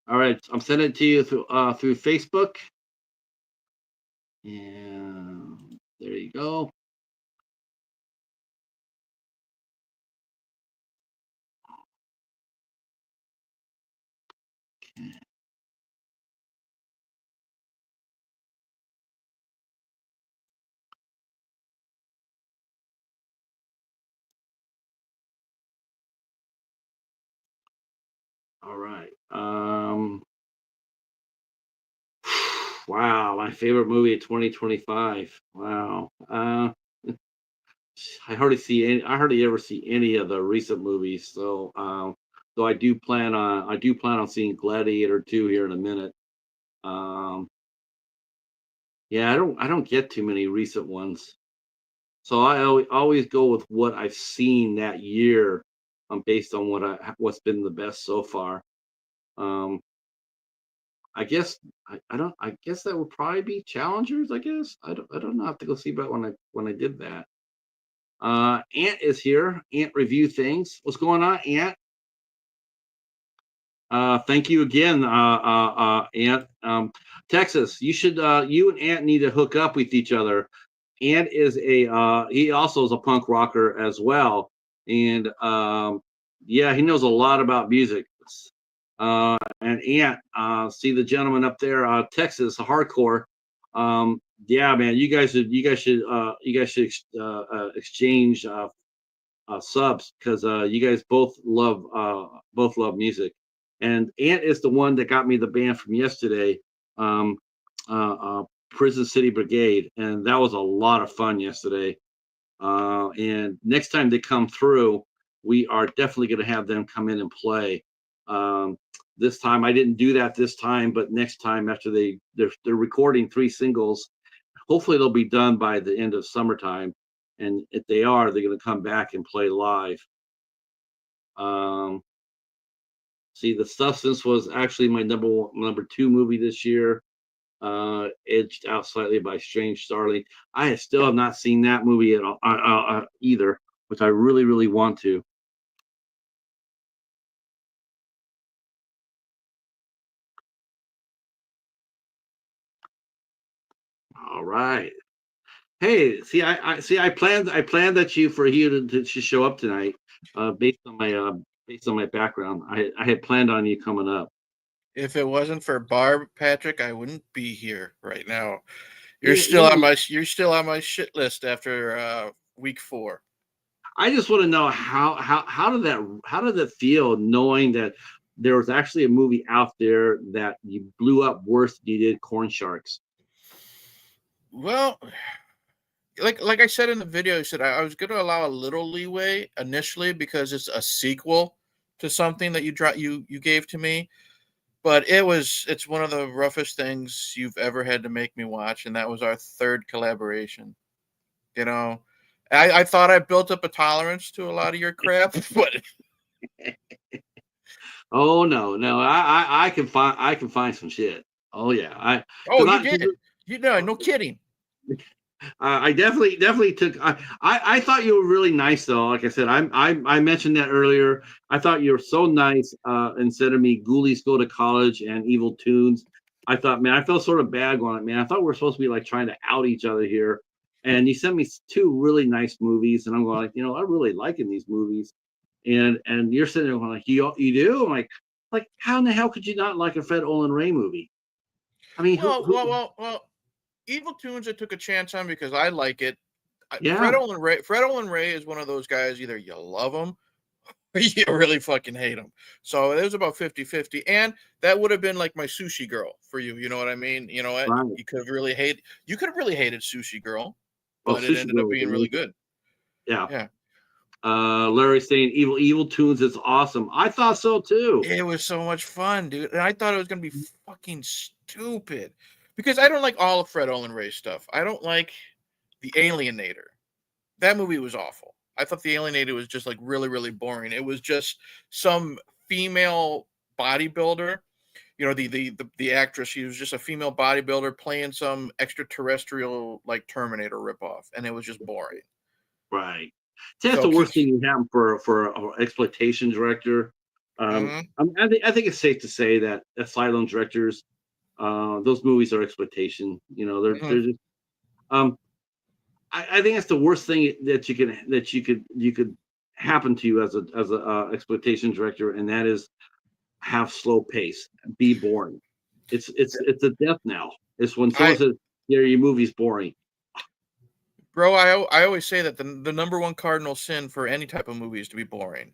All right. I'm sending it to you through Facebook. And there you go. All right. Wow, my favorite movie of 2025. Wow. I hardly ever see any of the recent movies. So I do plan on seeing Gladiator 2 here in a minute. Um, yeah, I don't get too many recent ones. So always go with what I've seen that year, based on what's been the best so far. Um, I guess I don't I guess that would probably be Challengers. I guess I don't know. I have to go see about when I did that. Ant is here. Ant review things. What's going on, Ant? Thank you again, Ant. Texas, you and Ant need to hook up with each other. Ant he also is a punk rocker as well, and yeah, he knows a lot about music. And Ant, see the gentleman up there, Texas, hardcore. Yeah, man, you guys should exchange subs, because you guys both love music. And Ant is the one that got me the band from yesterday, um, Prison City Brigade, and that was a lot of fun yesterday. And next time they come through, we are definitely going to have them come in and play. Um, this time I didn't do that this time, but next time, after they're recording 3 singles, hopefully they'll be done by the end of summertime. And if they are, they're going to come back and play live. Um, See, The Substance was actually my number two movie this year, edged out slightly by Strange Starling. I still have not seen that movie at all, either, which I really, really want to. All right. Hey, see, I planned that you for you to show up tonight, based on my background. I had planned on you coming up. If it wasn't for Barb, Patrick, I wouldn't be here right now. You know, You're still on my shit list after week 4. I just want to know how did that feel, knowing that there was actually a movie out there that you blew up worse than you did Corn Sharks. Well, like I said in the video, I said I was going to allow a little leeway initially because it's a sequel to something that you gave to me. But it's one of the roughest things you've ever had to make me watch, and that was our third collaboration. You know, I thought I built up a tolerance to a lot of your crap, but Oh no, no, I can find some shit. Oh yeah, I oh, because you I did. You know, no kidding. I definitely took. I thought you were really nice though. Like I said, I mentioned that earlier. I thought you were so nice. Instead of me, Ghoulies Go to College and Evil Tunes. I thought, man, I felt sort of bad on it, man. I thought we were supposed to be like trying to out each other here. And you sent me two really nice movies, and I'm going like, I really liking these movies. And you're sitting there going like, you do? I'm like how in the hell could you not like a Fred Olin Ray movie? I mean, who? Well. Evil Tunes I took a chance on because I like it. Yeah, Fred Olin Ray is one of those guys, either you love him or you really fucking hate him. So it was about 50-50. And that would have been like my Sushi Girl for you. You know what I mean? You know what? right. You could have really hated Sushi Girl, Oh, but it Sushi ended Girl up was being really amazing. good. Yeah. Yeah. Larry saying Evil Tunes is awesome. I thought so too. It was so much fun, dude. And I thought it was going to be fucking stupid because I don't like all of Fred Olin Ray's stuff. I don't like The Alienator. That movie was awful. I thought The Alienator was just like really, really boring. It was just some female bodybuilder. You know, the actress, she was just a female bodybuilder playing some extraterrestrial like Terminator ripoff, and it was just boring. Right. That's the So worst thing you have for an exploitation director. mhm, I think it's safe to say that asylum directors, those movies are exploitation. You know, they're mhm. just. Um, I think it's the worst thing you could happen to you as a exploitation director, and that is have slow pace, be boring. It's a death knell. It's when someone I says, "Yeah, your movie's boring." bro, I always say that the number one cardinal sin for any type of movie is to be boring.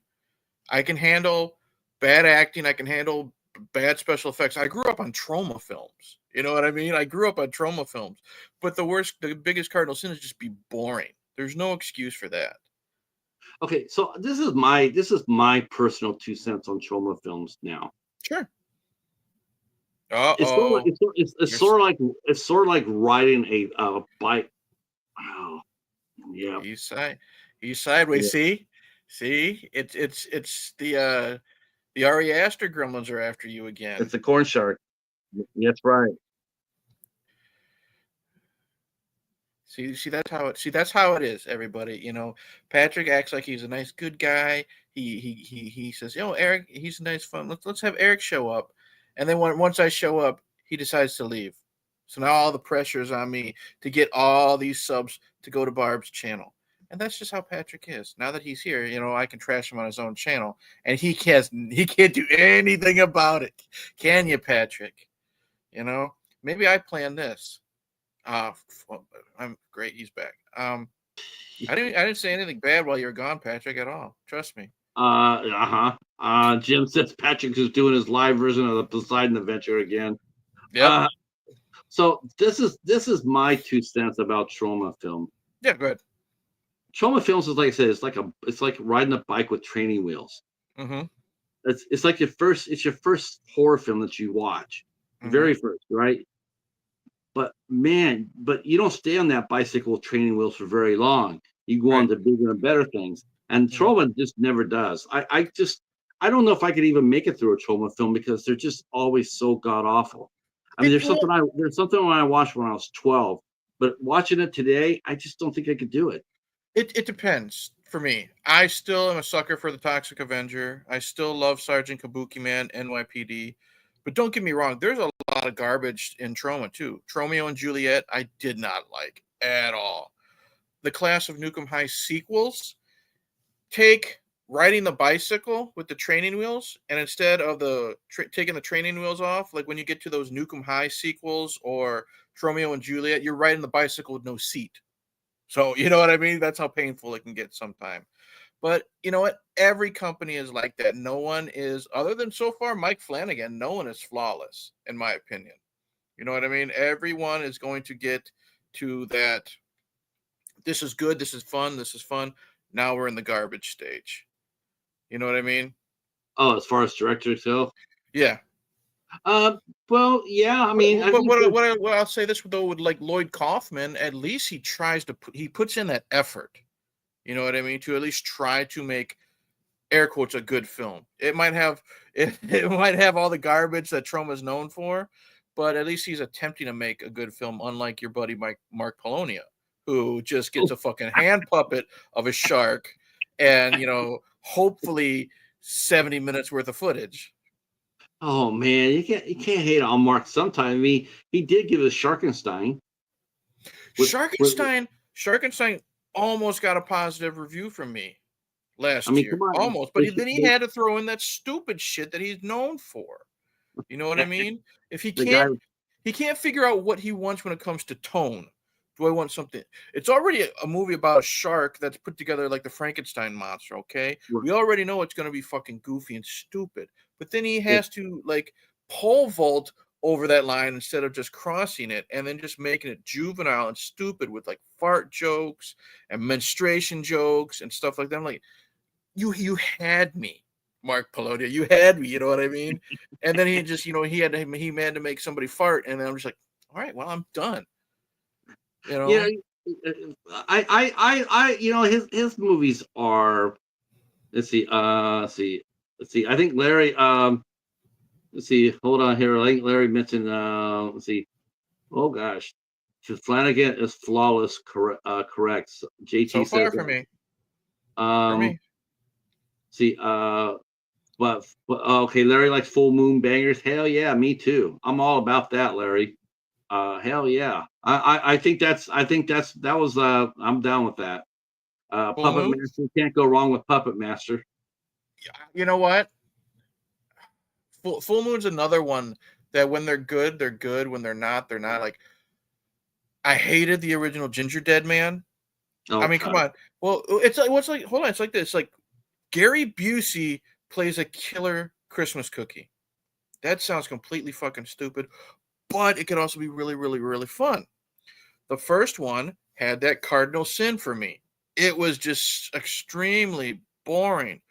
I can handle bad acting. I can handle bad special effects. I grew up on trauma films. You know what I mean? I grew up on trauma films. But the biggest cardinal sin is just be boring. There's no excuse for that. Okay, so this is my personal 2 cents on trauma films now. Sure. Uh It's sort of like oh. it's You're s- sort of like riding a bike. Oh, yeah, he's side he's sideways. yeah. See, it's the Ari Aster gremlins are after you again. It's a corn shark. That's right. See that's how it is, everybody. Patrick acts like he's a nice good guy. He says, "Yo, Eric, he's nice fun. Let's have Eric show up." And then once I show up, he decides to leave. So now all the pressure is on me to get all these subs to go to Barb's channel. And that's just how Patrick is. Now that he's here, I can trash him on his own channel, and he can't do anything about it. Can you, Patrick? Maybe I planned this. I'm great. He's back. I didn't say anything bad while you were gone, Patrick, at all. Trust me. Uh-huh. Jim says Patrick is doing his live version of the Poseidon Adventure again. Yep. Uh, so this is my 2 cents about trauma film. Yeah. Good. Trauma films is like I said, it's like riding a bike with training wheels. Mm-hmm. It's like your first horror film that you watch, Mm-hmm. very first, right? But man, but you don't stay on that bicycle with training wheels for very long. You go on Right. to bigger and better things. And Mm-hmm. trauma just never does. I don't know if I could even make it through a trauma film because they're just always so god awful. I mean, It, well, there's something when I watched when I was 12, but watching it today, I just don't think I could do it. it depends for me. I still am a sucker for the Toxic Avenger. I still love Sergeant Kabuki Man, NYPD. But don't get me wrong, there's a lot of garbage in Trauma too. Tromeo and Juliet, I did not like at all. The Class of Nukem High sequels take riding the bicycle with the training wheels, and instead of taking the training wheels off, like when you get to those Nukem High sequels or Romeo and Juliet, you're riding the bicycle with no seat. So you know what I mean? That's how painful it can get sometimes. But you know what? Every company is like that. No one is, other than so far Mike Flanagan, no one is flawless, in my opinion. You know what I mean? Everyone is going to get to that. This is good. This is fun. This is fun. Now we're in the garbage stage. You know what I mean? Oh, as far as director itself, Yeah. uh, well, yeah. I But mean, I but think what I, that, what, I, what I'll say this though with like Lloyd Kaufman, at least he puts in that effort. You know what I mean? To at least try to make air quotes a good film. It might have all the garbage that Troma is known for, but at least he's attempting to make a good film. Unlike your buddy Mark Polonia, who just gets a fucking hand puppet of a shark, and hopefully 70 minutes worth of footage. oh man, you can't hate on Mark. Sometimes I mean, he did give us Sharkenstein with Sharkenstein almost got a positive review from me I last mean, year, come on, almost. But then he had to throw in that stupid shit that he's known for. You know what I mean? If the guy. he can't figure out what he wants when it comes to tone. Do I want something? It's already a movie about a shark that's put together like the Frankenstein monster. Okay, we already know it's going to be fucking goofy and stupid. But then he has to like pole vault over that line instead of just crossing it, and then just making it juvenile and stupid with like fart jokes and menstruation jokes and stuff like that. I'm like, you had me, Mark Polonia. You had me. You know what I mean? And then he just, he had to make somebody fart, and then I'm just like, all right, well, I'm done. You Yeah, know, his movies are. Let's see. I think Larry. Let's see. Hold on here. I think Larry mentioned. Let's see. Oh gosh, Flanagan is flawless. Correct. so JT says far for me. For Um, me. see, but okay, Larry likes full moon bangers. Hell yeah, me too. I'm all about that, Larry. Hell yeah. I think that was I'm down with that. Full Puppet Moon. Master, can't go wrong with Puppet Master. You know what? Full Moon's another one that when they're good, they're good. When they're not, they're not. Like I hated the original Ginger Dead Man. I Oh mean, come god. on. Well, it's like what's like. Hold on, it's like this. Like Gary Busey plays a killer Christmas cookie. That sounds completely fucking stupid, but it could also be really, really, really fun. The first one had that cardinal sin for me. It was just extremely boring.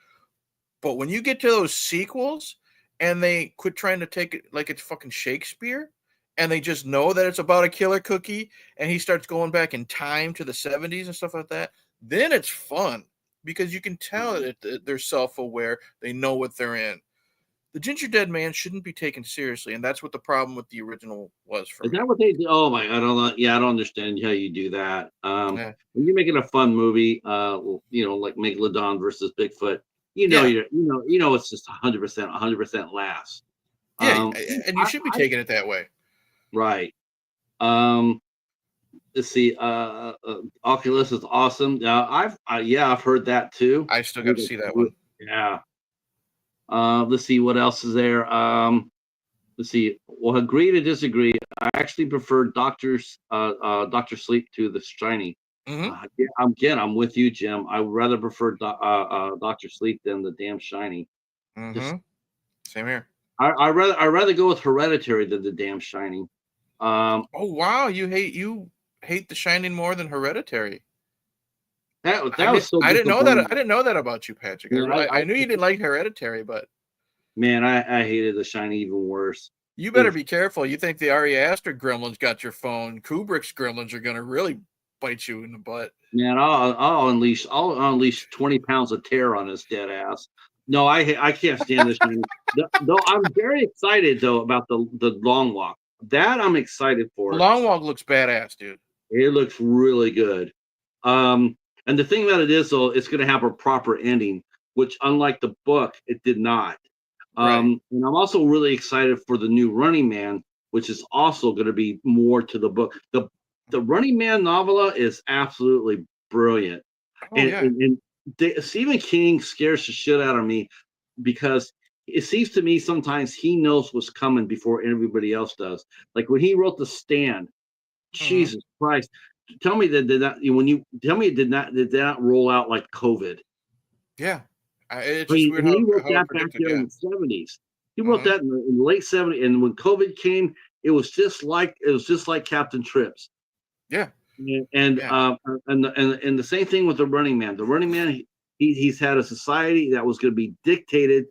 But when you get to those sequels and they quit trying to take it like it's fucking Shakespeare and they just know that it's about a killer cookie and he starts going back in time to the 70s and stuff like that, then it's fun because you can tell that they're self aware. They know what they're in. The Ginger Dead Man shouldn't be taken seriously. And that's what the problem with the original was for Is me. that what they do? Oh my, I don't know. Yeah, I don't understand how you do that. Yeah. When you're making a fun movie, well, like Megalodon versus Bigfoot, Yeah. it's just 100% laughs. Yeah. Um, And you I, should be I taking it that way. right. Um, let's see. Oculus is awesome. I've heard that too. I still I got think to see that that's one. yeah. Let's see what else is there. Let's see. Well, agree to disagree. I actually prefer Doctor Sleep to the Shiny. Hmm. Yeah, I'm with you, Jim. I would rather prefer Doctor Sleep than the damn Shiny. Just Hmm. Same here. I rather go with Hereditary than the damn Shiny. Um, Oh wow, you hate The Shining more than Hereditary. that was so I didn't know that. I disappointing. didn't know that about you, Patrick. Man, I knew you didn't like Hereditary, but I hated the Shiny even worse. you It better was be careful. You think the Ari Aster gremlins got your phone? Kubrick's gremlins are gonna really bite you in the butt. Man, I'll unleash 20 pounds of terror on his dead ass. No, I can't stand this shiny. Though I'm very excited though about the long walk. That I'm excited The for. Long Walk looks badass, dude. It looks really good. And the thing about it is though, it's gonna have a proper ending, which unlike the book, it did not. Right. And I'm also really excited for the new Running Man, which is also going to be more to the book. The Running Man novella is absolutely brilliant, Oh and yeah. Stephen King scares the shit out of me because it seems to me sometimes he knows what's coming before everybody else does. Like when he wrote The Stand, Hmm. Jesus Christ. Tell me that did not when you tell me it did not roll out like COVID. Yeah. It's I just mean, weird and he wrote how it that back predicted. there in Yeah. the 70s. He wrote Hmm. that in the late 70s. And when COVID came, it was just like Captain Trips. Yeah. And and Yeah. uh, and the same thing with the Running Man. The Running Man, he's had a society that was going to be dictated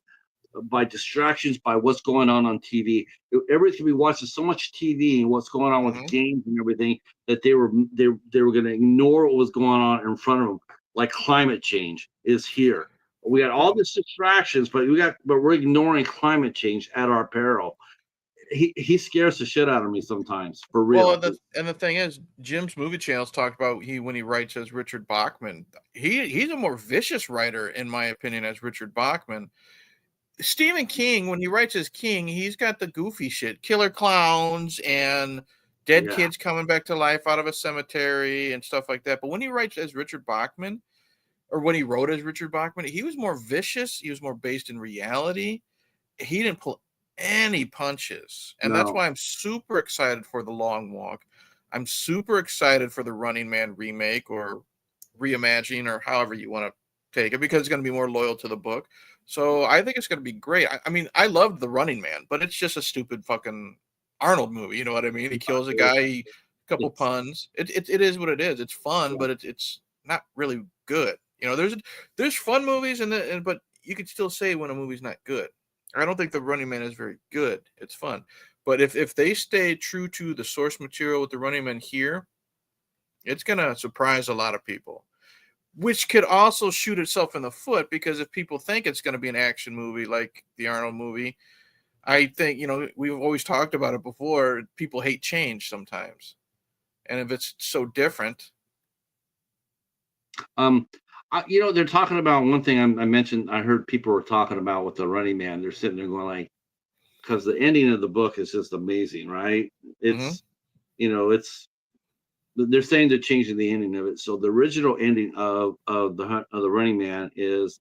by distractions, by what's going on TV. Everybody's going to be watching so much TV and what's going on with Hmm. games and everything that they were going to ignore what was going on in front of them, like climate change is here. We got all Well, these distractions, but we're ignoring climate change at our peril. He scares the shit out of me sometimes, for Well, real. and the thing is, Jim's movie channels talked about he when he writes as Richard Bachman. He's a more vicious writer, in my opinion, as Richard Bachman. Stephen King, when he writes as King, he's got the goofy shit, killer clowns and dead Yeah, kids coming back to life out of a cemetery and stuff like that. But when he writes as Richard Bachman, or when he wrote as Richard Bachman, he was more vicious. He was more based in reality. He didn't pull any punches. And that's no, why I'm super excited for The Long Walk. I'm super excited for the Running Man remake or reimagining or however you want to take it because it's going to be more loyal to the book. So I think it's going to be great. I mean, I loved The Running Man, but it's just a stupid fucking Arnold movie. You know what I mean? He kills a guy, a couple it's puns. It is what it is. It's fun, but it's not really good. You know, there's fun movies but you could still say when a movie's not good. I don't think The Running Man is very good. It's fun. But if they stay true to the source material with The Running Man here, it's gonna surprise a lot of people. Which could also shoot itself in the foot because if people think it's gonna be an action movie like the Arnold movie, I think, we've always talked about it before, people hate change sometimes. And if it's so different, um they're talking about one thing I mentioned. I heard people were talking about with the Running Man. They're sitting there going like, because the ending of the book is just amazing, right? Hmm. It's it's they're saying they're changing the ending of it. So the original ending of the Running Man is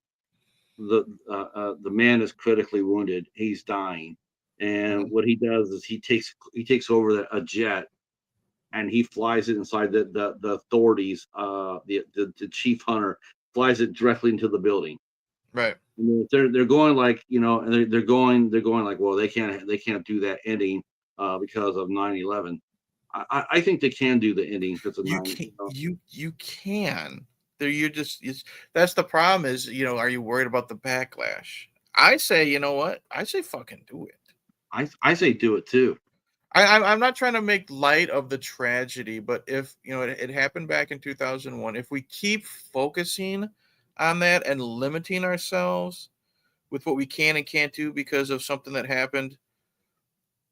the man is critically wounded. He's dying, and Hmm. what he does is he takes over a jet and he flies it inside the authorities. The chief hunter flies it directly into the building. Right. And they're going like and they're going like, well, they can't do that ending because of 9/11. I think they can do the ending because of You nine. can you can. There you just it's That's the problem is, are you worried about the backlash? I say, you know what? I say fucking do it. I say do it too. I'm not trying to make light of the tragedy, but if it happened back in 2001, if we keep focusing on that and limiting ourselves with what we can and can't do because of something that happened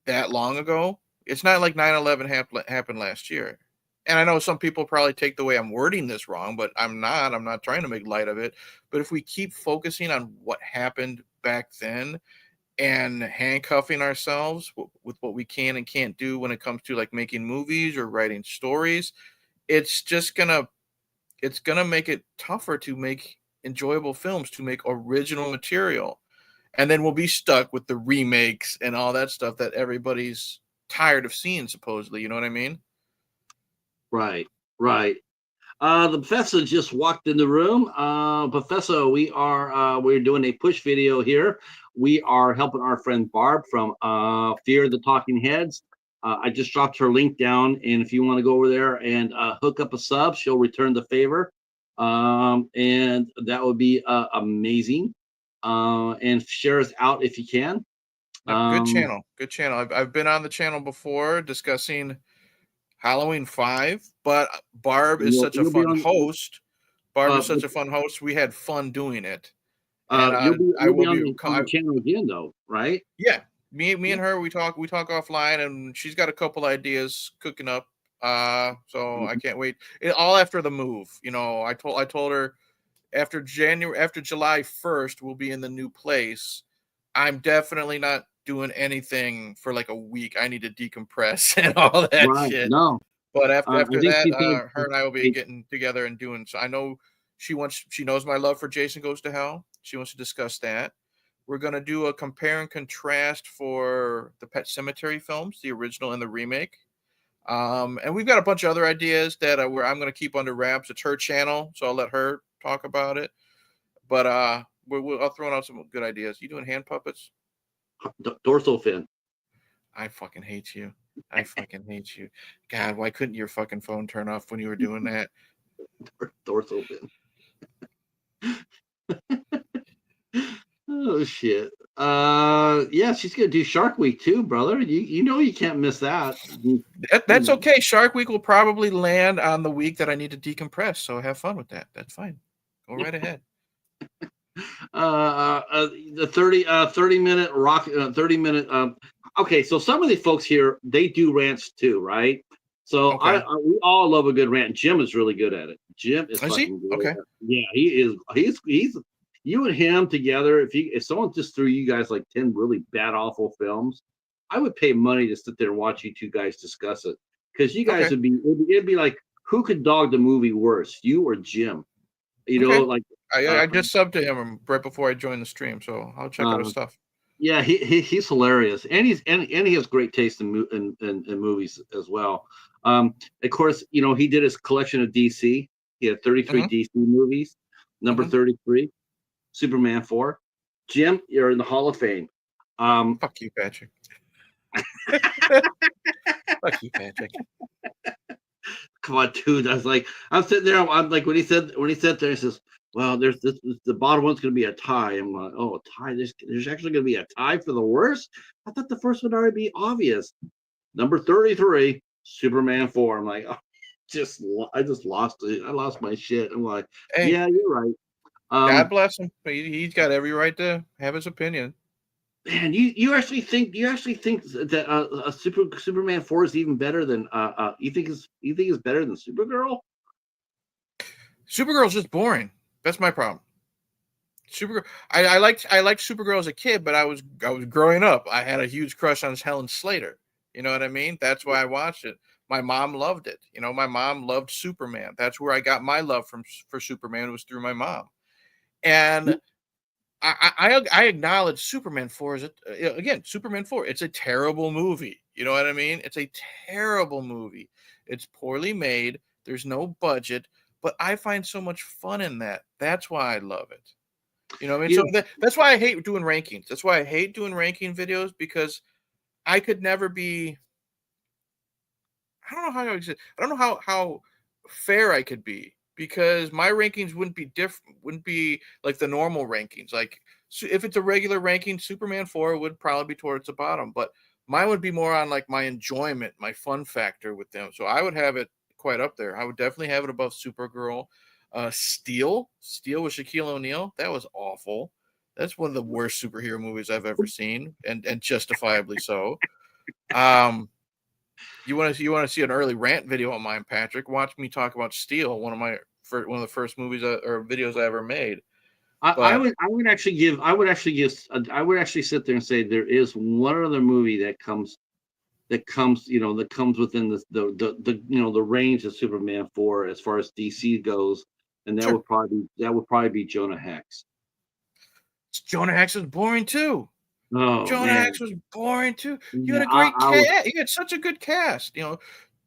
that long ago, it's not like 9/11 happened last year. And I know some people probably take the way I'm wording this wrong, but I'm not trying to make light of it. But if we keep focusing on what happened back then and handcuffing ourselves with what we can and can't do when it comes to like making movies or writing stories, it's just gonna make it tougher to make enjoyable films, to make original material. And then we'll be stuck with the remakes and all that stuff that everybody's tired of seeing, supposedly. You know what I mean? Right, right. The professor just walked in the room. Professor, we're doing a push video here. We are helping our friend Barb from Fear the Talking Heads. I just dropped her link down, and if you want to go over there and hook up a sub, she'll return the favor, and that would be amazing. And share us out if you can. Yep, good Um, channel. Good channel. I've been on the channel before discussing Halloween 5, but Barb is such a you'll be fun on. host. Barb Uh, is such a fun host. We had fun doing it. And you'll be I you'll be will on be the channel again, though, right? yeah, me and her we talk offline, and she's got a couple ideas cooking up. So I can't wait. All after the move. I told her after July 1st we'll be in the new place. I'm definitely not doing anything for like a week. I need to decompress and all that Right. shit. No, But after I after think that, she said, her and I will be hey, getting together and doing. So I know she knows my love for Jason Goes to Hell. She wants to discuss that. We're gonna do a compare and contrast for the Pet Cemetery films, the original and the remake. And we've got a bunch of other ideas that I'm gonna keep under wraps. It's her channel, so I'll let her talk about it. But I'll throw out some good ideas. You doing hand puppets? dorsal fin. I fucking hate you. I fucking hate you. God, why couldn't your fucking phone turn off when you were doing that? Dorsal fin. Oh shit. Yeah, she's gonna do Shark Week too, brother. You know you can't miss that. That's okay. Shark Week will probably land on the week that I need to decompress. So have fun with that. That's fine. Go right ahead. The 30-minute rock 30-minute okay, so some of the folks here they do rants too, right? So Okay. we all love a good rant. Jim is really good at it. Jim is Is he? fucking good Okay. at it. Yeah, he is. He's you and him together. If someone just threw you guys like 10 really bad awful films, I would pay money to sit there and watch you two guys discuss it, because you guys Okay. it'd be like, who could dog the movie worse, you or Jim? Okay. Like I just subbed to him right before I joined the stream, so I'll check out his uh, stuff. yeah, he's hilarious, and he has great taste in movies as well. Of course, he did his collection of DC. He had 33 Hmm. DC movies. Number Hmm. 33, Superman 4. Jim, you're in the Hall of Fame. Um, Fuck you, Patrick. Fuck you, Patrick. Come on, dude. I was like, I'm sitting there. I'm like, when he said there, he says, "Well, the bottom one's going to be a tie." I'm like, "Oh, a tie? There's actually going to be a tie for the worst? I thought the first one already be obvious." Number 33, Superman 4. I'm like, oh, I just lost it. I lost my shit. I'm like, Hey, yeah, you're right. God Um, bless him. He's got every right to have his opinion. Man, you actually think that a Superman 4 is even better than you think is better than Supergirl? Supergirl's just boring. That's my problem. Supergirl. I liked Supergirl as a kid, but I was growing up. I had a huge crush on Helen Slater. You know what I mean? That's why I watched it. My mom loved it. My mom loved Superman. That's where I got my love for Superman, was through my mom. And I acknowledge Superman 4 is again, Superman 4. It's a terrible movie. You know what I mean? It's a terrible movie. It's poorly made. There's no budget, but I find so much fun in that. That's why I love it. You know what I mean? You So know, that's why I hate doing rankings. That's why I hate doing ranking videos, because I could never be. I don't know how I don't know how fair I could be, because my rankings wouldn't be different. Wouldn't be like the normal rankings. Like, if it's a regular ranking, Superman 4 would probably be towards the bottom, but mine would be more on like my enjoyment, my fun factor with them. So I would have it quite up there. I would definitely have it above Supergirl. Steel with Shaquille O'Neal. That was awful. That's one of the worst superhero movies I've ever seen, and justifiably so. Um, you want to see an early rant video of mine, Patrick? Watch me talk about Steel, one of the first movies or videos I ever made. But I would actually sit there and say there is one other movie that comes within the range of Superman 4 as far as DC goes, and sure, that would probably be Jonah Hex. Jonah Hex was boring too. Oh Jonah man, Hex was boring too. You yeah, had a great I was. cast. You had such a good cast. Josh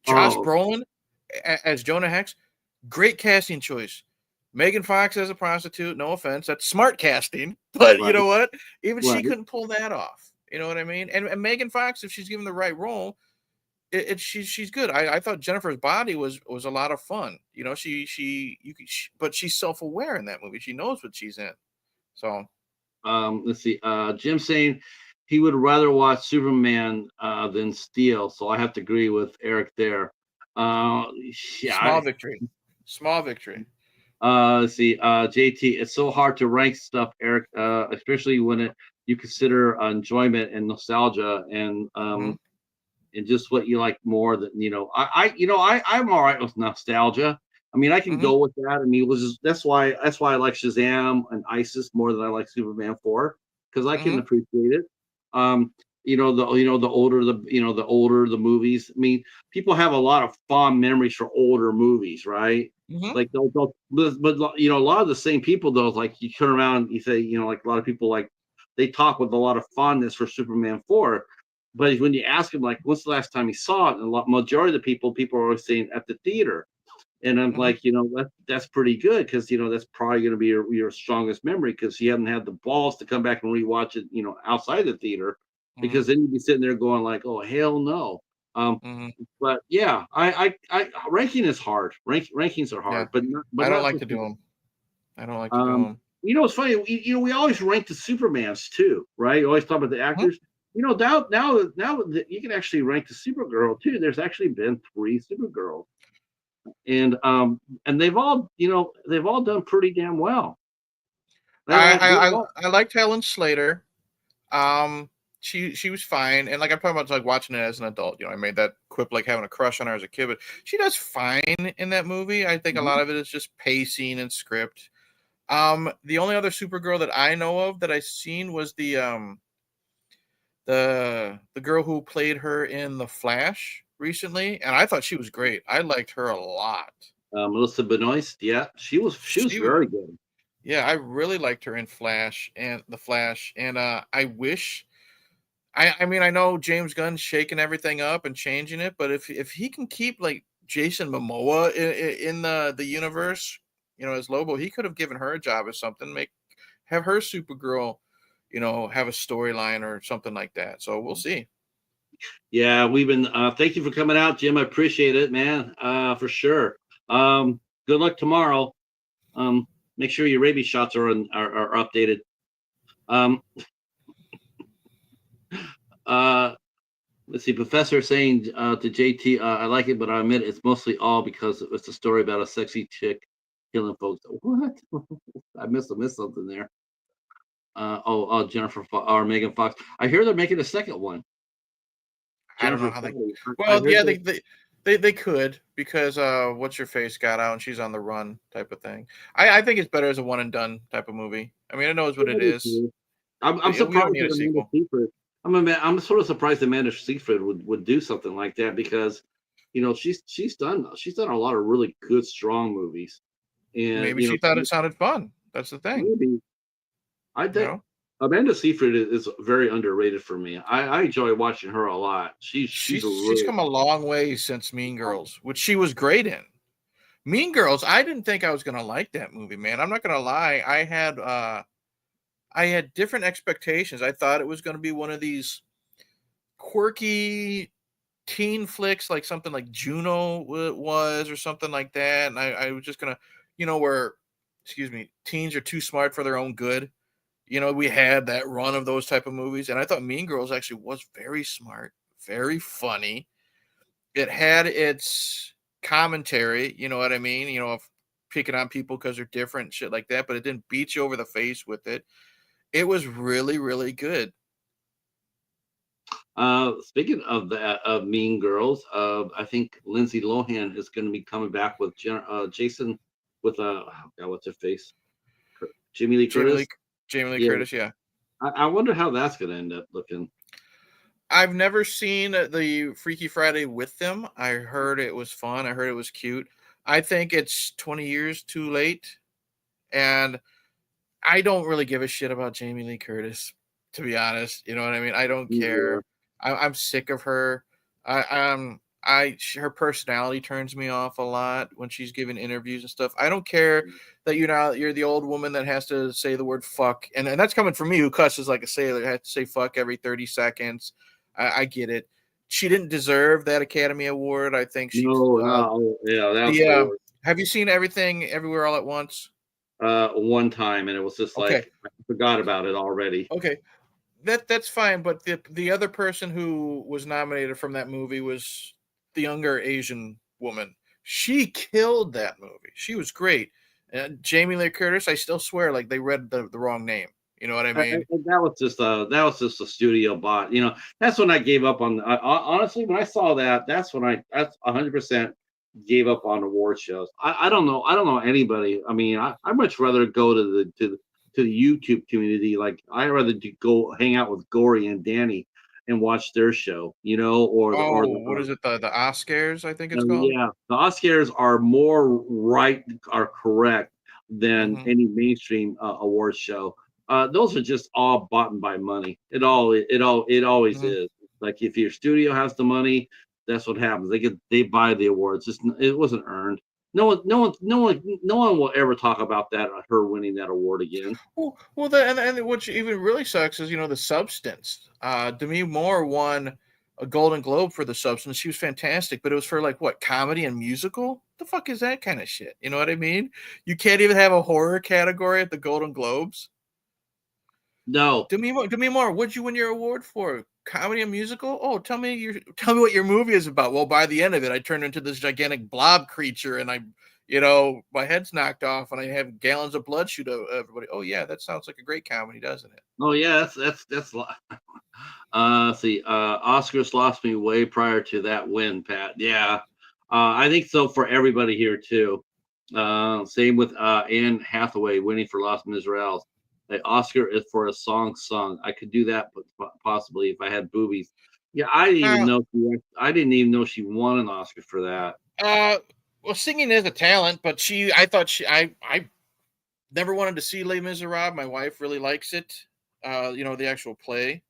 Oh, Brolin as Jonah Hex, great casting choice. Megan Fox as a prostitute, no offense, that's smart casting, but you right, know what? Even she right. couldn't pull that off. You know what I mean? And Megan Fox, if she's given the right role, she's good. I thought Jennifer's Body was a lot of fun. But she's self aware in that movie. She knows what she's in. So Let's see. Jim saying he would rather watch Superman than Steel, so I have to agree with Eric there. Uh, yeah, small victory, small victory. let's see. JT, it's so hard to rank stuff, Eric, especially when you consider enjoyment and nostalgia Hmm. and just what you like more than I'm all right with nostalgia. I mean, I can Hmm. go with that. I mean, that's why I like Shazam and ISIS more than I like Superman 4, because I can Hmm. appreciate it. Um, the older the movies. I mean, people have a lot of fond memories for older movies, right? Hmm. Like but a lot of the same people though, like you turn around and you say, like a lot of people like they talk with a lot of fondness for Superman 4, but when you ask them, like, what's the last time you saw it? And majority of the people are always saying at the theater. And I'm Hmm. like, that's pretty good because, that's probably going to be your strongest memory because you haven't had the balls to come back and rewatch it, outside the theater, Hmm. because then you'd be sitting there going like, oh, hell no. Um, Hmm. but yeah, ranking is hard. Rankings are Yeah, hard, but I don't not like for to do people. them. I don't like to do Um, them. it's funny. We always rank the Supermans too, right? You always talk about the actors. Now that you can actually rank the Supergirl too. There's actually been 3 Supergirls, and they've all done pretty damn well. They've all, I liked Helen Slater. Um, she was fine, and like I'm talking about, like watching it as an adult. I made that quip like having a crush on her as a kid, but she does fine in that movie. I think a Mhm. lot of it is just pacing and script. The only other Supergirl that I know of that I've seen was the girl who played her in The Flash recently, and I thought she was great. I liked her a lot. Melissa Benoist, yeah, she was She was very good. Yeah, I really liked her in Flash and The Flash, and I wish. I mean, I know James Gunn's shaking everything up and changing it, but if he can keep like Jason Momoa in the universe, as Lobo, he could have given her a job or something. Have her Supergirl, have a storyline or something like that. So we'll see. Yeah, we've been. Thank you for coming out, Jim. I appreciate it, man. For sure. Good luck tomorrow. Um, Make sure your rabies shots are updated. Um, uh, let's see. Professor saying to JT, I like it, but I admit it's mostly all because it's a story about a sexy chick killing folks. What? I missed something there. Jennifer or Megan Fox. I hear they're making a second one. I don't know Jennifer how they. Foley. I Well, heard yeah, that. They could, because what's your face got out and she's on the run type of thing. I think it's better as a one and done type of movie. I mean, it knows what Yeah, it me is. too. I'm We don't surprised need that a Amanda sequel. Seyfried. I'm sort of surprised Amanda Seyfried would do something like that because, she's done a lot of really good strong movies, and Maybe she thought it sounded fun. That's the thing, maybe I you think know. Amanda Seyfried is very underrated for me. I enjoy watching her a lot. She's a She's really come a long way since Mean Girls, which she was great in. Mean Girls, I didn't think I was gonna like that movie, man. I'm not gonna lie. I had different expectations. I thought it was gonna be one of these quirky teen flicks, like something like Juno was, or something like that. And I was just gonna, where, excuse me, teens are too smart for their own good. We had that run of those type of movies, and I thought Mean Girls actually was very smart, very funny. It had its commentary, you know what I mean? Of picking on people because they're different, shit like that, but it didn't beat you over the face with it. It was really, really good. Speaking of that, of Mean Girls, I think Lindsay Lohan is going to be coming back with Jason with oh God, what's her face? Jimmy Lee Jamie Curtis. Lee, Jamie Lee Yeah, Curtis, yeah. I wonder how that's going to end up looking. I've never seen the Freaky Friday with them. I heard it was fun. I heard it was cute. I think it's 20 years too late, and I don't really give a shit about Jamie Lee Curtis, to be honest. You know what I mean? I don't Yeah. care. I'm sick of her. Her personality turns me off a lot when she's giving interviews and stuff. I don't care that you're the old woman that has to say the word fuck, and that's coming from me who cusses like a sailor. Has to say fuck every 30 seconds. I get it. She didn't deserve that Academy Award. I think she. No, no, yeah, that's The the word. Have you seen Everything Everywhere All at Once? One time, and it was just Okay, like I forgot about it already. okay. That's fine, but the other person who was nominated from that movie was the younger Asian woman. She killed that movie. She was great. Jamie Lee Curtis, I still swear like they read the wrong name. You know what I mean? And that was just a studio bot. That's when I gave up on. Honestly, when I saw that, that's 100% gave up on award shows. I don't know. I don't know anybody. I mean, I much rather go to the YouTube community. Like I rather go hang out with Gory and Danny and watch their show. Or the Oh, what is it? The Oscars, I think it's called. yeah, the Oscars are are correct than Hmm. any mainstream award show. Those are just all bought by money. It always Hmm. is. Like if your studio has the money, that's what happens. They buy the awards. It wasn't earned. No one will ever talk about that her winning that award again. And what even really sucks is the substance. Demi Moore won a Golden Globe for the substance. She was fantastic, but it was for like what, comedy and musical? The fuck is that kind of shit? You know what I mean? You can't even have a horror category at the Golden Globes. No, Demi Moore, what'd you win your award for? Comedy and musical? Oh, tell me what your movie is about. Well, by the end of it, I turned into this gigantic blob creature, and my head's knocked off, and I have gallons of blood shoot out everybody. Oh yeah, that sounds like a great comedy, doesn't it? oh yeah, see, Oscars lost me way prior to that win, Pat. Yeah, I think so for everybody here too. Same with Anne Hathaway winning for Los Miserables. The Oscar is for a song sung. I could do that, but possibly if I had boobies. Yeah, Uh, I didn't even know she won an Oscar for that. uh, well, singing is a talent, but I thought I never wanted to see Les Miserables. My wife really likes it. The actual play.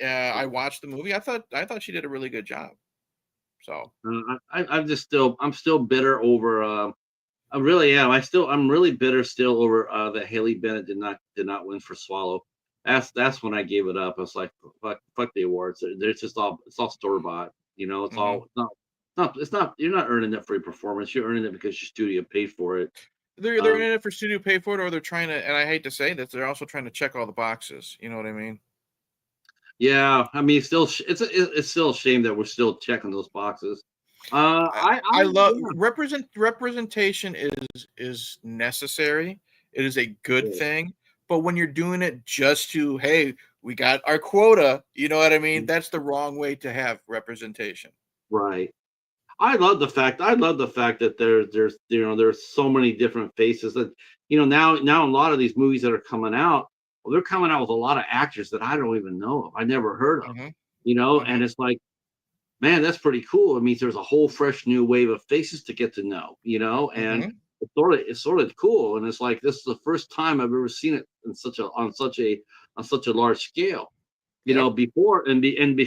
I watched the movie. I thought she did a really good job. So I'm still bitter over. I really am. I'm really bitter still over that Haley Bennett did not win for Swallow. That's when I gave it up. I was like, fuck the awards. It's all store bought. mhm. It's not. You're not earning it for your performance. You're earning it because your studio paid for it. They're Um, in it for studio pay for it, or they're trying to. And I hate to say this, they're also trying to check all the boxes. You know what I mean? yeah, I mean, it's still a shame that we're still checking those boxes. I love Yeah. representation is necessary. It is a good Yeah. thing, but when you're doing it just to, hey, we got our quota, you know what I mean? That's the wrong way to have representation. Right. I love the fact that there's there's so many different faces that now a lot of these movies that are coming out, well, they're coming out with a lot of actors that I don't even know of. I never heard of. Hmm. And Hmm. it's like, man, that's pretty cool. It means there's a whole fresh new wave of faces to get to know, and Hmm. it's sort of cool. And it's like this is the first time I've ever seen it in such a large scale. Yep. Before, the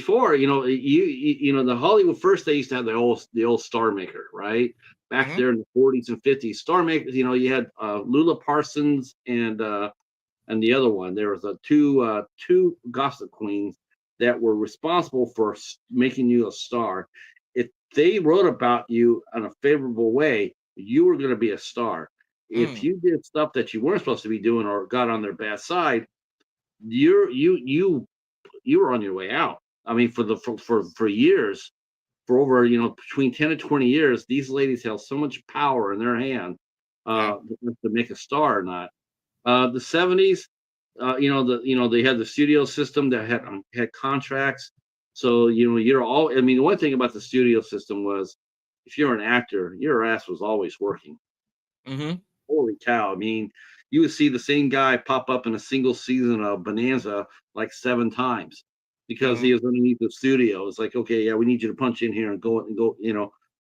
Hollywood first they used to have the old Star Maker, right? Back Hmm. there in the 40s and 50s. Star Maker, you had Lula Parsons and the other one. There was two gossip queens that were responsible for making you a star. If they wrote about you in a favorable way, you were going to be a star. If Mm. you did stuff that you weren't supposed to be doing or got on their bad side, you were on your way out. I mean, for years, for over between 10 to 20 years, these ladies held so much power in their hand Yeah. to make a star or not. The '70s, they had the studio system that had contracts. So you're all. I mean, one thing about the studio system was, if you're an actor, your ass was always working. Hmm. Holy cow! I mean, you would see the same guy pop up in a single season of Bonanza like 7 times because he Hmm. was underneath the studio. It's like, okay, yeah, we need you to punch in here and go and go.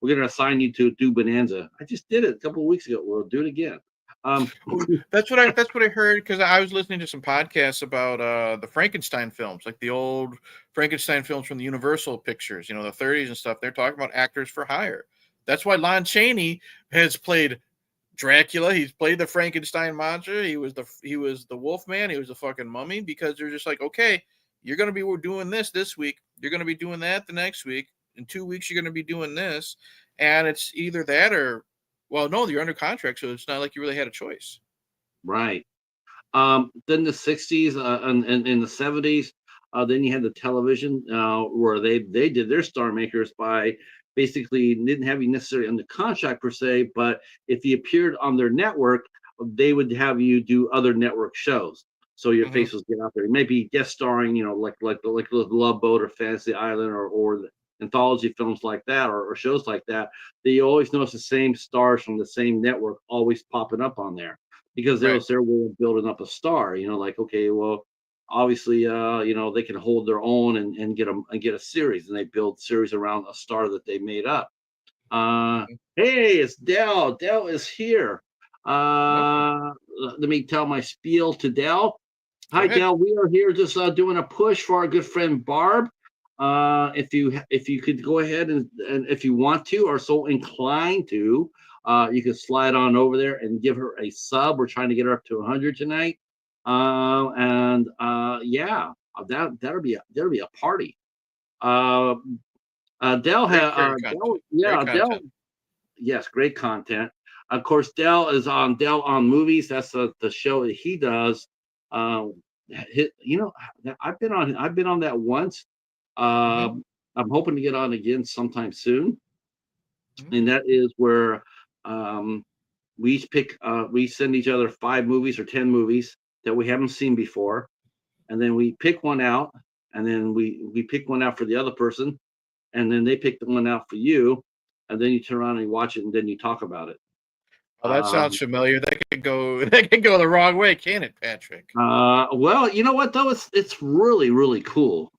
We're gonna assign you to do Bonanza. I just did it a couple of weeks ago. We'll do it again. Um, Well, that's what I heard because I was listening to some podcasts about the Frankenstein films, like the old Frankenstein films from the Universal Pictures, the 30s and stuff. They're talking about actors for hire. That's why Lon Chaney has played Dracula. He's played the Frankenstein monster. He was the Wolfman. He was the fucking mummy because they're just like, okay, you're gonna be doing this week. You're gonna be doing that the next week. In 2 weeks, you're gonna be doing this, and it's either that or, well, no, you're under contract, so it's not like you really had a choice. right. Then the '60s and in the '70s, then you had the television where they did their star makers by basically didn't have you necessarily under contract per se, but if you appeared on their network, they would have you do other network shows. So your Hmm. face was get out there. Maybe guest starring, like the Love Boat or Fantasy Island or the anthology films like that or shows like that. That you always notice the same stars from the same network always popping up on there because there Right. was their way of building up a star. Like, okay, well, obviously, they can hold their own and get a series, and they build series around a star that they made up. Hmm. Hey, it's Dell. Dell is here. Okay. Let me tell my spiel to Dell. Go Hi, ahead. Dell. We are here just doing a push for our good friend Barb. If you could go ahead and if you want to or so inclined to, you can slide on over there and give her a sub. We're trying to get her up to 100 tonight. And Yeah, that'll be a party. Uh, Dell, Great yeah, Dell, content. yes, great content. Of course, Dell on movies. That's the show that he does. Uh, I've been on that once. Hmm. Um, I'm hoping to get on again sometime soon, Hmm. and that is where um, we send each other 5 movies or 10 movies that we haven't seen before, and then we pick one out, and then we pick one out for the other person, and then they pick the one out for you, and then you turn around and you watch it, and then you talk about it. Oh, that sounds Um, familiar. That could go. That could go the wrong way, can it, Patrick? well, you know what though? It's really really cool.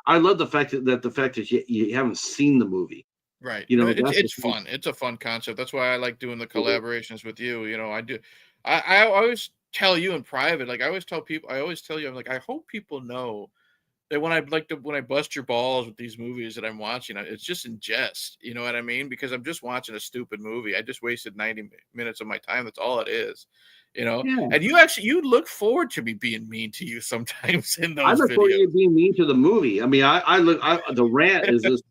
I love the fact that you haven't seen the movie. Right. You know It's that's the it's thing. fun. It's a fun concept. That's why I like doing the collaborations with you. I do. I always tell you in private. Like I always tell people. I always tell you. I'm like, I hope people know that when I bust your balls with these movies that I'm watching, it's just in jest. You know what I mean? Because I'm just watching a stupid movie. I just wasted 90 minutes of my time. That's all it is. Yeah, And you look forward to me being mean to you sometimes in I those look forward to videos. you being mean to the movie. I mean, the rant is this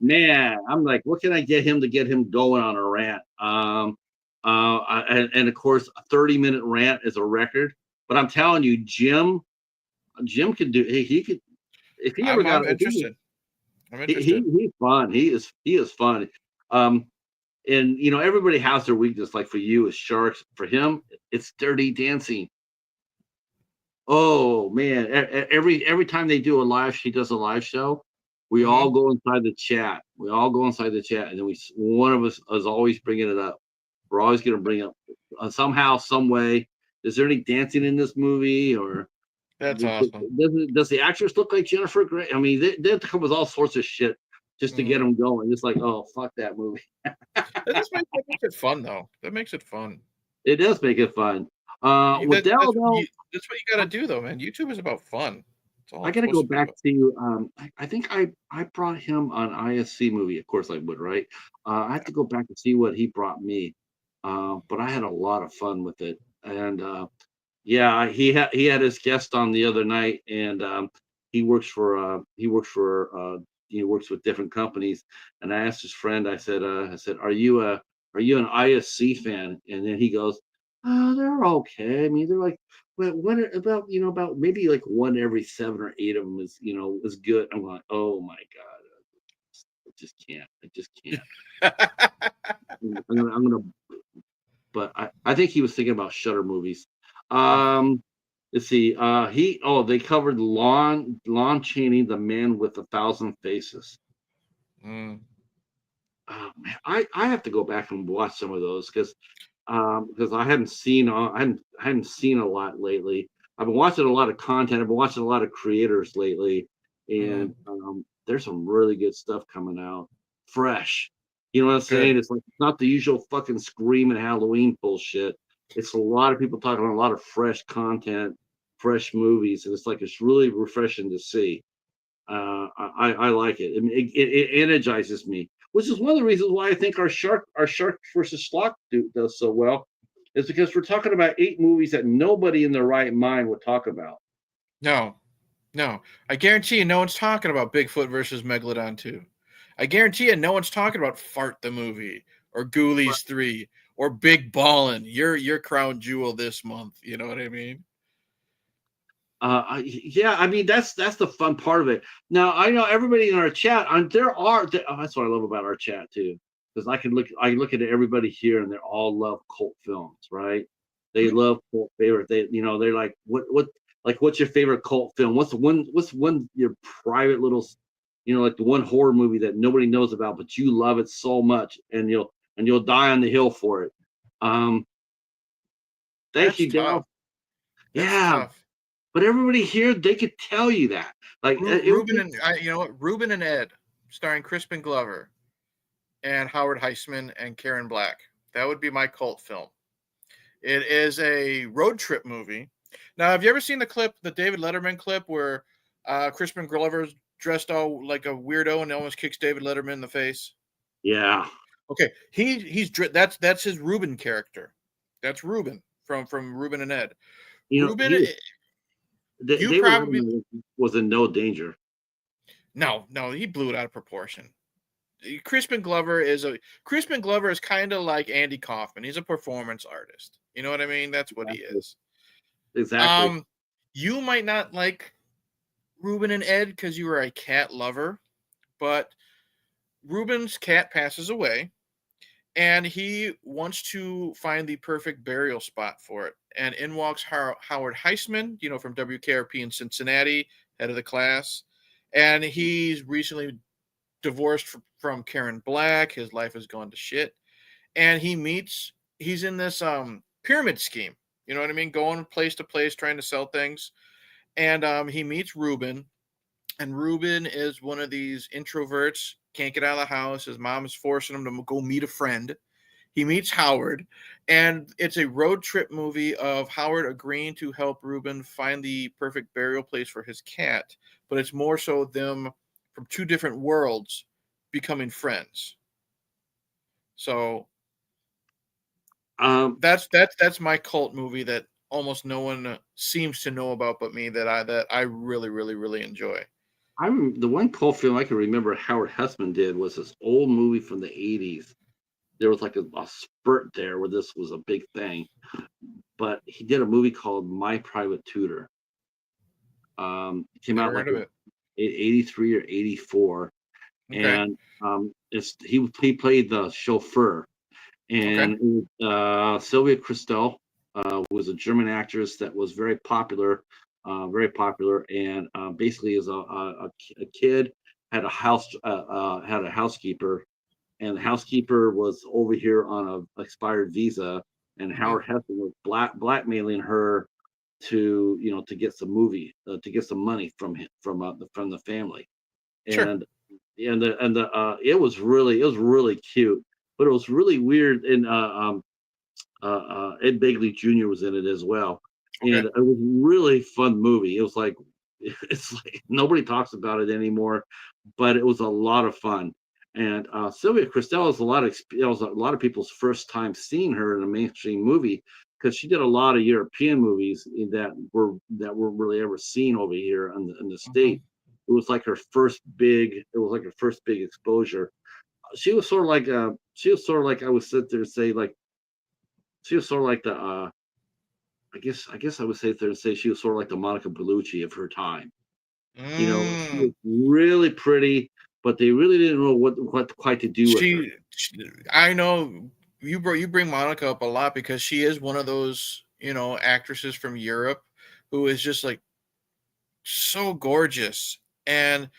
man. I'm like, what can I get him going on a rant? And of course, a 30-minute rant is a record. But I'm telling you, Jim could do. He could if he ever got I'm if he interested. I'm he interested. he's fun. He is fun. Um, and everybody has their weakness. Like for you, it's sharks. For him, it's Dirty Dancing. Oh man, every time he does a live show. We all Mm-hmm. go inside the chat. We all go inside the chat, and then one of us is always bringing it up. We're always going to bring up somehow, some way. Is there any dancing in this movie, or That's awesome. does the actress look like Jennifer Grey? I mean, they have to come with all sorts of shit just to get Mm-hmm. them going. It's like, oh, fuck that movie. That makes it fun, though. That makes it fun. It does make it fun. With Dell, though, That's what you got to do, though, man. YouTube is about fun. That's all I it's got to supposed go to be back about. to. I think I brought him on ISC movie. Of course, I would, right? I have to go back and see what he brought me. But I had a lot of fun with it, and yeah, he had his guest on the other night, and he works with different companies. And I asked his friend, I said, are you an ISC fan? And then he goes, oh, they're okay. I mean, they're like, well, what about about maybe like one every 7 or 8 of them is good. I'm like, oh my god, I just can't. I just can't. I'm gonna but I think he was thinking about Shutter movies. Um, let's see. They covered Lon Chaney, the man with 1,000 faces. Mm. Man, I have to go back and watch some of those because I hadn't seen a lot lately. I've been watching a lot of content. I've been watching a lot of creators lately, Mm. and there's some really good stuff coming out, fresh. You know what I'm Good. saying? It's like it's not the usual fucking screaming Halloween bullshit. It's a lot of people talking about a lot of fresh content, fresh movies, and it's really refreshing to see. I like it. I mean, it energizes me, which is one of the reasons why I think our Shark versus Schlock does so well, is because we're talking about 8 movies that nobody in their right mind would talk about. No, no. I guarantee you no one's talking about Bigfoot versus Megalodon 2. I guarantee you no one's talking about Fart the movie or Ghoulies 3 or Big Ballin', your crown jewel this month. You know what I mean? Yeah, I mean that's the fun part of it. Now I know everybody in our chat, and that's what I love about our chat too, because I look at everybody here, and they all love cult films, right? They Mhm. love cult favorite. They're like, what's your favorite cult film? What's one your private little, like the one horror movie that nobody knows about, but you love it so much, and you'll die on the hill for it. Um, thank That's you, tough. Dal. That's Yeah, tough. but everybody here, they could tell you that. Like it would Ruben be. and you know what? Ruben and Ed, starring Crispin Glover and Howard Heisman and Karen Black. That would be my cult film. It is a road trip movie. Now, have you ever seen the David Letterman clip where Crispin Glover's dressed all like a weirdo and almost kicks David Letterman in the face? Yeah. Okay, that's his Ruben character. That's Ruben from Ruben and Ed. Ruben, He was you David probably Letterman was in no danger. no, he blew it out of proportion. Crispin Glover is kind of like Andy Kaufman. He's a performance artist. You know what I mean? That's what he Exactly. is. Exactly. Um, you might not like Ruben and Ed because you are a cat lover, but Ruben's cat passes away and he wants to find the perfect burial spot for it. And in walks Howard Heisman, from WKRP in Cincinnati, head of the class. And he's recently divorced from Karen Black. His life has gone to shit. And he's in this pyramid scheme. You know what I mean? Going place to place, trying to sell things. And he meets Ruben, and Ruben is one of these introverts, can't get out of the house. His mom is forcing him to go meet a friend. He meets Howard, and it's a road trip movie of Howard agreeing to help Ruben find the perfect burial place for his cat, but it's more so them from two different worlds becoming friends. So Um, that's my cult movie that almost no one seems to know about but me, that I really really really enjoy. the one cult film I can remember Howard Hessman did was this old movie from the '80s. There was like a spurt there where this was a big thing, but he did a movie called My Private Tutor. It came out Never like heard of in it. '83 or '84, Okay. and he played the chauffeur, Okay. and Sylvia Christel was a German actress that was very popular, and basically is a kid. had a housekeeper, and the housekeeper was over here on a expired visa, and Mhm. Howard Heston was blackmailing her to to get some to get some money from him from the family. Sure. And it was really cute, but it was really weird. And Ed Begley Jr. was in it as well, Okay. and it was really fun movie. It was like it's like nobody talks about it anymore, but it was a lot of fun. And Sylvia Kristel is it was a lot of people's first time seeing her in a mainstream movie, because she did a lot of European movies that were really ever seen over here in the Mhm. state. It was like her first big. It was like her first big exposure. She was sort of like I would sit there and say like she was sort of like the I guess I would sit there and say she was sort of like the Monica Bellucci of her time. She Mm. was really pretty, but they really didn't know what quite to do with her. She I know you bring Monica up a lot because she is one of those, actresses from Europe who is just like so gorgeous. And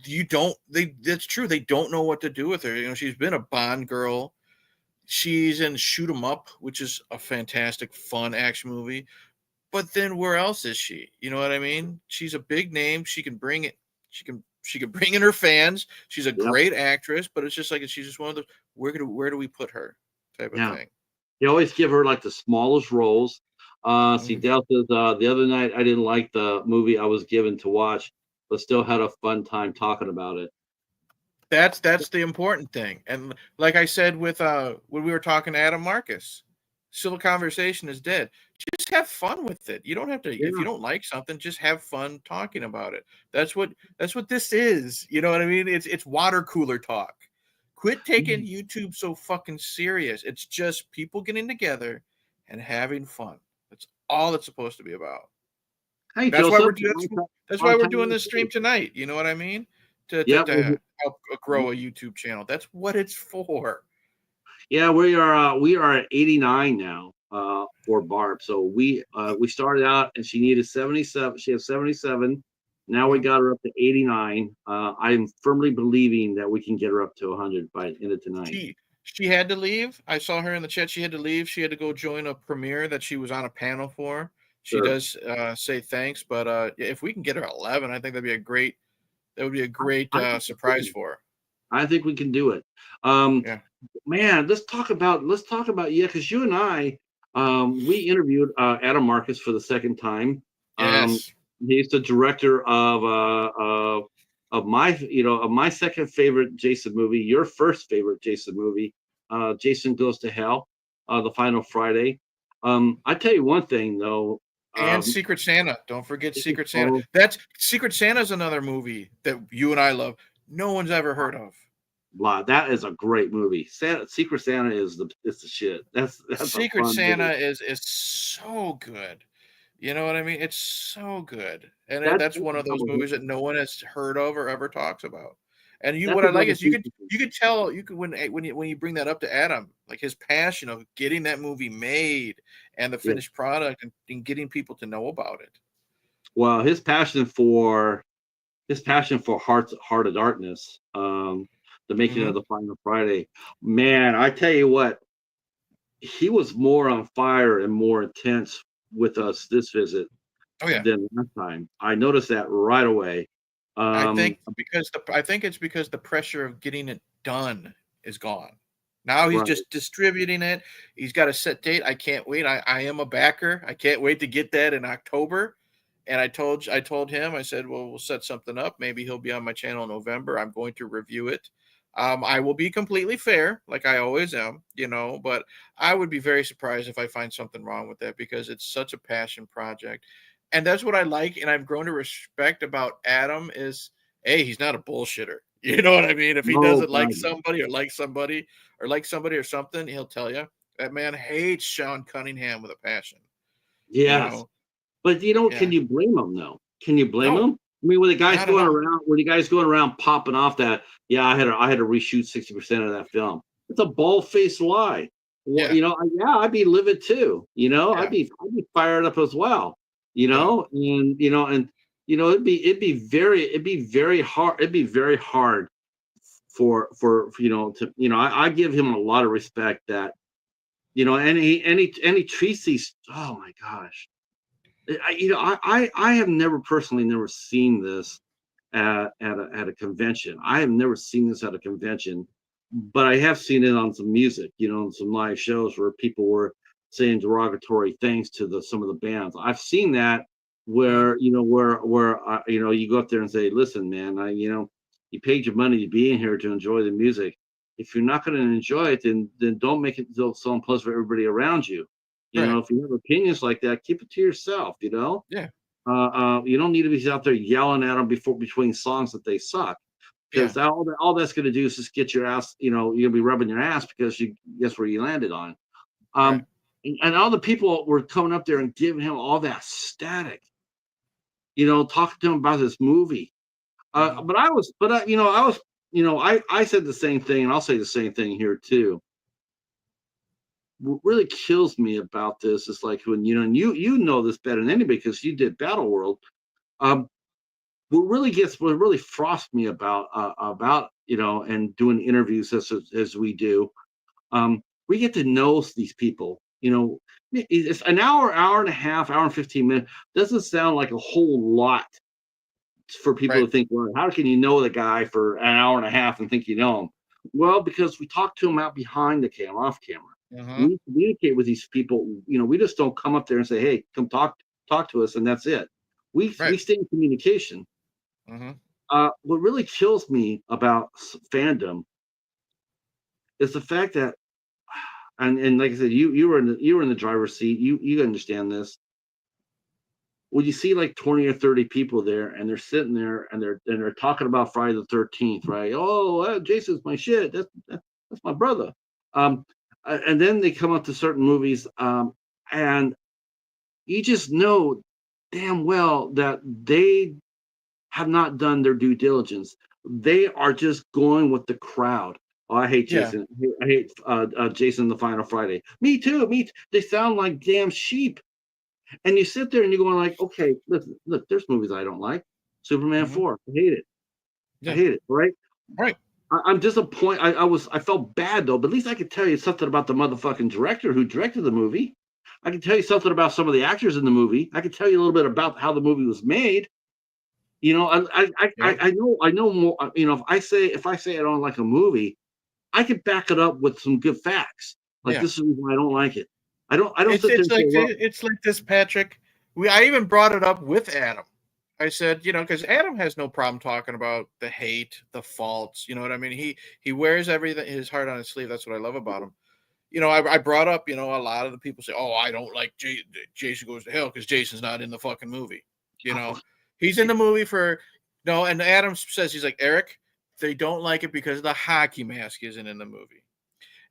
you don't they that's true. They don't know what to do with her. She's been a Bond girl. She's in Shoot 'Em Up, which is a fantastic, fun action movie. But then where else is she? You know what I mean? She's a big name. She can bring it. She can bring in her fans. She's a Yep. great actress, but it's just like she's just one of those. Where do we put her? Type of Yeah. thing. They always give her like the smallest roles. See, Mhm. Dell says the other night I didn't like the movie I was given to watch, but still had a fun time talking about it. That's the important thing. And like I said with when we were talking to Adam Marcus, civil conversation is dead. Just have fun with it. You don't have to if you Yeah. don't like something, just have fun talking about it. That's what this is. You know what I mean? It's water cooler talk. Quit taking Mm. YouTube so fucking serious. It's just people getting together and having fun. That's all it's supposed to be about. Hey, That's why Joseph. we're do that's why Long we're time doing no this stream see. tonight, you know what I mean? Yep. To help grow a YouTube channel. That's what it's for. Yeah, we are at 89 now for Barb. So we started out and she needed 77. She has 77. Now we Mhm. got her up to 89. I'm firmly believing that we can get her up to 100 by the end of tonight. She had to leave. I saw her in the chat. She had to leave. She had to go join a premiere that she was on a panel for. She Sure. does say thanks, but yeah, if we can get her 11, I think that would be a great I think we surprise can. for her. I think we can do it. Um, Yeah. Man, let's talk about yeah, because you and I we interviewed Adam Marcus for the second time. Um, Yes. he's the director of my of my second favorite Jason movie, your first favorite Jason movie, Jason Goes to Hell, the Final Friday. I tell you one thing though. And Um, Secret Santa. Don't forget Secret Santa. oh, That's Secret Santa's another movie that you and I love. No one's ever heard of. blah, that is a great movie. Secret Santa is the shit. That's a Secret fun Santa movie. is so good. You know what I mean? It's so good, and That's that's one of those movies that no one has heard of or ever talks about. And that's what I like another is piece. you could tell you could when you bring that up to Adam, like his passion of getting that movie made and the Yeah. finished product and getting people to know about it. Well, his passion for Heart of Darkness, the making of Hmm. the Final Friday. Man, I tell you what, he was more on fire and more intense with us this visit Oh yeah. than last time. I noticed that right away. Um, I think it's because the pressure of getting it done is gone. Now he's right. just distributing it. He's got a set date. I can't wait. I am a backer. I can't wait to get that in October. And I told him, I said, well, we'll set something up. Maybe he'll be on my channel in November. I'm going to review it. I will be completely fair, like I always am, but I would be very surprised if I find something wrong with that because it's such a passion project. And that's what I like, and I've grown to respect about Adam is, hey, he's not a bullshitter. You know what I mean? If he No, doesn't like God. somebody or like somebody or like somebody or something, he'll tell you. That man hates Sean Cunningham with a passion. You Yes. know? But Yeah. can you blame him though? Can you blame No, him? I mean, not at all. were the guys going around popping off that, yeah, I had to reshoot 60% of that film. It's a bald-faced lie. Well, Yeah. yeah, I'd be livid too. Yeah. I'd be fired up as well. Yeah. And it'd be very hard. It'd be very hard I give him a lot of respect that and he treats these. Oh my gosh, I have never seen this at a convention. I have never seen this at a convention, but I have seen it on some music, on some live shows where people were saying derogatory things to some of the bands. I've seen that Mhm. where you go up there and say, "Listen, man, you paid your money to be in here to enjoy the music. If you're not going to enjoy it, then don't make it so unpleasant for everybody around you. Right. If you have opinions like that, keep it to yourself. Yeah. You don't need to be out there yelling at them between songs that they suck, Yeah. because all that's going to do is just get your ass. You'll be rubbing your ass because you guess where you landed on. Right. Um, and all the people were coming up there and giving him all that static. Talking to him about this movie. Mhm. I said the same thing, and I'll say the same thing here too. What really kills me about this is like when and you know this better than anybody because you did Battle World. Um, what really frosts me about and doing interviews as we do. We get to know these people. It's an hour and a half, hour and 15 minutes doesn't sound like a whole lot for people Right. to think, well, how can you know the guy for an hour and a half and think you know him? Well, because we talk to him out behind the camera, off camera. Mhm. We communicate with these people. We just don't come up there and say, "Hey, come talk to us," and that's it. We Right. stay in communication. Mhm. What really kills me about fandom is the fact that, and like I said, you were in the driver's seat. You understand this. When you see like 20 or 30 people there and they're sitting there and they're talking about Friday the 13th, right? Oh, Jason's my shit. That's my brother. Um, and then they come up to certain movies, and you just know damn well that they have not done their due diligence. They are just going with the crowd. Oh, I hate Yeah. Jason. I hate Jason the Final Friday. Me too. They sound like damn sheep. And you sit there and you're going like, okay, listen, look, there's movies I don't like. Superman Mhm. 4, I hate it. I Yeah. hate it. Right? Right. I'm disappointed. I felt bad though, but at least I could tell you something about the motherfucking director who directed the movie. I can tell you something about some of the actors in the movie. I can tell you a little bit about how the movie was made. Yep. I know more. If I say I don't like a movie, I could back it up with some good facts. Like Yeah. this is why I don't like it. I don't It's sit there it's and say, like well, it's like this, Patrick. I even brought it up with Adam. I said, because Adam has no problem talking about the hate, the faults. You know what I mean? He wears everything his heart on his sleeve. That's what I love about him. I brought up, a lot of the people say, "Oh, I don't like Jason Goes to Hell because Jason's not in the fucking movie." You oh, know, fuck, he's in the movie for no. And Adam says he's like Eric. They don't like it because the hockey mask isn't in the movie,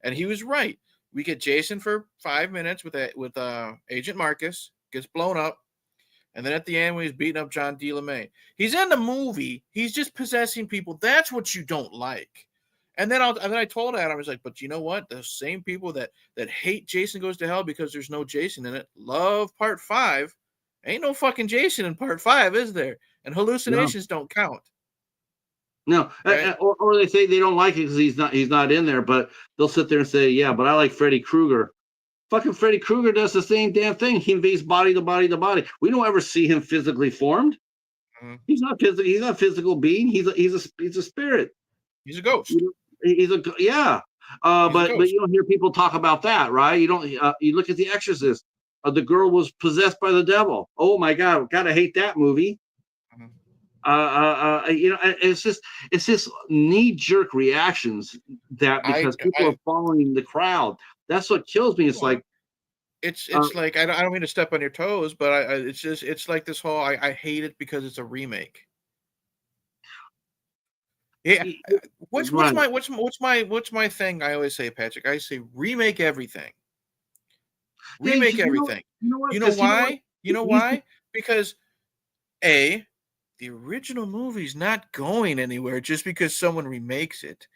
and he was right. We get Jason for 5 minutes with Agent Marcus gets blown up, and then at the end when he's beating up John D. LeMay, he's in the movie. He's just possessing people. That's what you don't like. And then I told Adam, I was like, but you know what? The same people that hate Jason Goes to Hell because there's no Jason in it love Part 5. Ain't no fucking Jason in Part 5, is there? And no, hallucinations don't count, no, right? or they say they don't like it because he's not in there, but they'll sit there and say, yeah, but I like Freddy Krueger. Fucking Freddy Krueger does the same damn thing. He invades body to body to body. We don't ever see him physically formed. Mhm. He's not physical. He's not a physical being. He's a spirit. He's a ghost. You he's a yeah. He's a But ghost. you don't hear people talk about that, right? You don't. You look at The Exorcist. The girl was possessed by the devil. Oh my God, gotta hate that movie. Mhm. It's just knee jerk reactions that I because people are I following the crowd. That's what kills me. It's well, like, uh, it's like I don't mean to step on your toes, but it's like this whole I hate it because it's a remake. Yeah, what's right. my what's my thing? I always say, Patrick. I say remake everything. Yeah, Remake everything. you know what? You know Because you know what? why? You know These why? Because A, the original movie's not going anywhere just because someone remakes it.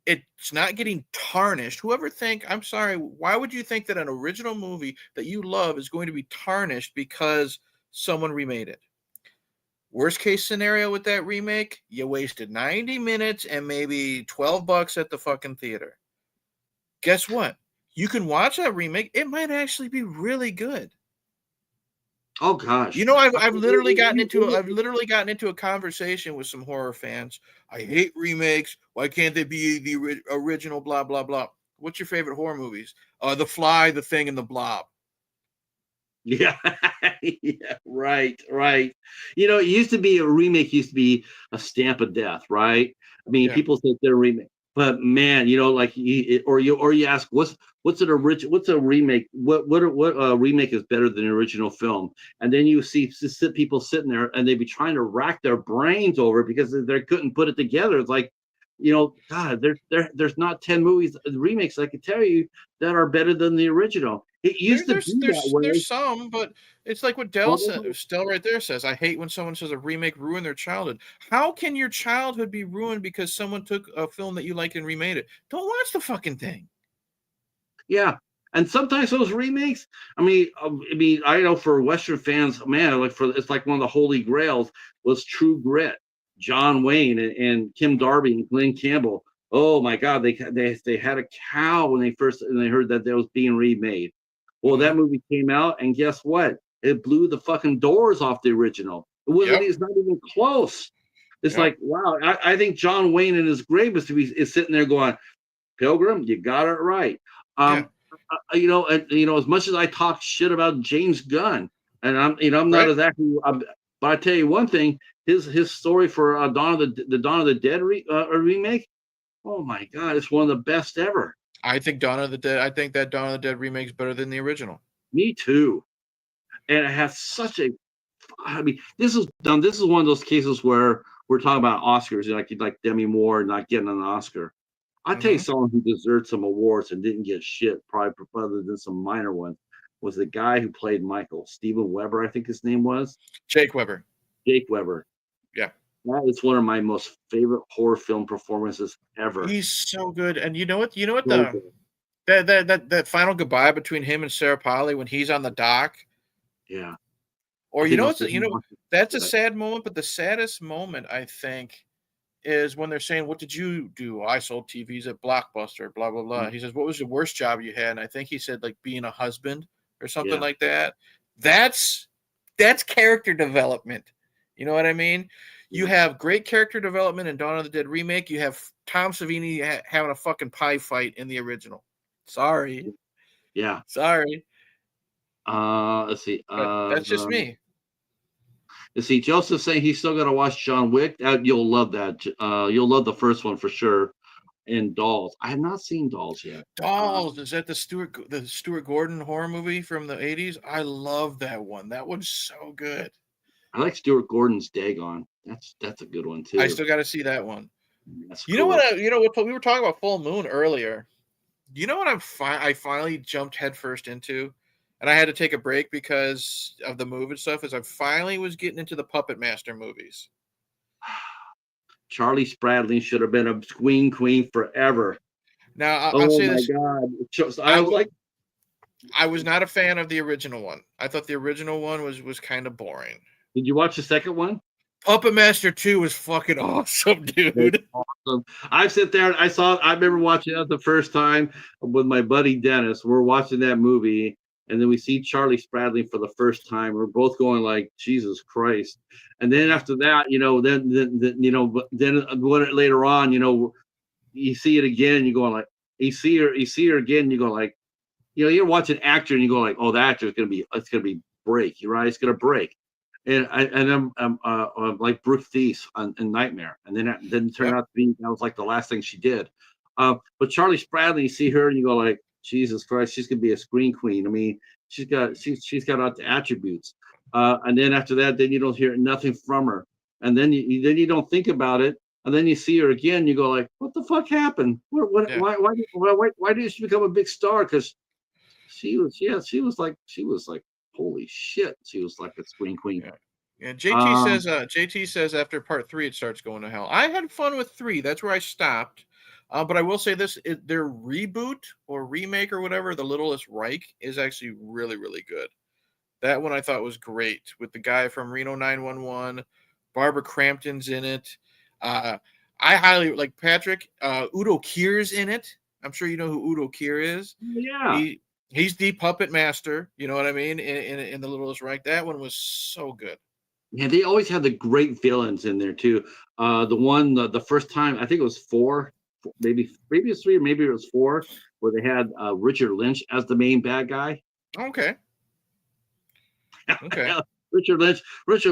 It's not getting tarnished. Whoever think, I'm sorry, why would you think that an original movie that you love is going to be tarnished because someone remade it? Worst case scenario with that remake, you wasted 90 minutes and maybe $12 at the fucking theater. Guess what? You can watch that remake. It might actually be really good. Oh gosh. You know, I've I- I've literally gotten into we- I've literally gotten into a conversation with some horror fans. I hate remakes. Why can't they be the original? Blah blah blah. What's your favorite horror movies? The Fly, The Thing, and The Blob. Yeah, yeah, right, right. It used to be a remake used to be a stamp of death, right? I mean, Yeah, people think they're remake, but man, like or you ask what's an original, what's a remake? What remake is better than the original film? And then you see people sitting there and they'd be trying to rack their brains over it because they couldn't put it together. It's like, God, there's not 10 movies remakes I could tell you that are better than the original. It there, used to there's be that there's way. there's some, but it's like what Well, Dell said. Stell right there says, "I hate when someone says a remake ruined their childhood." How can your childhood be ruined because someone took a film that you liked and remade it? Don't watch the fucking thing. yeah, and sometimes those remakes. I know for Western fans, man, it's like one of the holy grails was True Grit, John Wayne and Kim Darby and Glenn Campbell. Oh my God, they had a cow when they heard that was being remade. Well, Mhm. that movie came out, and guess what? It blew the fucking doors off the original. It wasn't. Yep. It's not even close. It's Yep. like, wow. I think John Wayne in his grave is sitting there going, Pilgrim, you got it right. Yeah. Um, as much as I talk shit about James Gunn, and I'm not Right. exactly, but I tell you one thing, his story for Dawn of the Dead remake. Oh my God, it's one of the best ever. I think Dawn of the Dead. I think that Dawn of the Dead remake is better than the original. Me too. And it has such a. I mean, this is done. This is one of those cases where we're talking about Oscars, like Demi Moore not getting an Oscar. I tell you, Hmm. someone who deserved some awards and didn't get shit, probably other than some minor ones, was the guy who played Michael, Steven Weber, I think his name was. Jake Weber. Jake Weber. Yeah. That is one of my most favorite horror film performances ever. He's so good. And you know what? You know what So the good. that final goodbye between him and Sarah Polly when he's on the dock, Yeah. I or think I was that's a sad moment. But the saddest moment I think is when they're saying, "What did you do?" I sold TVs at Blockbuster. Blah blah blah. He says, "What was the worst job you had?" And I think he said like being a husband or something Yeah. like that. That's that's character development. You know what I mean? You Yeah. have great character development in Dawn of the Dead remake. You have Tom Savini having a fucking pie fight in the original. Sorry, Yeah. sorry, Let's see. but that's just me. Let's see. Joseph saying he's still got to watch John Wick. You'll love that. You'll love the first one for sure. And Dolls. I have not seen Dolls yet. Dolls, is that the Stuart Gordon horror movie from the 80s? I love that one. That one's so good. I like Stuart Gordon's Dagon. That's a good one I too. still got to see that one. That's You know what? cool. You know what? We were talking about Full Moon earlier. You know what? I finally jumped headfirst into, and I had to take a break because of the move and stuff. Is I finally was getting into the Puppet Master movies. Charlie Spradlin should have been a queen forever. Now I'll Oh say my this: God. I I was like, I was not a fan of the original one. I thought the original one was kind of boring. did you watch the second one? Puppet Master 2 was fucking awesome, It's dude. awesome. I sit there. I remember watching that the first time with my buddy Dennis. We're watching that movie, and then we see Charlie Spradlin for the first time. We're both going like, Jesus Christ! And then after that, then later on, you see it again, and you're going like, you see her again, and you go like, you're watching an actor, and you go like, oh, the actor is it's gonna be break, right? It's gonna break. And I'm like Brooke Thies in Nightmare, and then it didn't turn Yep. out to be that was like the last thing she did. But Charlie Spradlin, you see her and you go like, Jesus Christ, she's gonna be a screen queen. I mean, she's got all the attributes. And then after that, then you don't hear nothing from her, and then you don't think about it, and then you see her again, you go like, what the fuck happened? Yeah. Why did she become a big star? Because she was like holy shit, she was like a screen queen. Yeah. Yeah. JT says after part 3 it starts going to hell. I had fun with 3. That's where I stopped. But I will say this: their reboot or remake or whatever, The Littlest Reich, is actually really, really good. That one I thought was great with the guy from Reno 911, Barbara Crampton's in it. I highly like Patrick. Udo Kier's in it. I'm sure you know who Udo Kier is. Yeah. He's the puppet master. You know what I mean? In the Littlest Reich, that one was so good. Yeah, they always had the great villains in there too. The first time I think it was maybe it's three or maybe it was four, where they had Richard Lynch as the main bad guy. Okay. Okay. Richard Lynch was he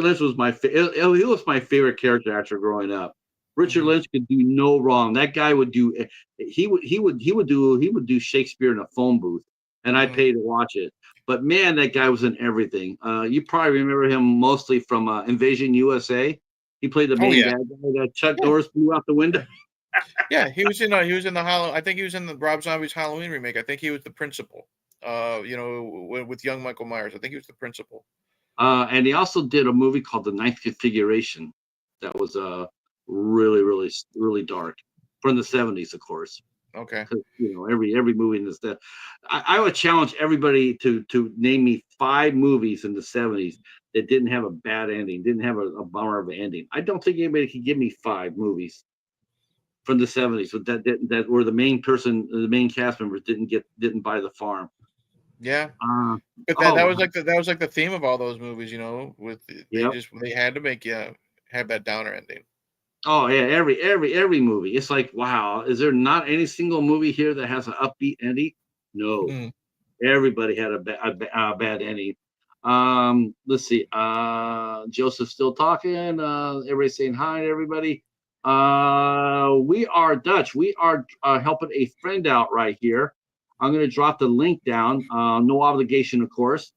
was my favorite character actor growing up. Richard Mhm. Lynch could do no wrong. That guy would do he would do Shakespeare in a phone booth, and I'd Mhm. pay to watch it. But man, that guy was in everything. You probably remember him mostly from Invasion USA. He played the Oh main yeah. bad guy that Chuck Yeah. Norris blew out the window. Yeah. He was in the I think he was in the Rob Zombie's Halloween remake. I think he was the principal. With young Michael Myers. I think he was the principal. And he also did a movie called The Ninth Configuration that was really, really, really dark from the 70s, of course. Okay. Because every movie in this that I would challenge everybody to name me 5 movies in the 70s that didn't have a bad ending, didn't have a bummer of an ending. I don't think anybody can give me 5 movies from the 70s that where the main cast members didn't buy the farm. Yeah. Uh, But that oh, was like the theme of all those movies, with yep. they had to make have that downer ending. Oh yeah, every movie. It's like, wow, is there not any single movie here that has an upbeat ending? No, Mhm. everybody had a bad ending. Let's see. Joseph's still talking. Everybody's saying hi to everybody. We are Dutch. We are helping a friend out right here. I'm going to drop the link down. No obligation, of course.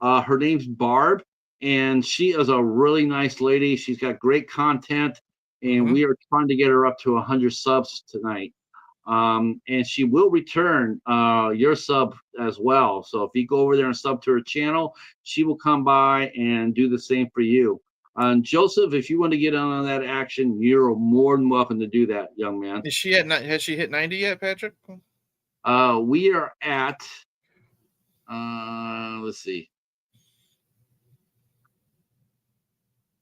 Her name's Barb, and she is a really nice lady. She's got great content, and Mhm. we are trying to get her up to 100 subs tonight. And she will return your sub as well. So if you go over there and sub to her channel, she will come by and do the same for you. And Joseph, if you want to get on that action, you're more than welcome to do that, young man. Has she hit 90 yet, Patrick? We are at, let's see.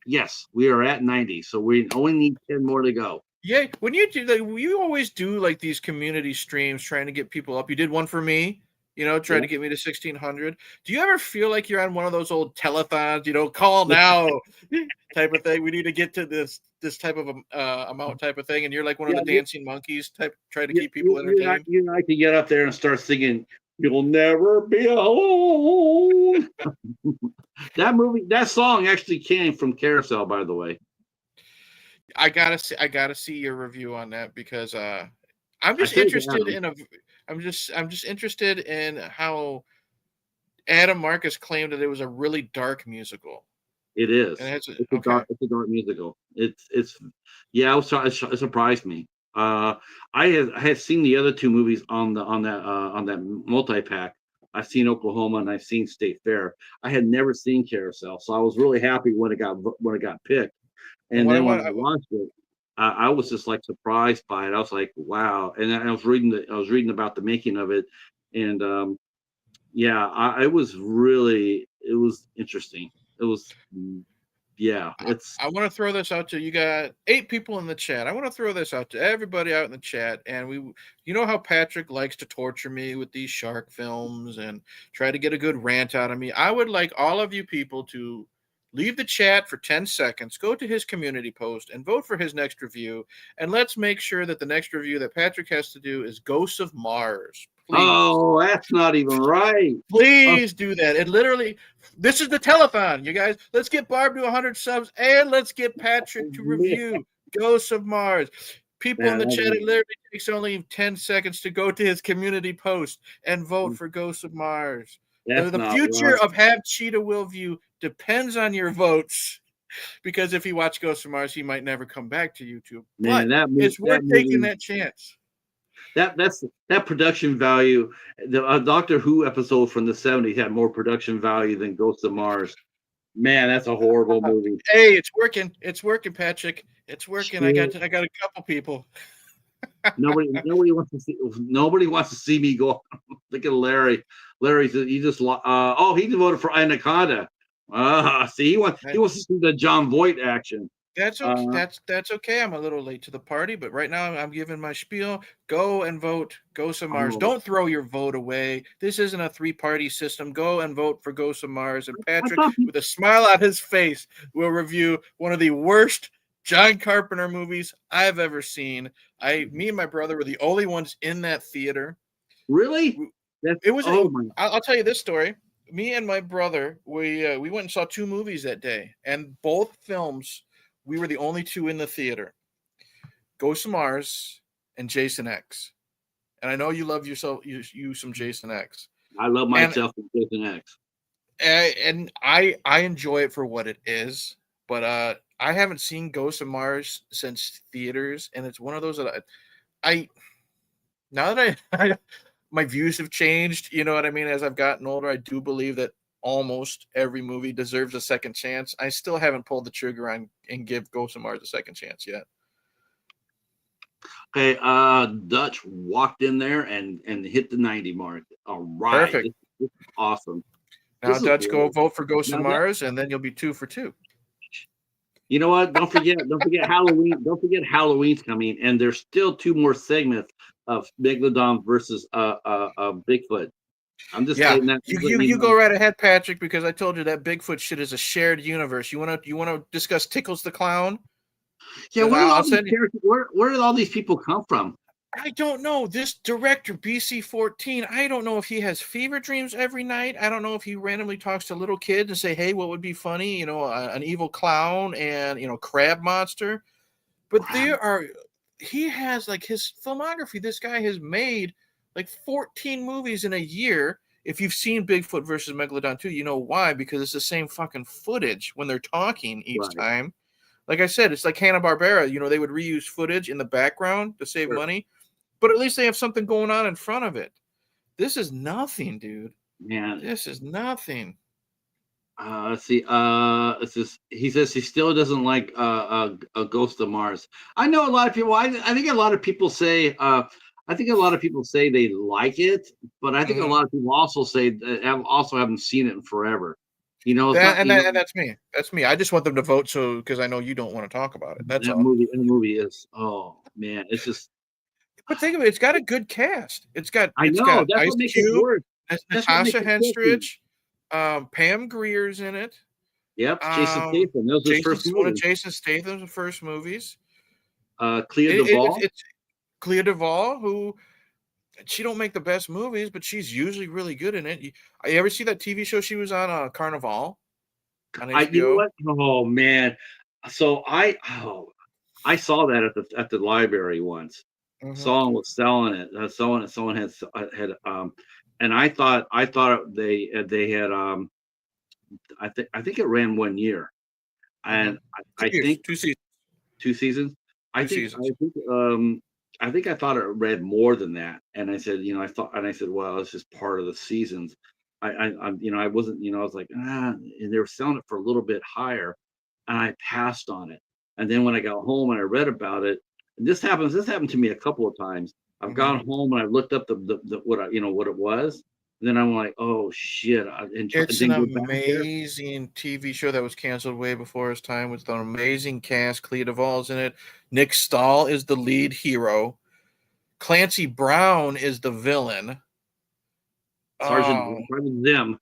Yes, we are at 90. So we only need 10 more to go. Yeah, when you do you always do like these community streams trying to get people up. You did one for me, try Yeah. to get me to 1600. Do you ever feel like you're on one of those old telethons, call now type of thing? We need to get to this type of amount type of thing, and you're like one of Yeah, the dancing monkeys type, try to keep people entertained. you and I could get up there and start singing "You'll Never Be Alone." That song actually came from Carousel, by the way. I gotta see your review on that because I'm I just think interested Adam. in I'm just interested in how Adam Marcus claimed that it was a really dark musical. It And is. it's okay. It's a dark musical. Yeah. It surprised me. I had seen the other 2 movies on that multi pack. I've seen Oklahoma and I've seen State Fair. I had never seen Carousel, so I was really happy when it got picked. And And what I then when want, I watched it, I was just like surprised by it. I was like, wow. And I was reading about the making of it, and yeah, it was interesting. It was, yeah, it's, I want to throw this out to you. Got 8 people in the chat. I want to throw this out to everybody out in the chat. And you know how Patrick likes to torture me with these shark films and try to get a good rant out of me. I would like all of you people to leave the chat for 10 seconds, go to his community post and vote for his next review. And let's make sure that the next review that Patrick has to do is Ghosts of Mars. Please. oh, that's not even right. Please do that. It literally, this is the telethon, you guys. Let's get Barb to 100 subs and let's get Patrick to review Ghosts of Mars. People in the chat, it literally takes only 10 seconds to go to his community post and vote for Ghosts of Mars. That's The not future right. of Have Cheetah Will View depends on your votes because if he watched Ghosts of Mars, he might never come back to YouTube. Man, But it's worth taking that chance. that production value. The Doctor Who episode from the 70s had more production value than Ghost of Mars. Man, that's a horrible movie. Hey, it's working. It's working, Patrick. It's working. I got a couple people. Nobody wants to see me go. Look at Larry. He just he voted for Anaconda. See, he wants to see the John Voight action. That's okay. Uh, That's okay. I'm a little late to the party, but right now I'm giving my spiel. Go and vote. Ghost of Mars. oh, Don't throw your vote away. This isn't a three-party system. Go and vote for Ghost of Mars. And I Patrick, thought with a smile on his face, will review one of the worst John Carpenter movies I've ever seen. Me and my brother were the only ones in that theater. really. That's It was. oh my. I'll tell you this story. Me and my brother, we went and saw two movies that day, and both films we were the only two in the theater. Ghost of Mars and Jason X. And I know you love you some Jason X. I love And myself with Jason X. and I enjoy it for what it is, but I haven't seen Ghost of Mars since theaters, and it's one of those that I now that I my views have changed, you know what I mean, as I've gotten older, I do believe that almost every movie deserves a second chance. I still haven't pulled the trigger on and give Ghost of Mars a second chance yet. Okay, Dutch walked in there and hit the 90 mark. All right, Perfect. this is awesome. Now, This is Dutch, go great. vote for Ghost of Now that Mars, and then you'll be 2 for 2. you know what? Don't forget Halloween. Don't forget Halloween's coming, and there's still two more segments of Megalodon versus Bigfoot. I'm just Yeah, letting that letting you you go know. right ahead, Patrick, because I told you that Bigfoot shit is a shared universe. You wanna discuss Tickles the Clown? Yeah, Because where did I'll all these send you. characters? Where did all these people come from? I don't know. This director, BC14, I don't know if he has fever dreams every night. I don't know if he randomly talks to little kids and say, "Hey, what would be funny?" An evil clown and crab monster. But Wow. he has like his filmography. This guy has made like 14 movies in a year. If you've seen Bigfoot versus Megalodon 2, you know why, because it's the same fucking footage when they're talking each Right. time. Like I said, it's like Hanna-Barbera. They would reuse footage in the background to save Sure. money, but at least they have something going on in front of it. This is nothing, dude. Man, This is nothing. let's see. It's just, he says he still doesn't like a Ghost of Mars. I know a lot of people. I think a lot of people say. I think a lot of people say they like it, but I think a Hmm. lot of people also say also haven't seen it in forever. It's not. And that's me. That's me. I just want them to vote because I know you don't want to talk about it. That's all. The movie is. Oh man, it's just. But think of it, it's got a good cast. It's got I it's know got that's Ice what makes it Cube, worse. That's what makes Natasha it tricky. Henstridge, Pam Greer's in it. Yep, Jason Um, Statham. That was his first One of movie. Jason Statham's first movies. Clea Duvall. It's Clea Duvall, who she don't make the best movies, but she's usually really good in it. You ever see that TV show she was on, Carnival on You know HBO? what? Oh man. So I saw that at the library once. Hmm. Someone was selling it. Someone had and I thought they had I think it ran 1 year, Hmm. and Two I years, think 2 seasons, 2 seasons. I two think seasons. I thought it read more than that, and I said, I said, well, it's just part of the seasons. I wasn't, I was like, and they were selling it for a little bit higher, and I passed on it. And then when I got home and I read about it, and this happened to me a couple of times. I've Hmm. gone home and I looked up the what it was. And then I'm like, oh shit, and It's an then go back there. amazing TV show that was canceled way before its time with an amazing cast. Clea Duvall's in it. Nick Stahl is the lead hero. Clancy Brown is the villain. Oh, Sergeant Zim.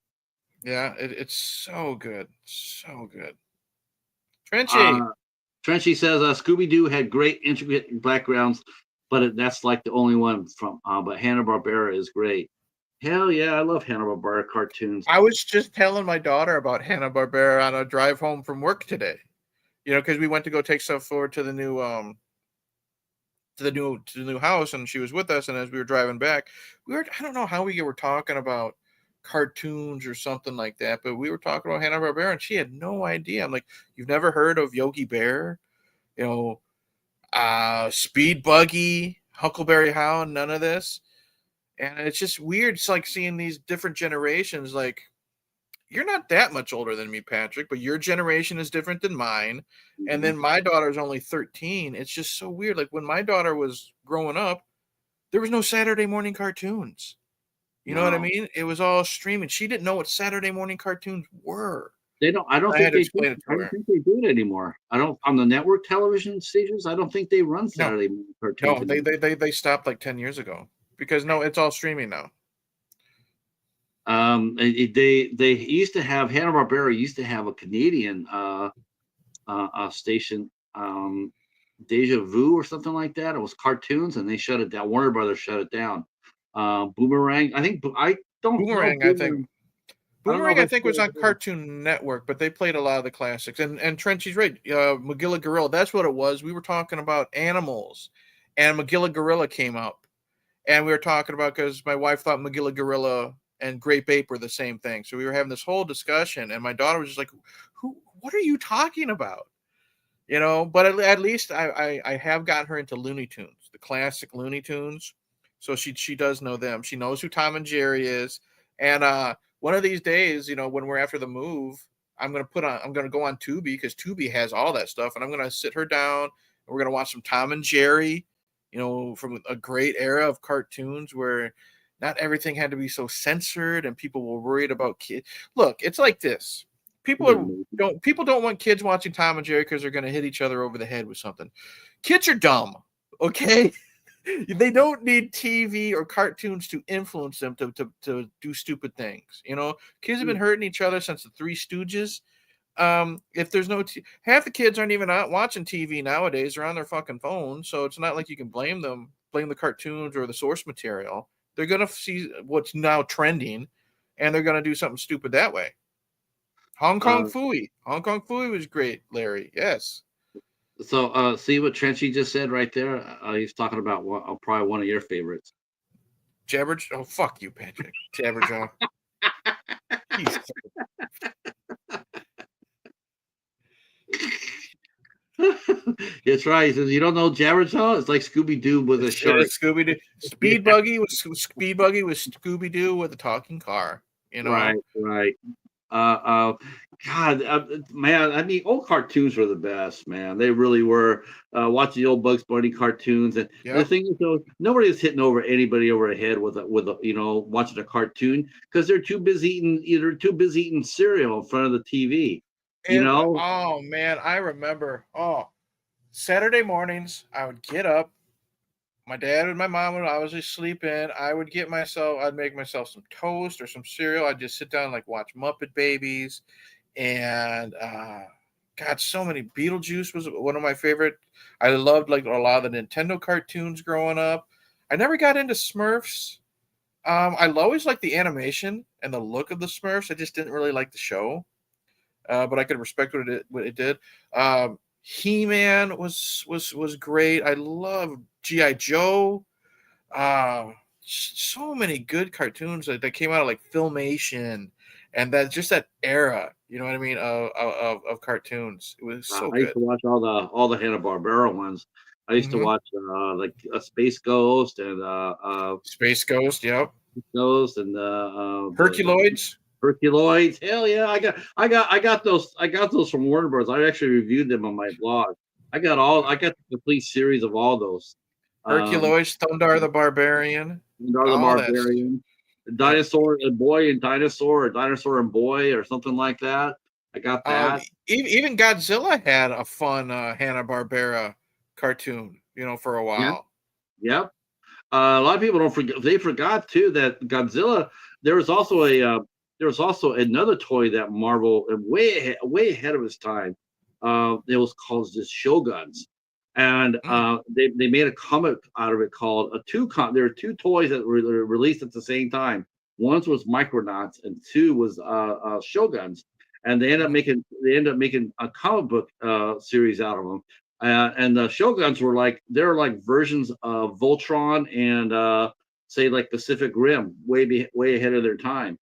yeah, it's so good. So good. Trenchy. Uh, Trenchy says Scooby Doo had great intricate backgrounds, but that's like the only one from. But Hanna Barbera is great. Hell yeah, I love Hanna Barbera cartoons. I was just telling my daughter about Hanna-Barbera on a drive home from work today. Because we went to go take stuff forward to the new to the new house, and she was with us, and as we were driving back, I don't know how we were talking about cartoons or something like that, but we were talking about Hanna-Barbera, and she had no idea. I'm like, "You've never heard of Yogi Bear? You know, Speed Buggy, Huckleberry Hound, none of this?" And it's just weird. It's like seeing these different generations. Like, you're not that much older than me, Patrick, but your generation is different than mine. And Mhm. then my daughter's only 13. It's just so weird. Like, when my daughter was growing up, there was no Saturday morning cartoons. You know what I No, mean? It was all streaming. She didn't know what Saturday morning cartoons were. They don't. I don't I had think to they do. explain it I to don't her. think they do it anymore. I don't on the network television stations. I don't think they run No, Saturday morning cartoons no, they anymore. they they they stopped like 10 years ago because no, it's all streaming now. They used to have Hanna Barbera used to have a Canadian station, Deja Vu or something like that. It was cartoons, and they shut it down. Warner Brothers shut it down. Boomerang. I don't know Boomerang, I think. Boomerang. I don't know Boomerang, if I it's think, was still on there. Cartoon Network, but they played a lot of the classics. And Trenchy's right. Magilla Gorilla, that's what it was. We were talking about animals, and Magilla Gorilla came up, and we were talking about because my wife thought Magilla Gorilla and Grape Ape were the same thing. So we were having this whole discussion, and my daughter was just like, "Who? What are you talking about?" But at least I have gotten her into Looney Tunes, the classic Looney Tunes. So she does know them. She knows who Tom and Jerry is. And one of these days, when we're after the move, I'm gonna go on Tubi because Tubi has all that stuff, and I'm gonna sit her down and we're gonna watch some Tom and Jerry, from a great era of cartoons where not everything had to be so censored and people were worried about kids. Look, it's like this. They've been amazing. People don't want kids watching Tom and Jerry because they're going to hit each other over the head with something. Kids are dumb, okay? They don't need TV or cartoons to influence them to do stupid things. Kids have been hurting each other since the Three Stooges. If there's half the kids aren't even out watching TV nowadays; they're on their fucking phones. So it's not like you can blame the cartoons or the source material. They're gonna see what's now trending, and they're gonna do something stupid that way. Hong Kong Uh, Fooey. Hong Kong Fooey was great, Larry. Yes. see what Trenchy just said right there. He's talking about probably one of your favorites. Jabber. Oh, fuck you, Patrick. Jabberjaw. He's That's right. He says you don't know Jabberjaw. It's like Scooby Doo with a shark. it's Scooby Doo. Speed Buggy was Scooby Doo with a talking car. Right, right. God, man, I mean, old cartoons were the best, man. They really were. Watching the old Bugs Bunny cartoons, and the Yep. thing is, though, nobody is hitting anybody over the head with a watching a cartoon because they're too busy eating cereal in front of the TV. You know, Oh man, I remember. Oh, Saturday mornings, I would get up. My dad and my mom would obviously sleep in. I'd make myself some toast or some cereal. I'd just sit down and like watch Muppet Babies, and God, so many. Beetlejuice was one of my favorite. I loved like a lot of the Nintendo cartoons growing up. I never got into Smurfs. I always liked the animation and the look of the Smurfs. I just didn't really like the show, but I could respect what it did. He-Man was great. I love GI Joe. Uh, so many good cartoons that came out of like Filmation, and that era. You know what I mean of cartoons. It was so I used good. to watch all the Hanna Barbera ones. I used to Hmm. watch like a Space Ghost and Space Ghost. Yep. Ghost and the Herculoids. Herculoids. Hell yeah, I got those from Warner Bros. I actually reviewed them on my blog. I got the complete series of all those. Um, Herculoids. Thundar the Barbarian. Thundar the All that. Barbarian, Yep. Dinosaur and Boy and Dinosaur, or Dinosaur and Boy, or something like that. I got that. Even Godzilla had a fun Hanna Barbera cartoon. For a Yeah, while. yep. A lot of people don't forget. They forgot too that Godzilla. There was also another toy that Marvel way ahead of its time. It was called just Shoguns, and Mm, they made a comic out of it called a two. There were two toys that were released at the same time. One was Micronauts, and two was Shoguns. And mhm. they ended up making a comic book series out of them. And the Shoguns they're like versions of Voltron and say like Pacific Rim, way ahead of their time.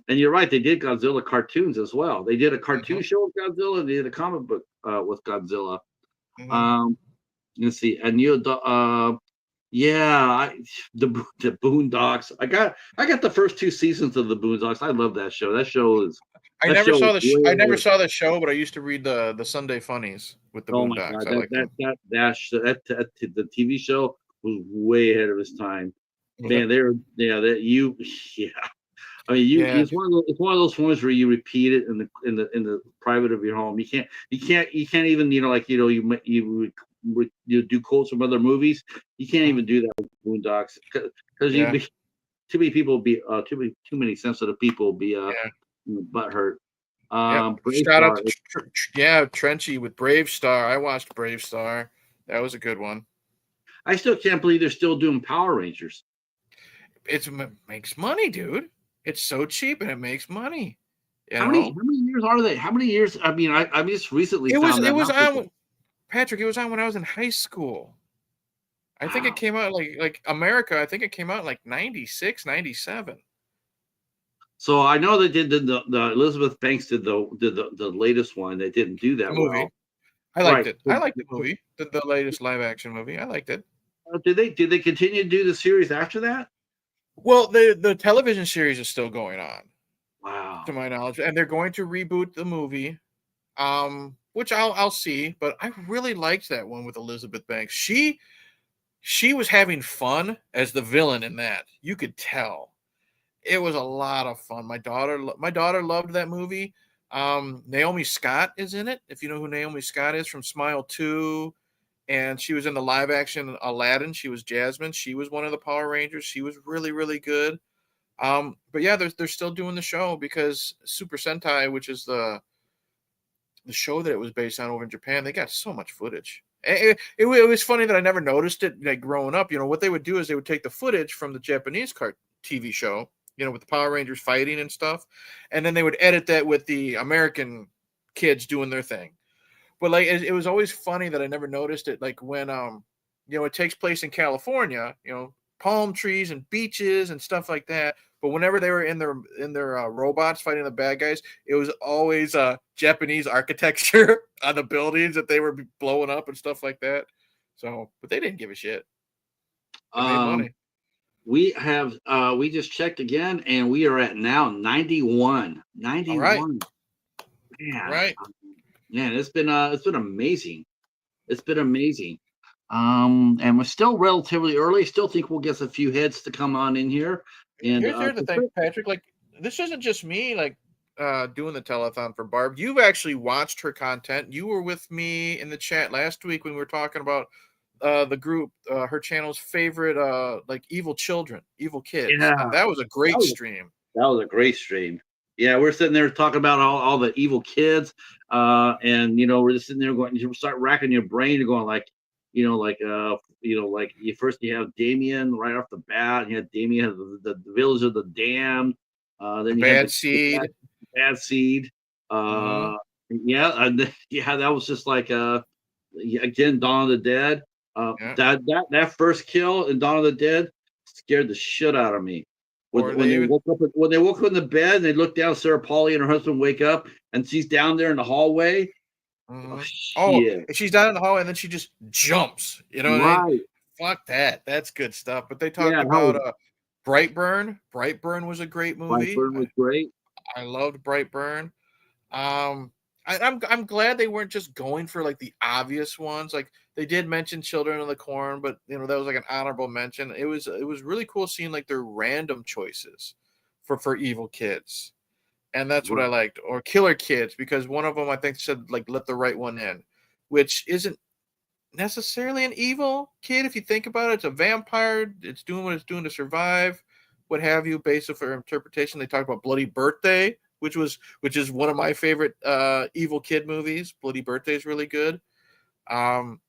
And you're right, they did Godzilla cartoons as well. They did a cartoon Mhm, show with Godzilla. And they did a comic book with Godzilla. mhm. Um, let's see, and yeah, the Boondocks. I got the first two seasons of the Boondocks. I love that show. That show is way I never ahead. saw the show, but I used to read the Sunday Funnies with the Oh my Boondocks. god, I liked them. the TV show was way ahead of its time. Was it? Man, they're yeah, that you yeah. I mean, Yeah, it's one of those ones where you repeat it in the private of your home. You can't even like you do quotes from other movies. You can't mhm, even do that with Boondocks because yeah, too many people be too many sensitive people be yeah. butt hurt. Yep. Brave Shout out Star. to yeah, Trenchy with Brave Star. I watched Brave Star. That was a good one. I still can't believe they're still doing Power Rangers. Makes money, dude. It's so cheap and it makes money. You How know, many years are they? How many years? I mean, I just recently found it that was out. on Patrick. It was on when I was in high school. I think it Wow. came out like America. I think it came out in like 96, 97. So I know they did the Elizabeth Banks did the latest one. They didn't do The that movie. well, I liked right? it. I liked the movie. The latest live action movie. I liked it. Did they continue to do the series after that? Well, the television series is still going on, to Wow. my knowledge, and they're going to reboot the movie. Which I'll see, but I really liked that one with Elizabeth Banks. She was having fun as the villain in that. You could tell. It was a lot of fun. My daughter loved that movie. Naomi Scott is in it. If you know who Naomi Scott is from Smile 2, and she was in the live action Aladdin. She was Jasmine. She was one of the Power Rangers. She was really, really good. But yeah, they're still doing the show because Super Sentai, which is the show that it was based on over in Japan, they got so much footage. It was funny that I never noticed it like growing up. You know, what they would do is they would take the footage from the Japanese TV show, you know, with the Power Rangers fighting and stuff, and then they would edit that with the American kids doing their thing. But like it was always funny that I never noticed it. Like when you know, it takes place in California, you know, palm trees and beaches and stuff like that. But whenever they were in their robots fighting the bad guys, it was always Japanese architecture on the buildings that they were blowing up and stuff like that. So, but they didn't give a shit. It made Um, money. we just checked again, and we are at now 91. All right, 91. all Man, right. man, it's been amazing. It's been amazing. And we're still relatively early. Still think we'll get a few heads to come on in here. And Here's the thing, Patrick. Like this isn't just me like doing the telethon for Barb. You've actually watched her content. You were with me in the chat last week when we were talking about the group, her channel's favorite like evil children, evil kids. yeah, And that was a that great was stream. that was a great stream. Yeah, we're sitting there talking about all the evil kids, and we're just sitting there going, you start racking your brain and going like, like you first you have Damien right off the bat. You had Damien, the Village of the Damned. The Then you had bad the seed. Bad Seed. Hmm. Yeah, and yeah, that was just like again Dawn of the Dead. Yeah. That first kill in Dawn of the Dead scared the shit out of me. Or When they they even woke up when they woke up in the bed and they looked down, Sarah Polly and her husband wake up and she's down there in the hallway. Oh mhm. Oh, shit! and she's down in the hallway and then she just jumps. You know what I mean? Right? Fuck that. That's good stuff. But they Yeah, talked that was about Brightburn. Brightburn was a great movie. Brightburn was great. I loved Brightburn. Um, I'm glad they weren't just going for like the obvious ones. Like they did mention Children of the Corn, but you know that was like an honorable mention. It was really cool seeing like their random choices for evil kids, and that's what I Right. liked. Or Killer Kids, because one of them I think said like let the right one in, which isn't necessarily an evil kid if you think about it. It's a vampire. It's doing what it's doing to survive, what have you, based on their interpretation. They talked about Bloody Birthday, which is one of my favorite evil kid movies. Bloody Birthday is really good. Um,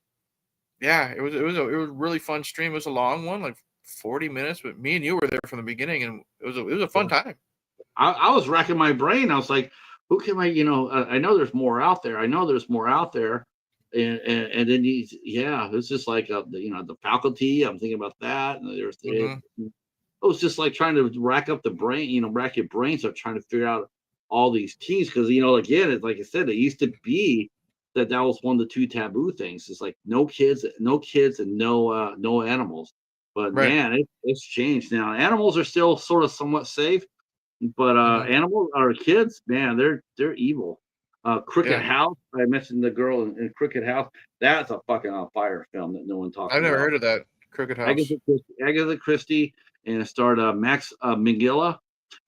yeah, it was a really fun stream. It was a long one, like 40 minutes, but me and you were there from the beginning, and it was a fun time. I was racking my brain. I was like, who can I? I know there's more out there. I know there's more out there. And then yeah, it's just like the faculty. I'm thinking about that. And Hmm. it was just like trying to rack up the brain, rack your brains up trying to figure out all these teams because again, it's like I said, it used to be that was one of the two taboo things. It's like no kids, and no animals. But Right. man, it's changed now. Animals are still sort of somewhat safe, but Hmm. animals or kids, man, they're evil. Cricket Yeah, House, I mentioned the girl in Cricket House. That's a fucking on fire film that no one talks I've never about. heard of that. Crooked House. Agatha Christie, and it starred Max Minghella.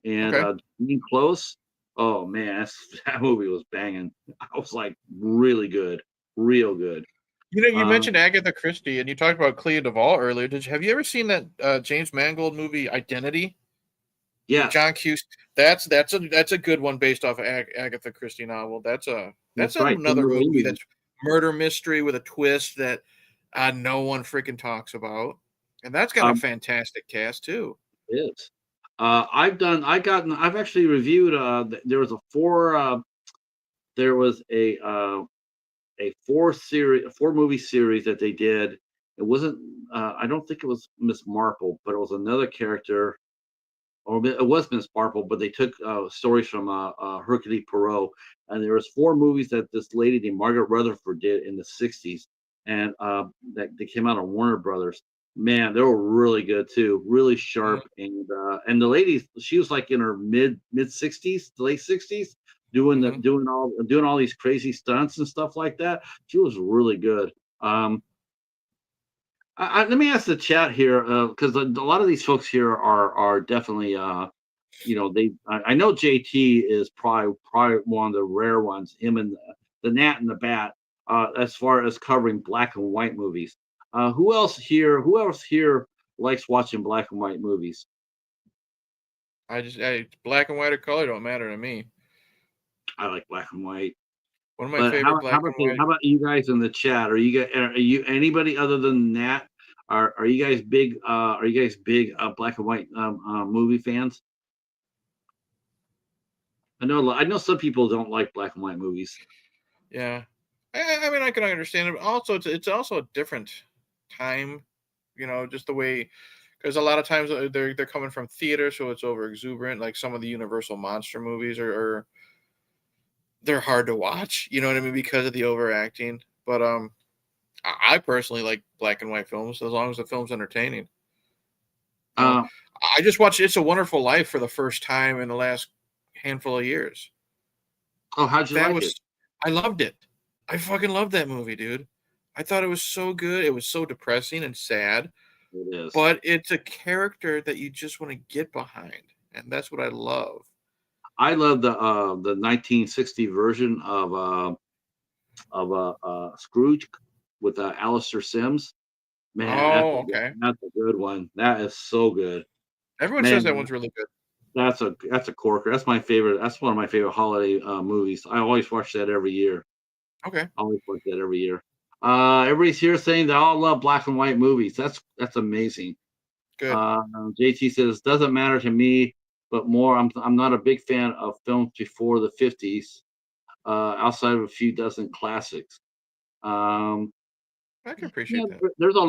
and Okay. Being Close. Oh man, that movie was banging. I was like really good, real good. You know, you Um, mentioned Agatha Christie, and you talked about Clea Duvall earlier. Have you ever seen that James Mangold movie Identity with yes, John Cusack? That's a good one based off of Agatha Christie novel. That's that's right. another movie that's murder mystery with a twist that no one freaking talks about, and that's got a Um, fantastic cast too. it is. I've actually reviewed. There was a there was a four movie series that they did. It wasn't. I don't think it was Miss Marple, but it was another character, or it was Miss Marple. But they took stories from Hercule Poirot, and there was four movies that this lady named Margaret Rutherford did in the '60s, and that they came out on Warner Brothers. Man, they were really good too, really Mhm, sharp, and the lady, she was like in her mid '60s, late '60s, mhm. doing all these crazy stunts and stuff like that. She was really good. Um, Let me ask the chat here, because a lot of these folks here are definitely, I know JT is probably one of the rare ones. Him and the Nat and the Bat, as far as covering black and white movies. Who else here likes watching black and white movies? Black and white or color don't matter to me. I like black and white. One of my But favorite black and white. how about you guys in the chat? Are you anybody other than Nat? Are you guys big black and white movie fans? I know some people don't like black and white movies. Yeah, I mean I can understand it. But also, it's also a different time. You know, just the way because a lot of times they're coming from theater, so it's over exuberant. Like some of the Universal monster movies are they're hard to watch. You know what I mean because of the overacting. But I personally like black and white films as long as the film's entertaining. You know, Uh, I just watched It's a Wonderful Life for the first time in the last handful of years. oh, how'd you That like it? was I loved it. I fucking loved that movie, dude. I thought it was so good. It was so depressing and sad, It is. but it's a character that you just want to get behind, and that's what I love. I love the 1960 version of Scrooge with Alistair Sims. Man, Oh, okay. that's a good one. That is so good. Everyone says that Man, one's really good. that's a corker. That's my favorite. That's one of my favorite holiday movies. I always watch that every year. Okay, Always watch that every year. Everybody's here saying they all love black and white movies. That's amazing. good. Uh, JT says doesn't matter to me, but more. I'm not a big fan of films before the '50s, outside of a few dozen classics. Um, I can yeah, appreciate that. there's a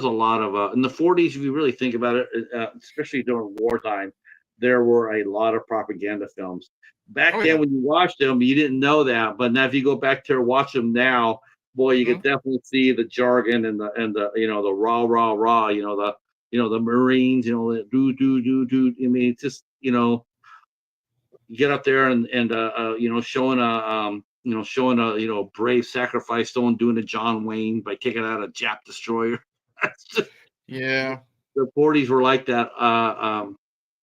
lot of in the '40s. If you really think about it, especially during wartime, there were a lot of propaganda films. Back Oh then, yeah. when you watched them, you didn't know that, but now if you go back there and watch them now, boy, you Hmm. could definitely see the jargon and the the rah rah rah, the Marines, the do do do do. I mean, it's just get up there and showing a brave sacrifice, someone doing a John Wayne by taking out a Jap destroyer. That's just, Yeah. the '40s were like that.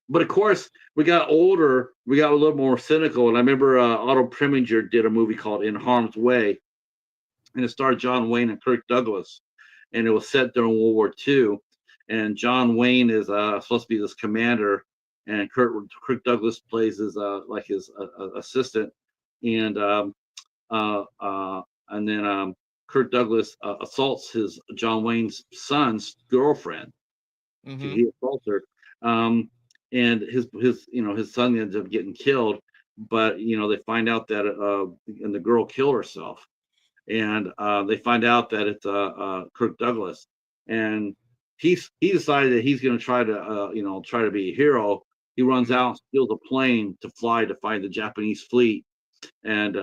But of course, we got older, we got a little more cynical, and I remember Otto Preminger did a movie called In Harm's Way, and it starred John Wayne and Kirk Douglas, and it was set during World War II. And John Wayne is supposed to be this commander, and Kirk Douglas plays his like his assistant, and uh, uh, and then Kirk Douglas assaults his John Wayne's son's girlfriend. Hmm. He assaults her, um, and his son ends up getting killed. But they find out that and the girl killed herself, and they find out that it's Kirk Douglas, and he decided that he's going to try to be a hero. He runs Hmm. out and steals a plane to fly to find the Japanese fleet, and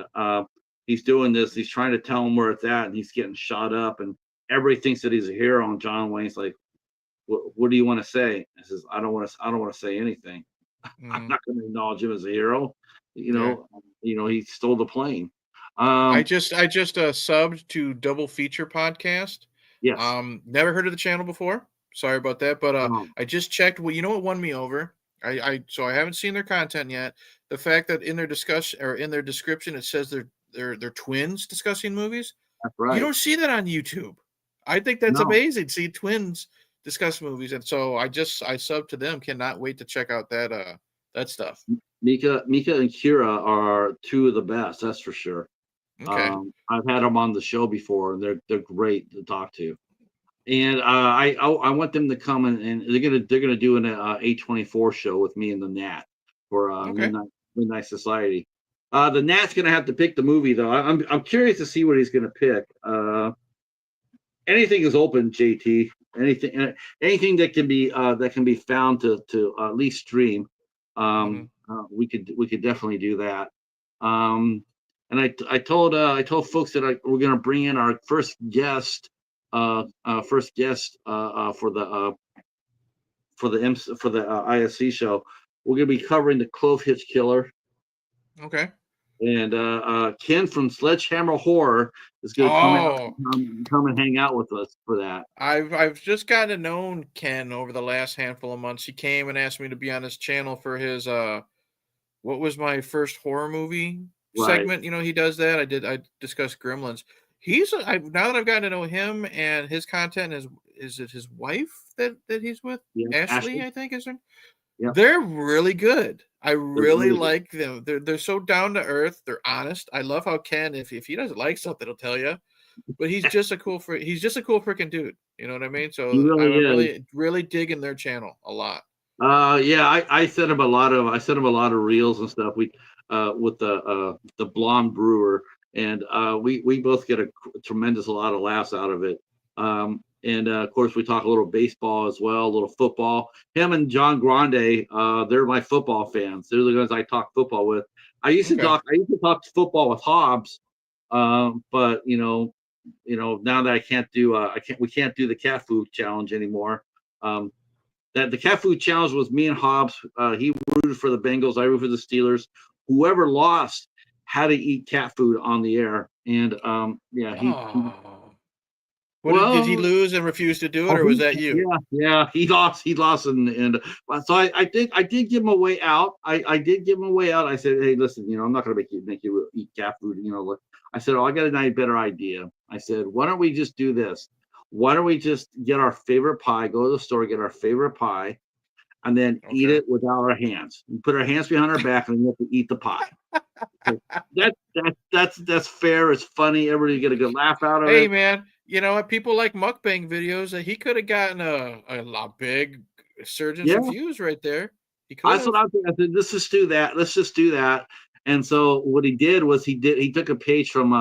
he's doing this. He's trying to tell him where it's at, and he's getting shot up, and everybody thinks that he's a hero. And John Wayne's like, "What do you want to say?" He says, I don't want to say anything. I'm Hmm. not going to acknowledge him as a hero. Yeah. He stole the plane. I Um, just I just subbed to Double Feature Podcast. yes. Never heard of the channel before. Sorry about that, but Um, I just checked. Well, you know what won me over? So I haven't seen their content yet. The fact that in their discussion or in their description it says they're twins discussing movies. That's You right. don't see that on YouTube. I think that's No, amazing. See twins discuss movies, and so I sub to them. Cannot wait to check out that stuff. Mika and Kira are two of the best. That's for sure. Okay. I've had them on the show before, and they're great to talk to. And I want them to come and they're gonna do an A24 show with me and the Nat for Okay. Midnight Society. The Nat's gonna have to pick the movie though. I'm curious to see what he's gonna pick. Anything is open, JT. Anything that can be found to at least stream. Hmm. We could definitely do that. Um, and I told folks that we're going to bring in our first guest for the ISC show. We're going to be covering the Clove Hitch Killer, Okay. and Ken from Sledgehammer Horror is going to Oh, come and hang out with us for that. I've just gotten to know Ken over the last handful of months. He came and asked me to be on his channel for his what was my first horror movie Right. segment. You know, he does that. I discussed Gremlins. Now that I've gotten to know him and his content is it his wife that he's with? Yeah. Ashley, Ashley. I think is her. Yeah. They're really good. I They're really really good. like them. They're so down to earth. They're honest. I love how Ken, if he doesn't like something, he'll tell you. But he's just a cool freaking dude. You know what I mean? He So really I'm is. really digging their channel a lot. Yeah, I sent him a lot of reels and stuff. We with the blonde brewer, and we both get a tremendous lot of laughs out of it. And of course, we talk a little baseball as well, a little football. Him and John Grande, they're my football fans. They're the guys I talk football with. Okay. I used to talk football with Hobbs, but now that we can't do the cat food challenge anymore. Um, that the cat food challenge was me and Hobbs. He rooted for the Bengals. I rooted for the Steelers. Whoever lost had to eat cat food on the air. And yeah, Oh. What did he well, lose and refuse to do it, oh, or was that you? yeah, he lost. He lost, and so I did give him a way out. I did give him a way out. I said, hey, listen, I'm not going to make you eat cat food. Look, I said, oh, I got a better idea. I said, why don't we just do this? Why don't we just get our favorite pie, go to the store, get our favorite pie, and then eat Okay. it without our hands. We put our hands behind our back, and we have to eat the pie. So that's fair. It's funny. Everybody get a good laugh out of Hey it. man, you know what? People like mukbang videos. That he could have gotten a big surgeons Yeah, of views right there. He could that's have. what I think. I said, let's just do that. Let's just do that. And so what he did was he took a page from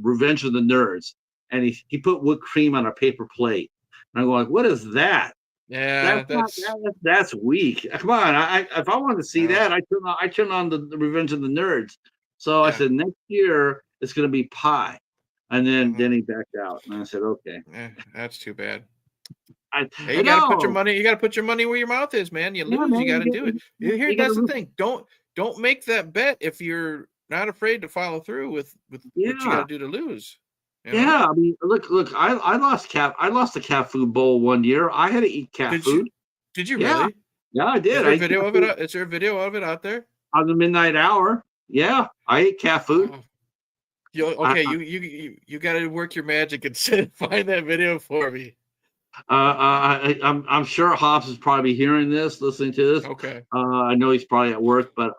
Revenge of the Nerds, and he put whipped cream on a paper plate. And I'm going, what is that? Yeah, That's weak. Come on, if I want to see no, that, I turn on the Revenge of the Nerds. So I yeah. said next year it's going to be pie, and Hmm. then he backed out, and I said okay. That's too bad. Hey, I you got to put your know, money. You got to put your money where your mouth is, man. You yeah, lose, you man, got to do it. Here, you got that's the to thing. Don't make that bet if you're not afraid to follow through with what you got yeah. to do to lose. You know? Yeah, I mean, look. I lost the cat food bowl one year. I had to eat cat Did you? food. Did you Yeah, really? yeah, I Is did. there I a ate video cat of it? food Is there a video of it out there? on the midnight hour. Yeah, I ate cat food. Oh, I, okay. You got to work your magic and find that video for me. I'm sure Hobbs is probably hearing this, listening to this. Okay. I know he's probably at work, but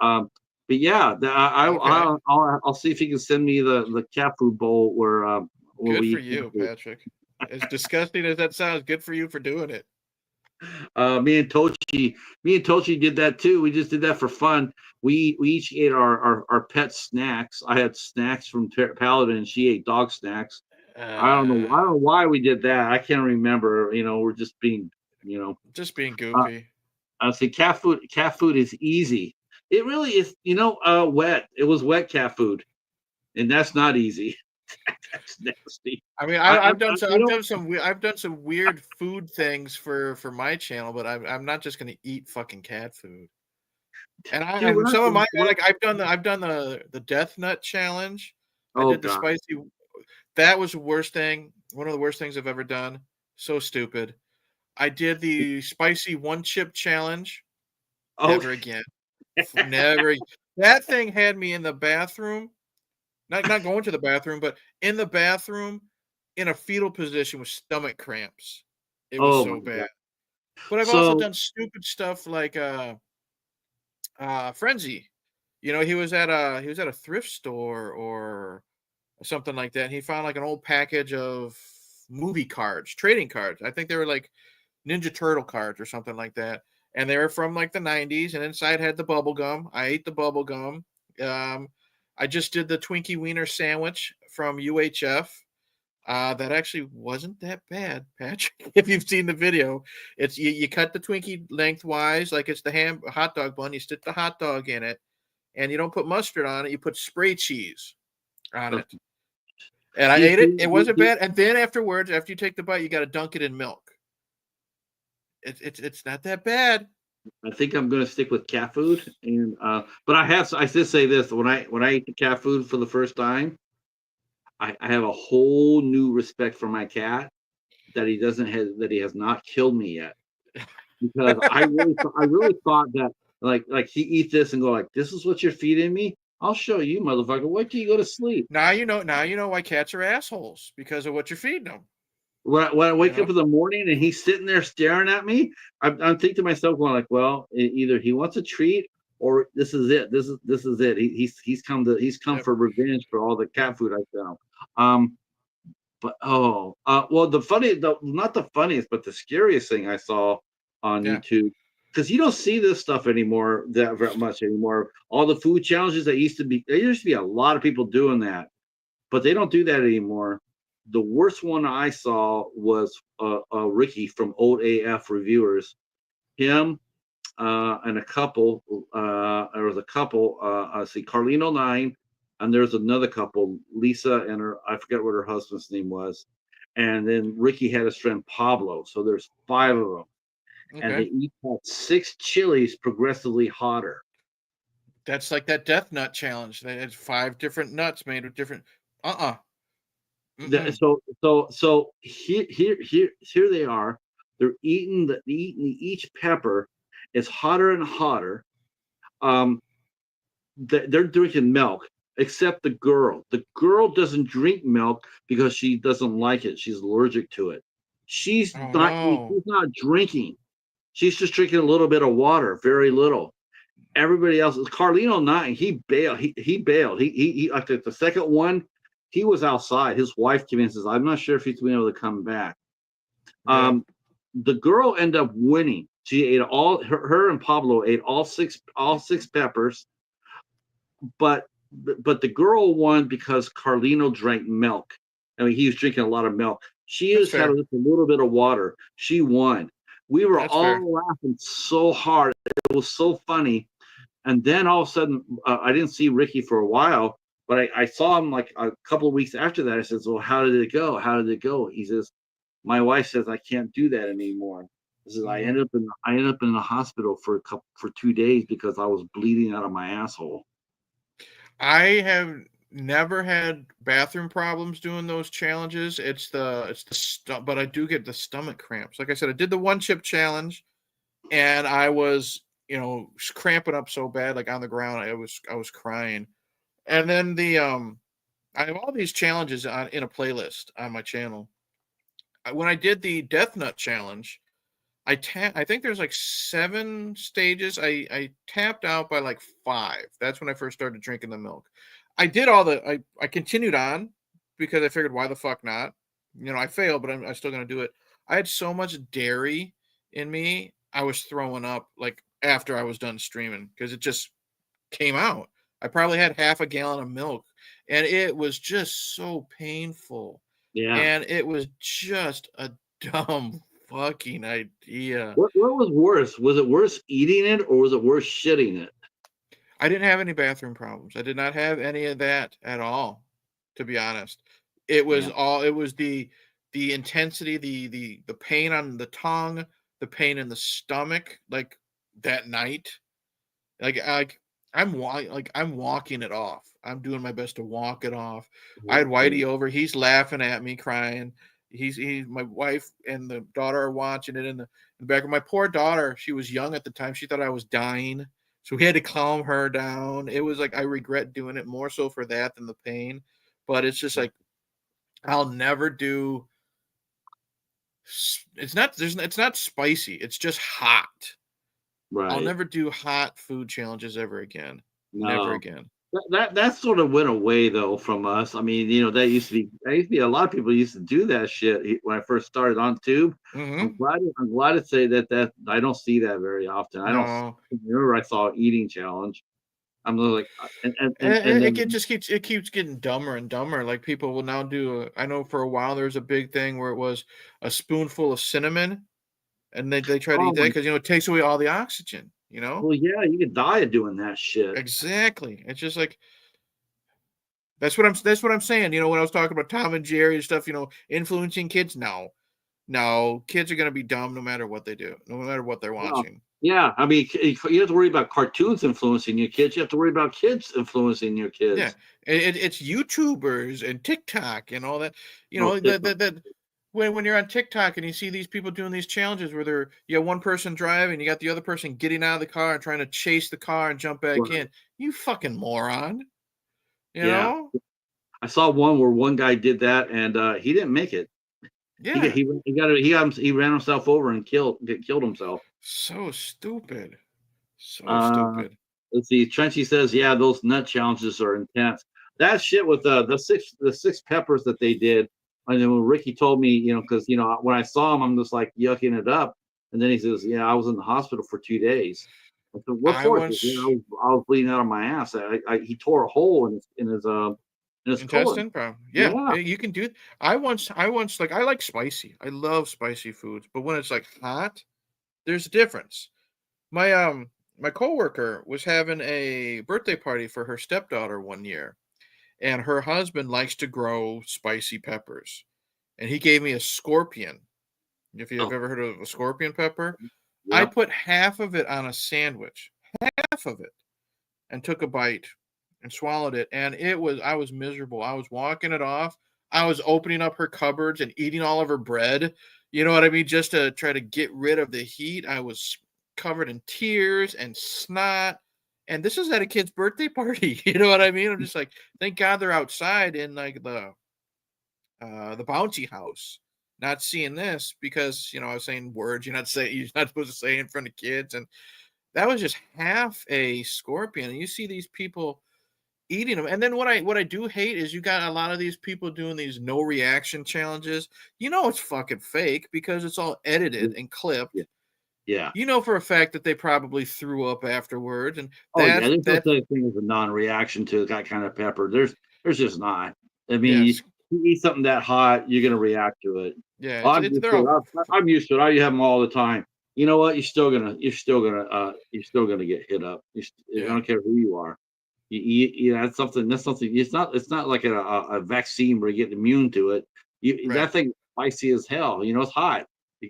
yeah, Okay. I'll see if he can send me the cat food bowl where Good we for eat cat you, food. Patrick. As disgusting as that sounds, good for you for doing it. Me and Tochi did that too. We just did that for fun. We each ate our pet snacks. I had snacks from Paladin, and she ate dog snacks. I don't know why we did that. I can't remember. We're just being, you know. Just being Uh, goofy. I say cat food is easy. It really is. Wet. It was wet cat food, and that's not easy. That's nasty. I mean, I, I, I've done I some, you know, I've done some weird food things for my channel, but I'm not just gonna eat fucking cat food. dude. And some of my like I've done the death nut challenge. I Oh did the god. spicy. That was the worst thing. One of the worst things I've ever done. So stupid. I did the spicy one chip challenge. Oh, Never again. Never. That thing had me in the bathroom, not going to the bathroom, but in the bathroom in a fetal position with stomach cramps. It was oh my so god. bad. But I've also So done stupid stuff like Frenzy. You know, he was at a thrift store or something like that. And he found like an old package of movie cards, trading cards. I think they were like Ninja Turtle cards or something like that. And they were from like the 90s, and inside had the bubble gum. I ate the bubble gum. Um, I just did the Twinkie Wiener sandwich from UHF. That actually wasn't that bad, Patrick. If you've seen the video, it's you cut the Twinkie lengthwise, like it's the hot dog bun. You stick the hot dog in it, and you don't put mustard on it. You put spray cheese on uh, it. And I do you ate it. see? It wasn't bad. And then afterwards, after you take the bite, you got to dunk it in milk. It's not that bad. I think I'm going to stick with cat food, and but I did say this when I eat the cat food for the first time, I have a whole new respect for my cat that he doesn't have that he has not killed me yet because I really thought that like he eat this and go like this is what you're feeding me. I'll show you, motherfucker. Wait till you go to sleep. Now you know. Now you know why cats are assholes because of what you're feeding them. When I You wake up know. in the morning and he's sitting there staring at me, I'm thinking to myself, going like, well, either he wants a treat or this is it. This is it. He's come Yep. for revenge for all the cat food I found. Um, but well, not the funniest, but the scariest thing I saw on Yeah. YouTube because you don't see this stuff anymore that very much anymore. All the food challenges that used to be, there used to be a lot of people doing that, but they don't do that anymore. The worst one I saw was Ricky from Old AF Reviewers. Him and a couple. There was a couple. I see Carlino Nine, and there's another couple, Lisa and her. I forget what her husband's name was. And then Ricky had his friend Pablo. So there's five of them, and they Okay. each had six chilies progressively hotter. That's like that death nut challenge. They had 5 different nuts made with different. Uh. Mm-mm. So here they are. They're eating each pepper. It's hotter and hotter. Um, they're drinking milk, except the girl. The girl doesn't drink milk because she doesn't like it. She's allergic to it. Oh no. She's not drinking. She's just drinking a little bit of water, very little. Everybody else is Carlino Nine. He bailed. He bailed. He like the second one, he was outside. His wife came in and says, I'm not sure if he's been able to come back. Yeah. The girl ended up winning. She ate her and Pablo ate all six peppers, but the girl won because Carlino drank milk. I mean, he was drinking a lot of milk. She That's just had fair. a little bit of water. She won. We were That's fair. all laughing so hard. It was so funny. And then all of a sudden, I didn't see Ricky for a while, but I saw him like a couple of weeks after that. I said, "Well, how did it go? How did it go?" He says, "My wife says I can't do that anymore." He says, Mhm. I ended up in the hospital for 2 days because I was bleeding out of my asshole." I have never had bathroom problems doing those challenges. But I do get the stomach cramps. Like I said, I did the one chip challenge, and I was cramping up so bad, like on the ground. I was crying. And then I have all these challenges in a playlist on my channel. When I did the Death Nut challenge, I think there's like 7 stages. I tapped out by like 5. That's when I first started drinking the milk. I continued on because I figured why the fuck not? I failed, but I'm still gonna do it. I had so much dairy in me, I was throwing up like after I was done streaming because it just came out. I probably had half a gallon of milk, and it was just so painful. Yeah. And it was just a dumb fucking idea. What was worse? Was it worse eating it or was it worse shitting it? I didn't have any bathroom problems. I did not have any of that at all, to be honest. Yeah. It was the intensity, the pain on the tongue, the pain in the stomach, like that night. I'm walking it off. I'm doing my best to walk it off. I had Whitey over. He's laughing at me, crying. He's my wife and the daughter are watching it in the back. My poor daughter, she was young at the time. She thought I was dying. So we had to calm her down. It was like I regret doing it more so for that than the pain. But it's just like I'll never do it's not spicy. It's just hot. I'll Right. never do hot food challenges ever again. Never No. again. That sort of went away though from us. I mean, that used to be a lot of people used to do that shit when I first started on Tube. Mhm. I'm glad to say that I don't see that very often. I don't No. remember I saw eating challenge. I'm like, and It then just keeps getting dumber and dumber. Like people will now do. I know for a while there was a big thing where it was a spoonful of cinnamon, and they try to oh eat that my, because it takes away all the oxygen. well yeah, you could die of doing that shit. Exactly. It's just like that's what I'm saying. When I was talking about Tom and Jerry and stuff, influencing kids. No, no, kids are gonna be dumb no matter what they do, no matter what they're Well, watching. yeah, I mean, you have to worry about cartoons influencing your kids. You have to worry about kids influencing your Yeah, kids. it's YouTubers and TikTok and all that. Oh, That when you're on TikTok and you see these people doing these challenges where you have one person driving, you got the other person getting out of the car and trying to chase the car and jump back right. in. You fucking moron, you Yeah, know? I saw one where one guy did that and he didn't make it. Yeah, He ran himself over and killed himself. so stupid, so Uh, stupid. let's see. Trenchy says, "Yeah, those nut challenges are intense." That shit with the six peppers that they did. And then when Ricky told me, because when I saw him, I'm just like yucking it up. And then he says, "Yeah, I was in the hospital for 2 days." I said, "What I for?" He says, "Yeah, once I was bleeding out of my ass. He tore a hole in his colon." intestine problem. Yeah, Yeah. you can do. I once like I like spicy. I love spicy foods, but when it's like hot, there's a difference. My coworker was having a birthday party for her stepdaughter one year, and her husband likes to grow spicy peppers, and he gave me a scorpion. If you have Oh, ever heard of a scorpion pepper, I yep. put half of it on a sandwich, half of it, and took a bite and swallowed it, and I was miserable. I was walking it off. I was opening up her cupboards and eating all of her bread. You know what I mean? Just to try to get rid of the heat. I was covered in tears and snot. And this is at a kid's birthday party. You know what I mean? I'm just like, thank God they're outside in like the bouncy house, not seeing this because I was saying words you're not supposed to say in front of kids, and that was just half a scorpion. And you see these people eating them. And then what I do hate is you got a lot of these people doing these no reaction challenges. It's fucking fake because it's all edited and clipped. Yeah. Yeah. For a fact that they probably threw up afterwards, and Oh yeah, there's no that such thing as a non-reaction to that kind of pepper. There's just not. I mean, yes, you eat something that hot, you're gonna react to it. yeah, Well, I'm it's used they're to it. all I'm used to it. I have them all the time. You know what? You're still gonna get hit up. I yeah, don't care who you are. That's something. That's something. It's not like a vaccine where you get immune to it. right, That thing is spicy as hell. It's hot.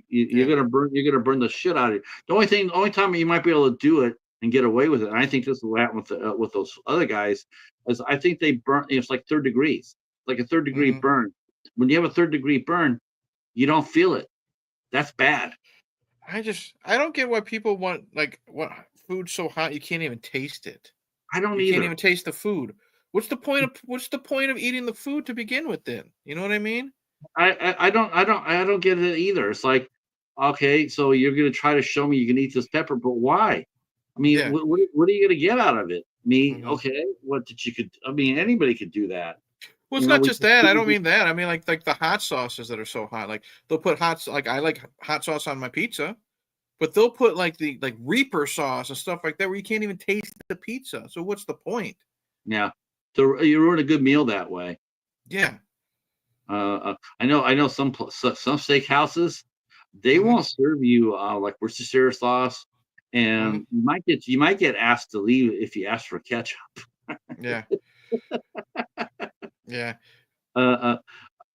You're yeah, gonna burn. You're gonna burn the shit out of it. The only time you might be able to do it and get away with it, and I think this is what happened with those other guys, is I think they burn. It's like third degrees, like a third degree mhm. burn. When you have a third degree burn, you don't feel it. That's bad. I don't get why people want food so hot you can't even taste it. I don't You can't either. even taste the food. What's the point of eating the food to begin with then? You know what I mean? I don't get it either. It's like, okay, so you're gonna try to show me you can eat this pepper, but why? I mean, Yeah. what are you gonna get out of it? Me, Mhm. okay, what did you could? I mean, anybody could do that. Well, it's You know, not we just just, that. I we don't just mean that. I mean like the hot sauces that are so hot. Like they'll put like I like hot sauce on my pizza, but they'll put like the like Reaper sauce and stuff like that where you can't even taste the pizza. So what's the point? yeah. So you ruin a good meal that way. Yeah. I know some steakhouses they Mhm. won't serve you like Worcestershire sauce, Mhm. and you might get asked to leave if you ask for ketchup. Yeah. Yeah. Uh, uh,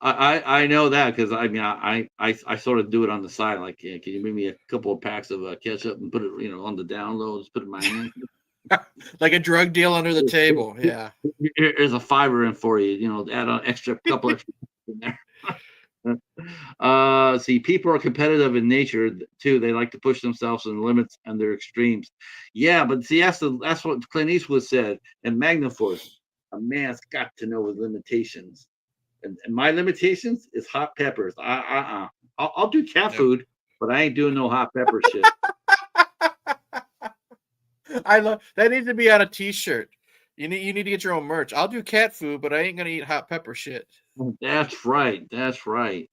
I know that because I mean I sort of do it on the side like yeah, can you bring me a couple of packs of ketchup and put it on the down low, just put it in my hand. Like a drug deal under the table. Yeah. Here's a fiver in for you. Add an extra couple extra in there. See, people are competitive in nature too. They like to push themselves in limits and their extremes. Yeah, but see, that's what Clint Eastwood said. And Magnum Force, a man's got to know his limitations. And my limitations is hot peppers. I'll do cat Yep. food, but I ain't doing no hot pepper shit. I love that needs to be on a t-shirt. You need to get your own merch. I'll do cat food, but I ain't gonna eat hot pepper shit. That's right. That's right.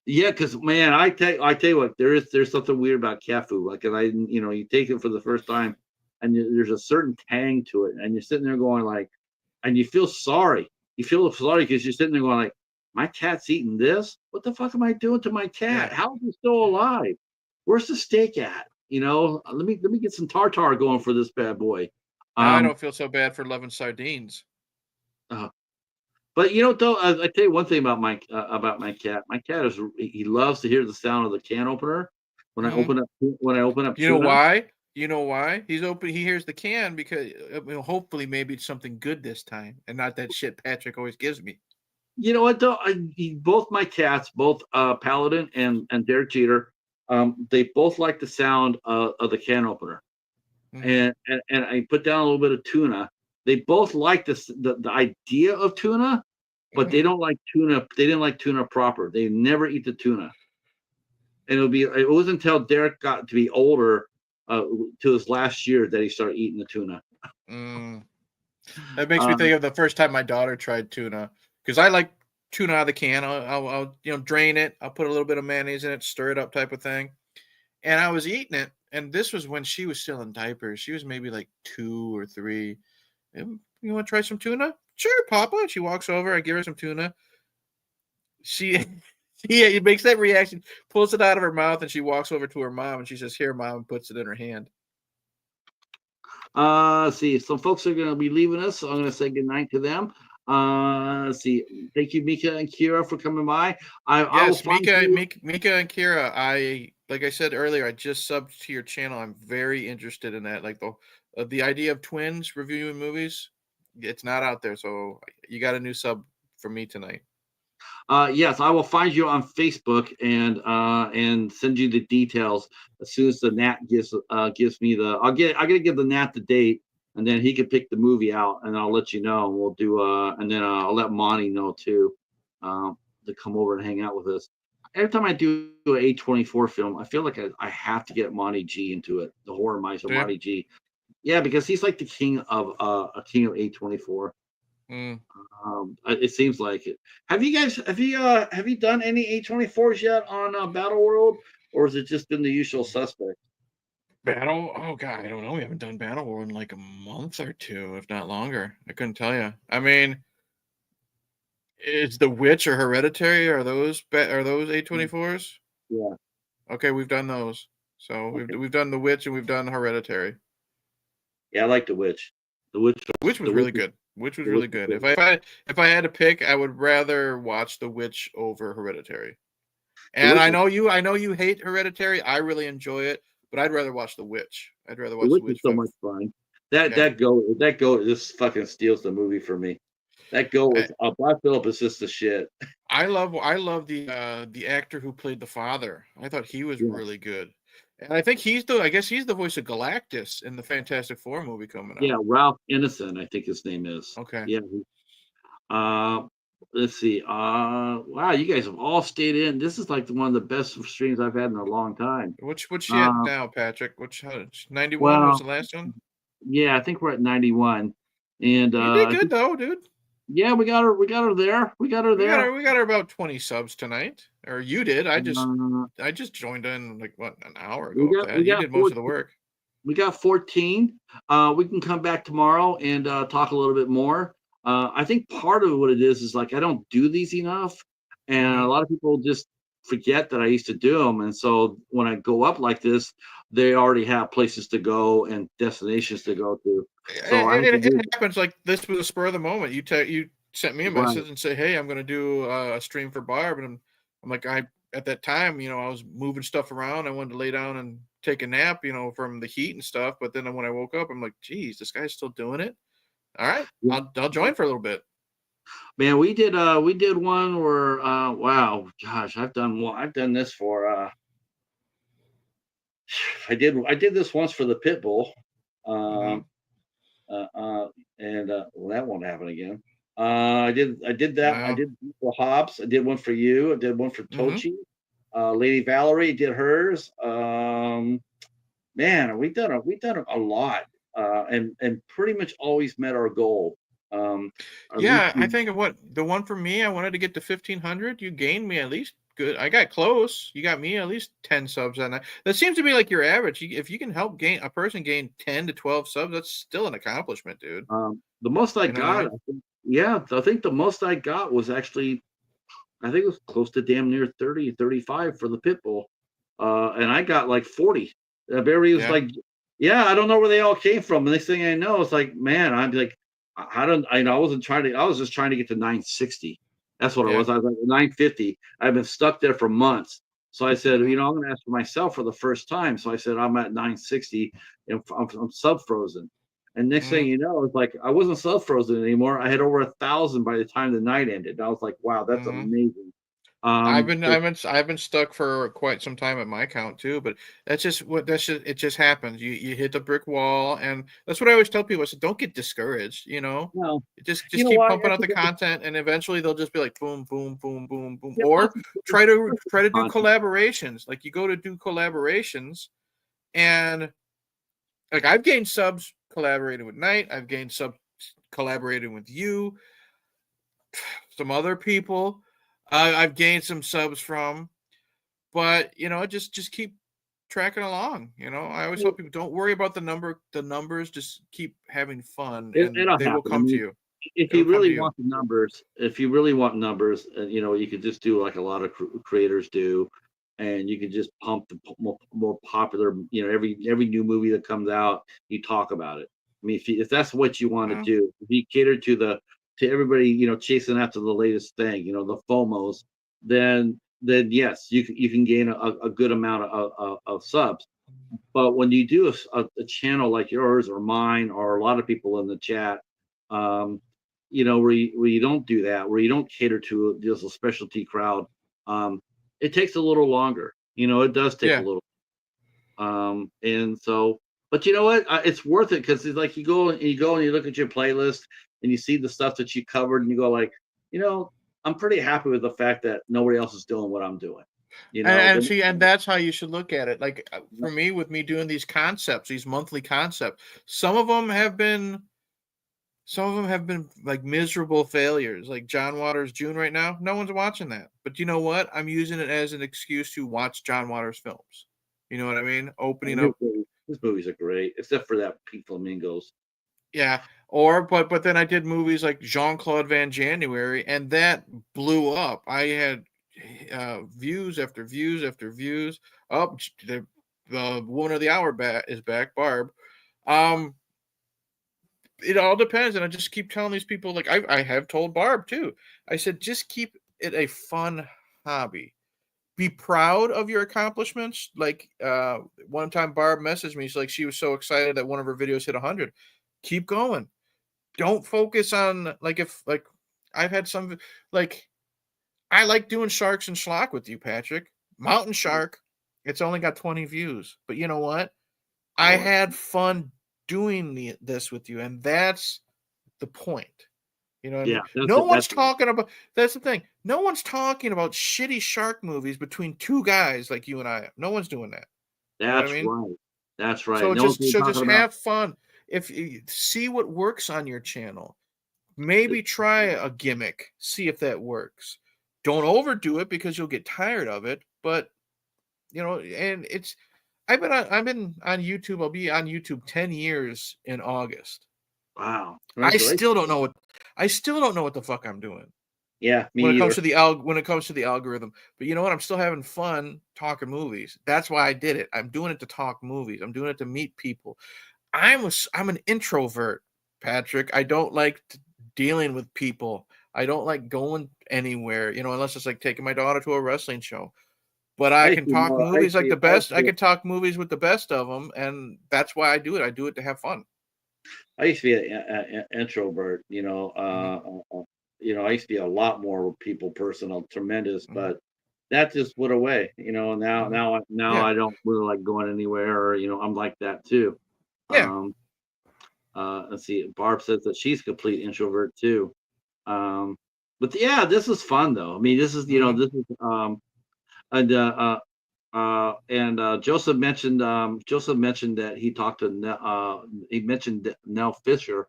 Yeah, because man, I tell you what, there's something weird about cat food. Like, and you take it for the first time, and there's a certain tang to it, and you're sitting there going like, and you feel sorry. You feel sorry because you're sitting there going like, my cat's eating this. What the fuck am I doing to my cat? Yeah. How is he still alive? Where's the steak at? Let me get some tartar going for this bad boy. Now I Um, don't feel so bad for loving sardines. uh, But though, I tell you one thing about my cat. My cat he loves to hear the sound of the can opener Mhm. when I open up You know tuna. why? You know why? He hears the can because hopefully maybe it's something good this time and not that shit Patrick always gives me. You know what though? Both my cats, both Paladin and Derek Jeter, they both like the sound of the can opener. Mhm. And I put down a little bit of tuna. They both like the idea of tuna, but they Mhm. don't like tuna. They didn't like tuna proper. They never eat the tuna. And it wasn't until Derek got to be older, to his last year, that he started eating the tuna. Mm. That makes me Um, think of the first time my daughter tried tuna because I like tuna out of the can. I'll drain it. I'll put a little but of mayonnaise in it, stir it up, type of thing. And I was eating it, and this was when she was still in diapers. She was maybe like 2 or 3. You want to try some tuna? Sure, Papa. And she walks over. I give her some tuna. She, she makes that reaction, pulls it out of her mouth, and she walks over to her mom, and she says, "Here, Mom," and puts it in her hand. see, some folks are going to be leaving us, so I'm going to say goodnight to them. Let's see. Thank you, Mika and Kira, for coming by. I will Yes, find you. Mika, and Kira. Like I said earlier, I just subbed to your channel. I'm very interested in that. Like the idea of twins reviewing movies. It's not out there, so you got a new sub for me tonight. Yes, I will find you on Facebook and send you the details as soon as the Nat gives me the. I gotta give the Nat the date, and then he can pick the movie out, and I'll let you know, and we'll do and then I'll let Monty know too, to come over and hang out with us. Every time I do an A24 film, I feel like I have to get Monty G into it, the horror mice of Yeah. Monty G. Yeah, because he's like the king of a king of A24. Mm. It seems like it. Have you done any A24s yet on Battle World, or has it just been the usual suspect? Battle? Oh god, I don't know. We haven't done Battle War in like a month or two, if not longer. I couldn't tell you. I mean, is The Witch or Hereditary? Are those A24s? Yeah. Okay, we've done those. So Okay. we've done The Witch and we've done Hereditary. Yeah, I like the witch. The witch. Which was The witch. really good. Which was The witch really is good. good. If I had to pick, I would rather watch The Witch over Hereditary. The And witch is I know you hate Hereditary. I really enjoy it, but I'd rather watch The Witch. I'd rather the watch The witch is Witch. so If much fun. That yeah, that go just fucking steals the movie for me. That go I, is Black Phillip is just the shit. I love the actor who played the father. I thought he was Yeah. really good. And I guess he's the voice of Galactus in the Fantastic Four movie coming Yeah, out. Ralph Innocent, I think his name is. Okay. Yeah. Uh, let's see. Wow, you guys have all stayed in. This is like one of the best streams I've had in a long time. What's she at Uh, now, Patrick? 91 was well, the last one? yeah, I think we're at 91, and You did I good think though, dude. yeah, we got her there. We got her there. We got her about 20 subs tonight. Or you did. Uh, I just joined in like what, an hour we ago, if got we that. You got did most of the 14. work. We got 14. We can come back tomorrow and talk a little bit more. I think part of what it is like I don't do these enough, and a Mhm. lot of people just forget that I used to do them. And so when I go up like this, they already have places to go and destinations to go to. So I have to It do happens like this was a spur of the moment. You sent me a right. message and say, "Hey, I'm going to do a stream for Barb," and I'm like, I at that time, I was moving stuff around. I wanted to lay down and take a nap, from the heat and stuff. But then when I woke up, I'm like, "Geez, this guy's still doing it." All right, Yeah. I'll join for a little bit. Man, we did one where wow, gosh, I've done this for I did this once for the pit bull. Mm-hmm. Um uh, uh and well, that won't happen again. I did that. I Well, did one for Hobbs. I did one for you. I did one for mm-hmm. Tochi. Lady Valerie did hers. Man, we done a lot. And pretty much always met our goal. At least Yeah, I think of what the one for me, I wanted to get to 1,500. You gained me at least good. I got close. You got me at least 10 subs on that. That seems to be like your average. If you can help gain a person gain 10 to 12 subs, that's still an accomplishment, dude. the most I You know what I got, mean? I think, yeah, I think the most I got was actually I think it was close to damn near 30, 35 for the pit bull. And I got like 40. Everybody was Yeah. like, yeah, I don't know where they all came from. And next thing I know, it's like, man, I'm like, I don't, I know, I wasn't trying to, I was just trying to get to 960. That's what it Yeah. was. I was like 950. I've been stuck there for months. So I said, Mm-hmm. I'm going to ask for myself for the first time. So I said, I'm at 960 and I'm sub frozen. And next thing Mm-hmm. you know, it's like I wasn't sub frozen anymore. I had over 1,000 by the time the night ended. And I was like, wow, that's Mm-hmm. amazing. I've been It, I've been I've been stuck for quite some time at my account too, but that's just it just happens. You hit the brick wall, and that's what I always tell people. I said, don't get discouraged, you know. no, you Just know keep what? pumping out the content, and eventually they'll just be like boom, boom, boom, boom, boom. Yeah, Or try to do content. collaborations. Like you go to do collaborations, and like I've gained subs collaborating with Knight. I've gained subs collaborating with you, some other people. I've gained some subs from. But just keep tracking along. I always tell people don't worry about the numbers, just keep having fun, and It'll they will happen. I come to mean, you. if It'll you come to really you. want the numbers, if you really want numbers, you could just do like a lot of creators do, and you can just pump the more popular. Every new movie that comes out, you talk about it. I mean, if that's what you want to Well, do, if you cater to everybody, chasing after the latest thing, the FOMOs, then yes, you can gain a good amount of subs. But when you do a channel like yours or mine or a lot of people in the chat, um, where you don't do that, where you don't cater to just a specialty crowd, it takes a little longer. It does take a yeah, little. And so, but you know what? It's worth it because it's like you go and you look at your playlist and you see the stuff that you covered and you go like, you know, I'm pretty happy with the fact that nobody else is doing what I'm doing. You know, and the, see, and that's how you should look at it. Like for me, with me doing these concepts, these monthly concepts, some of them have been. Some of them have been like miserable failures, like John Waters' June right now. No one's watching that. But you know what? I'm using it as an excuse to watch John Waters films. You know what I mean? Opening up. his movies are great, except for that Pink Flamingos. Yeah. Or but then I did movies like Jean-Claude Van January, and that blew up. I had views after views after views. Up the woman of the hour is back, Barb. Um, it all depends, and I just keep telling these people, like I have told Barb too. I said, just keep it a fun hobby. Be proud of your accomplishments. Like one time Barb messaged me, she's like she was so excited that one of her videos hit 100. Keep going. Don't focus on like if like I've had some like I like doing sharks and schlock with you, Patrick. Mountain Shark, it's only got 20 views, but you know what? I Oh had fun doing this with you, and that's the point. You know what I yeah, mean? No one's that's talking about that's the thing. No one's talking about shitty shark movies between two guys like you and I. No one's doing that. You know what I that's mean? right. That's right. So No one's really just talking about have fun. If you see what works on your channel, maybe try a gimmick, see if that works. Don't overdo it because you'll get tired of it, but and it's I've been on YouTube. I'll be on YouTube 10 years in August. wow. I Congratulations. still don't know what I still don't know what the fuck I'm doing Yeah, me when it comes either. to when it comes to the algorithm. But you know what? I'm still having fun talking movies. That's why I did it. I'm doing it to talk movies. I'm doing it to meet people. I'm an introvert, Patrick. I don't like dealing with people. I don't like going anywhere, unless it's like taking my daughter to a wrestling show. But I can talk I movies like see, the best. I can talk movies with the best of them, and that's why I do it. I do it to have fun. I used to be an introvert, Mhm. I used to be a lot more people person, tremendous, Mhm, but that just went away. Now mhm. now Yeah, I don't really like going anywhere, or I'm like that too. yeah. Um, let's see. Barb says that she's a complete introvert too. Um, but yeah, this is fun though. I mean, Mhm. this is and Joseph mentioned that he talked to he mentioned that Nell Fisher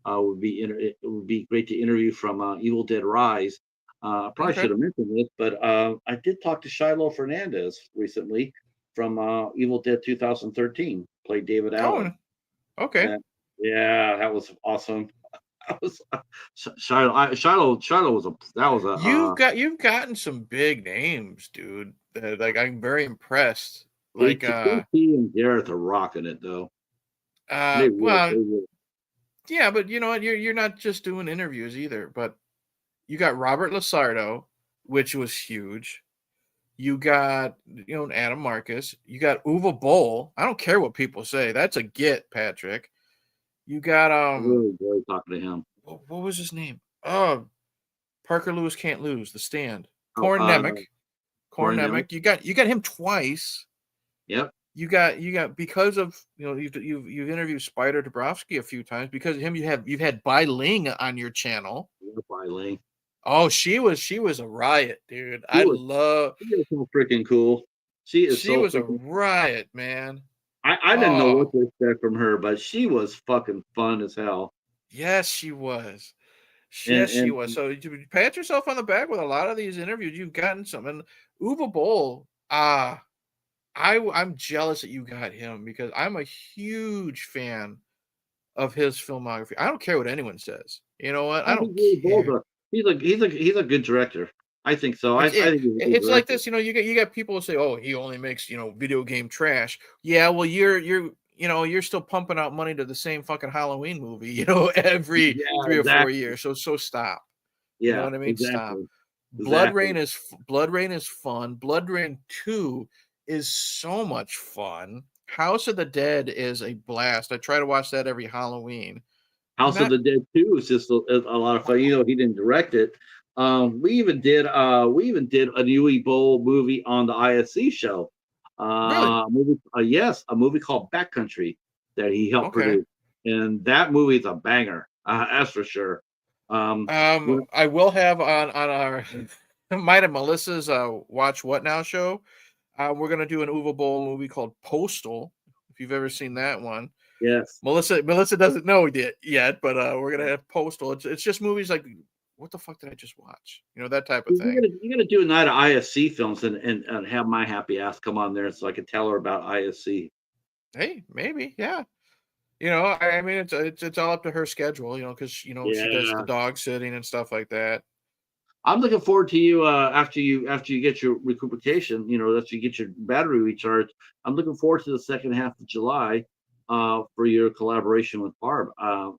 it would be great to interview from Evil Dead Rise. I probably Okay. should have mentioned this, but I did talk to Shiloh Fernandez recently from Evil Dead 2013. Played David Oh, Allen. okay. And yeah, that was awesome. That was Shiloh was a that was a You've gotten some big names, dude. That, like, I'm very impressed. Like, KT and Gareth are rocking it though. They well, really. yeah, but you know what? You're not just doing interviews either. But you got Robert Lasardo, which was huge. You got, Adam Marcus. You got Uwe Boll. I don't care what people say. That's a get, Patrick. You got I really enjoyed talking to him. what was his name? Oh, Parker Lewis can't lose. The Stand. Oh, Corn Nemec. Corn Corey Nemec. Nemec. You got him twice. Yep. You got because of you've interviewed Spider Dabrowski a few times because of him. You've had Bai Ling on your channel. Yep, Eileen. Oh, she was a riot, dude. She I was love she is so freaking cool. She is She so was a freaking. riot, man. I didn't know what Oh, to expect from her, but she was fucking fun as hell. yes, she was. And Yes, she was. So you pat yourself on the back with a lot of these interviews. You've gotten some, and Uwe Boll. I'm jealous that you got him because I'm a huge fan of his filmography. I don't care what anyone says. You know what? I I don't think really both care. he's a good director. I think so. It's I it, think he's a good it's like director. this, you got people who say, "Oh, he only makes, video game trash." Yeah, well, you're still pumping out money to the same fucking Halloween movie, every Yeah, 3 or 4 exactly. years. So stop. You know Yeah, what I mean? Stop. exactly. Exactly. Blood Rain is fun. Blood Rain 2 is so much fun. House of the Dead is a blast. I try to watch that every Halloween. House of Not the Dead 2 is just a lot of fun. He didn't direct it. We even did a Yui Bowl movie on the ISC show. really. A movie called Backcountry that he helped Okay. produce, and that movie is a banger. That's for sure. Um, when, I will have on our Might have Melissa's Watch What Now show. We're gonna do an Uwe Boll movie called Postal. If you've ever seen that one, yes, Melissa doesn't know yet, but we're gonna have Postal. It's just movies like what the fuck did I just watch? That type of thing. you're gonna do a night of ISC films and have my happy ass come on there so I can tell her about ISC. Hey, maybe, yeah. I mean, it's all up to her schedule, because she does the Yeah. dog sitting and stuff like that. I'm looking forward to you after you get your recuperation, after you get your battery recharged. I'm looking forward to the second half of July for your collaboration with Barb. I'm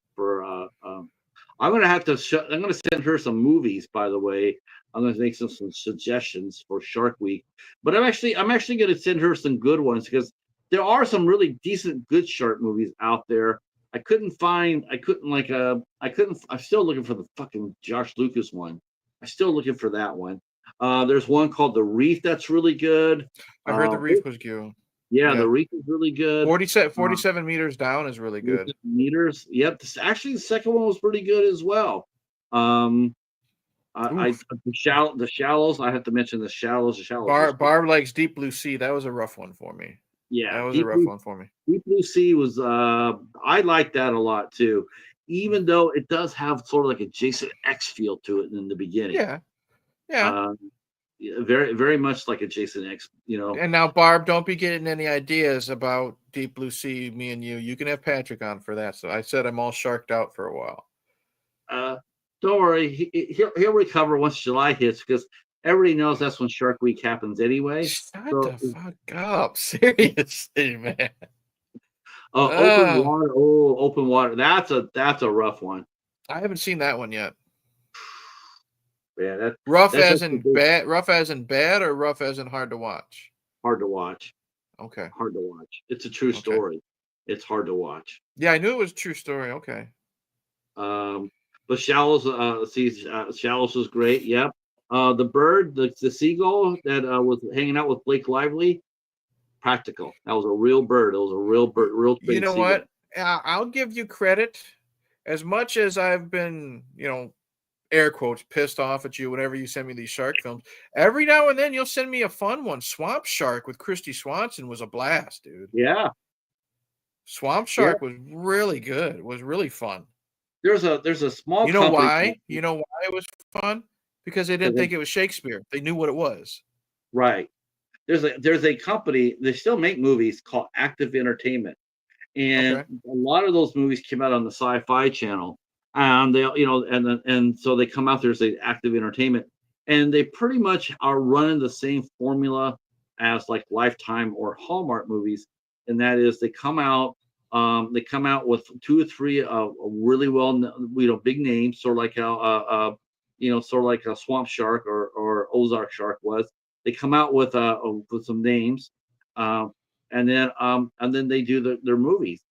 gonna send her some movies, by the way. I'm gonna make some suggestions for Shark Week. But I'm actually gonna send her some good ones because there are some really decent good shark movies out there. I'm still looking for the fucking Josh Lucas one. I'm still looking for that one. There's one called The Reef that's really good. I heard Uh, the Reef was good. yeah, The Yeah. Reef is really good. 47, Uh, 47 meters down is really good. meters. Yep. Actually, the second one was pretty good as well. Um, Oof. the shallows. I have to mention the shallows. The shallows was Barb likes Deep Blue Sea. That was a rough one for me. yeah. That was a rough one for me. Deep Blue Sea was. I like that a lot too, even though it does have sort of like a Jason X feel to it in the beginning. Yeah. Yeah. Um, yeah, very very much like a Jason X. And now, Barb, don't be getting any ideas about Deep Blue Sea, me and you. You can have Patrick on for that. So I said I'm all sharked out for a while. Uh, don't worry, he'll recover once July hits because everybody knows that's when Shark Week happens anyway. Shut So the fuck up. Seriously, man. open Uh, water. Oh, open water. That's a rough one. I haven't seen that one yet. Yeah, Rough that's as actually in bad, rough as in bad, or rough as in hard to watch? hard to watch. Okay. Hard to watch. It's a true Okay. story. It's hard to watch. Yeah, I knew it was a true story. Okay. Um, But Shallows, Shallows was great. Yep. The bird, the seagull that was hanging out with Blake Lively, practical. That was a real bird. It was a real bird, real You big know seagull. what? I'll give you credit. As much as I've been, air quotes, pissed off at you whenever you send me these shark films, every now and then you'll send me a fun one. Swamp Shark with Christy Swanson was a blast, dude. Yeah. Swamp Yeah. Shark was really good. It was really fun. There's a small You know company. why? You know why it was fun? Because they didn't think it was Shakespeare. They knew what it was. Right. There's a company, they still make movies called Active Entertainment. And Okay. a lot of those movies came out on the Sci-Fi Channel. And they, and so they come out there as Active Entertainment. And they pretty much are running the same formula as like Lifetime or Hallmark movies. And that is they come out with 2 or 3 really big names, sort of like how sort of like a Swamp Shark or Ozark Shark was. They come out with some names, and then they do their movies,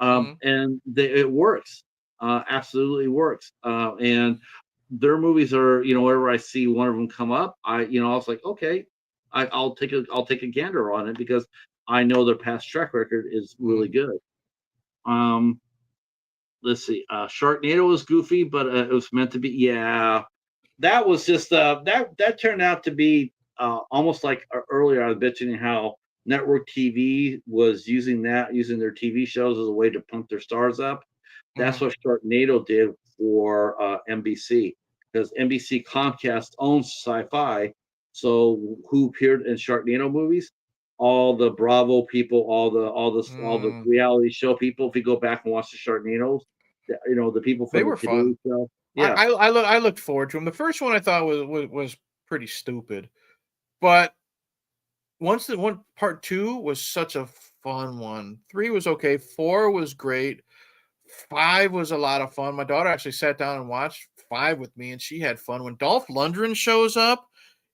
Mhm. and it works, absolutely works. And their movies are, whenever I see one of them come up, I was like, okay, I'll take a gander on it because I know their past track record is really Mhm. good. Um, let's see. Sharknado was goofy, but it was meant to be. Yeah, that was just that turned out to be almost like earlier. I was mentioning how network TV was using their TV shows as a way to pump their stars up. That's Mhm. what Sharknado did for NBC, because NBC Comcast owns Sci-Fi. So who appeared in Sharknado movies? All the Bravo people, all the Mm. reality show people. If you go back and watch the Sharknadoes, the people They from the were Today fun. Show. I Yeah, I looked forward to them. The first one I thought was pretty stupid, but once the one part 2 was such a fun one. 3 was okay, 4 was great, 5 was a lot of fun. My daughter actually sat down and watched 5 with me, and she had fun. When Dolph Lundgren shows up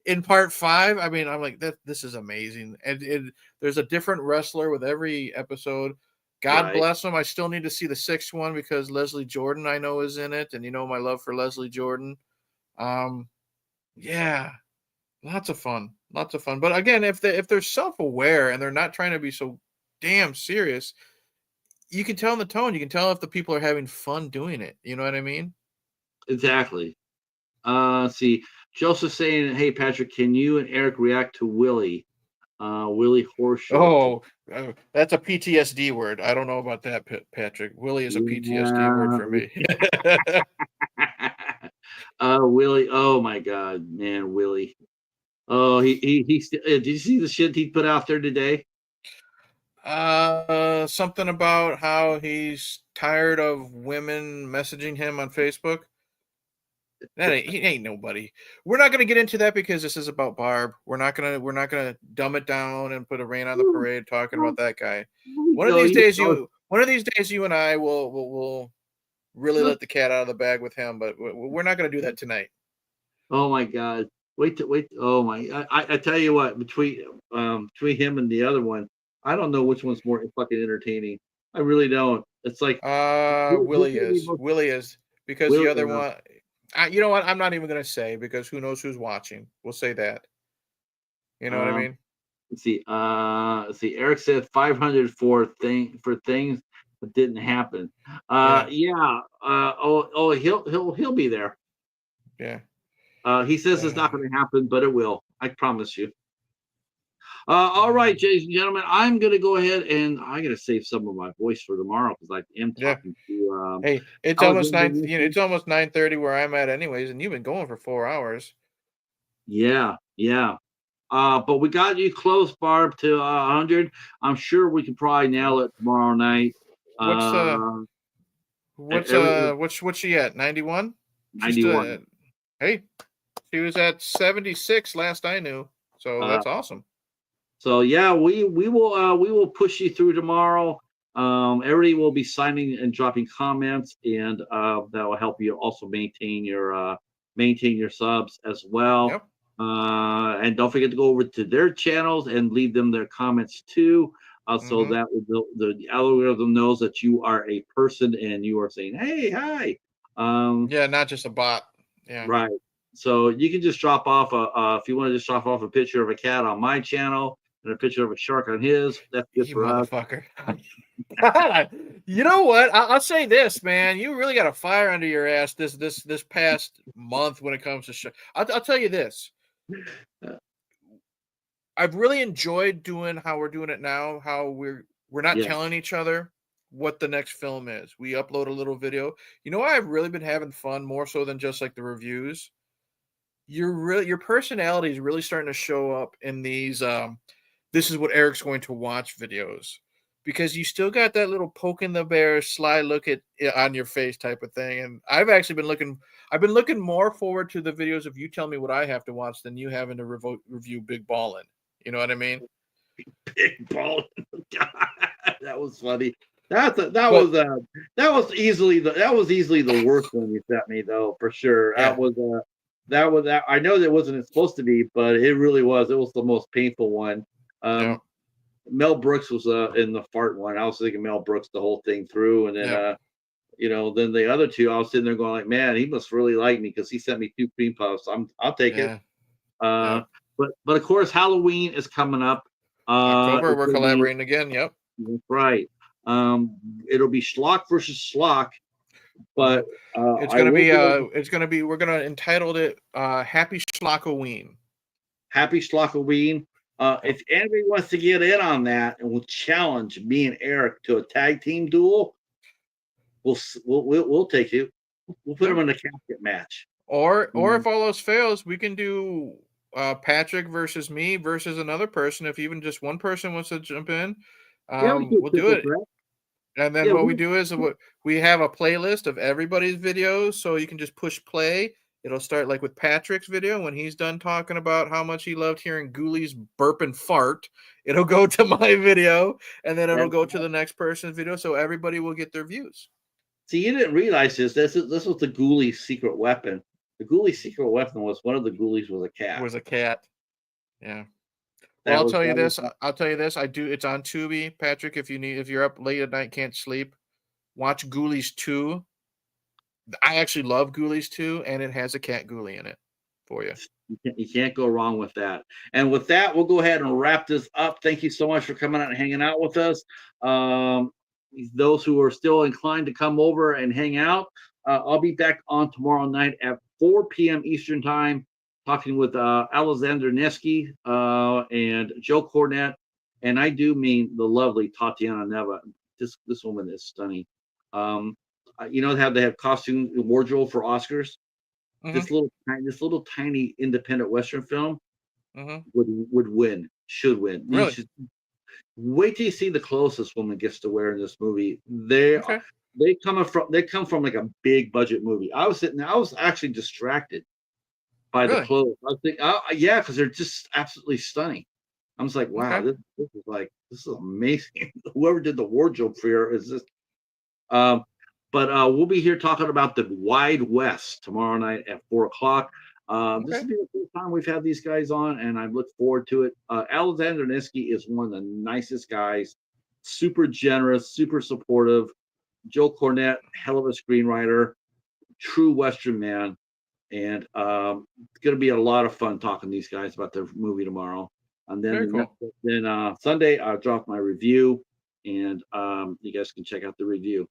in part 5, I mean, I'm like, "That this is amazing." And there's a different wrestler with every episode. God right. bless him. I still need to see the 6th one because Leslie Jordan, I know, is in it, and you know my love for Leslie Jordan. Um, yeah. Lots of fun, lots of fun. But again, if they're self-aware and they're not trying to be so damn serious, you can tell in the tone. You can tell if the people are having fun doing it. You know what I mean? Exactly. See, Joseph saying, "Hey Patrick, can you and Eric react to Willie, Willie Horse Short?" Oh, that's a PTSD word. I don't know about that, Patrick. Willie is a PTSD word Yeah. for me. Willie. Oh my God, man, Willie. Oh, did you see the shit he put out there today? Something about how he's tired of women messaging him on Facebook. He ain't nobody. We're not gonna get into that because this is about Barb. We're not gonna dumb it down and put a rain on the parade talking about that guy. No, One of these days you and I will really let the cat out of the bag with him, but we're not gonna do that tonight. oh my God. Wait. Oh my, I tell you what, between him and the other one, I don't know which one's more fucking entertaining. I really don't. It's like who Willie can be is. most Willie is because the Will other one you know what? I'm not even gonna say because who knows who's watching. We'll say that. You know what I um mean? let's see, Eric said 500 for things that didn't happen. Yeah. Yeah. He'll be there. Yeah. He says it's not Uh, going to happen, but it will. I promise you. All right, ladies and gentlemen, I'm going to go ahead and I got to save some of my voice for tomorrow because I am yeah. talking to Hey, Alexander Wilson. it's almost 9:30 where I'm at anyways, and you've been going for 4 hours. Yeah, yeah. But we got you close, Barb, to 100. I'm sure we can probably nail it tomorrow night. What's Uh, every what's she at? 91? She's still 91. hey, she was at 76 last I knew. So Uh, that's awesome. so yeah, we will push you through tomorrow. Everybody will be signing and dropping comments, and that will help you also maintain your subs as well. Yep. And don't forget to go over to their channels and leave them their comments too, so Mhm. that the algorithm knows that you are a person and you are saying, "Hey, hi." Yeah, not just a bot. Yeah. Right. So you can just drop off if you want to just drop off a picture of a cat on my channel and a picture of a shark on his. That's good You for us. motherfucker. You know what? I'll say this, man. You really got a fire under your ass this past month when it comes to I'll tell you this. Uh, I've really enjoyed doing how we're doing it now. How we're not yeah. telling each other what the next film is. We upload a little video. You know why I've really been having fun more so than just like the reviews? Your personality is really starting to show up in these this is what Eric's going to watch videos, because you still got that little poke in the bear, sly look at on your face type of thing. And I've been looking more forward to the videos of you telling me what I have to watch than you having to review Big Ballin'. You know what I mean? Big ball. That was funny. But That was easily the worst one you sent me though, for sure. yeah, That I know that wasn't supposed to be, but it really was. It was the most painful one. yeah, Mel Brooks was in the fart one. I was thinking Mel Brooks the whole thing through, and then yeah, then the other two, I was sitting there going like, man, he must really like me because he sent me 2 cream puffs. I'll take it. yeah, Uh, yeah. but of course, Halloween is coming up. October, It's we're gonna be collaborating again. Yep. right. It'll be schlock versus schlock, but It's I gonna will be go we're gonna entitle it Happy Schlockoween. happy schlockoween. Yep. If anybody wants to get in on that and will challenge me and Eric to a tag team duel, we'll take you. We'll put Yeah. them in a casket match. Or Mhm. if all else fails, we can do Patrick versus me versus another person. If even just one person wants to jump in, Yeah, we do a we'll do triple it. threat. And then Yeah, what we do is we have a playlist of everybody's videos, so you can just push play. It'll start like with Patrick's video when he's done talking about how much he loved hearing Ghoulies burp and fart. It'll go to my video, and then it'll that, go to the next person's video, so everybody will get their views. see, you didn't realize this. This was the Ghoulies' secret weapon. The Ghoulies' secret weapon was one of the Ghoulies was a cat. Was a cat. Yeah. Well, That was that was I'll tell you this. I do. It's on Tubi, Patrick. If you're up late at night, can't sleep, watch Ghoulies 2. I actually love Ghoulies 2, and it has a cat ghoulie in it for you. you can't go wrong with that. And with that, we'll go ahead and wrap this up. Thank you so much for coming out and hanging out with us. Um, those who are still inclined to come over and hang out, I'll be back on tomorrow night at 4 p.m. Eastern Time, talking with Alexander Nevsky and Joe Cornette. And I do mean the lovely Tatiana Neva. This woman is stunning. Um, how they have costume wardrobe for Oscars. Hmm. This little tiny independent Western film Hmm. would win, should win. You Really? should wait till you see the clothes this woman gets to wear in this movie. Okay. They come from like a big budget movie. I was actually distracted by the Really? clothes. I was thinking, oh yeah, because they're just absolutely stunning. I was like, wow, Okay. this is amazing. Whoever did the wardrobe for her is just um, but we'll be here talking about the Wide West tomorrow night at 4 o'clock. This Okay. will be the first time we've had these guys on, and I look forward to it. Alexander Niski is one of the nicest guys, super generous, super supportive. Joe Cornette, hell of a screenwriter, true Western man, and it's going to be a lot of fun talking to these guys about their movie tomorrow. And Very cool. then Sunday, I'll drop my review, and you guys can check out the review.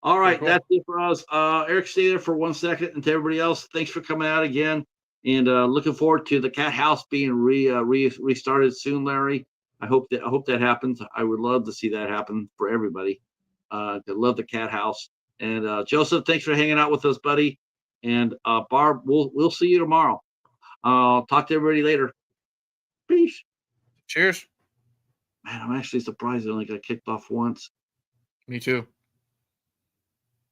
All Very right, cool. that's it for us. Eric, stay there for 1 second, and to everybody else, thanks for coming out again, and looking forward to the cat house being restarted soon, Larry. I hope that happens. I would love to see that happen for everybody. I love the cat house. And Joseph, thanks for hanging out with us, buddy. And Barb, we'll see you tomorrow. Talk to everybody later. Peace. Cheers. Man, I'm actually surprised I only got kicked off once. Me too.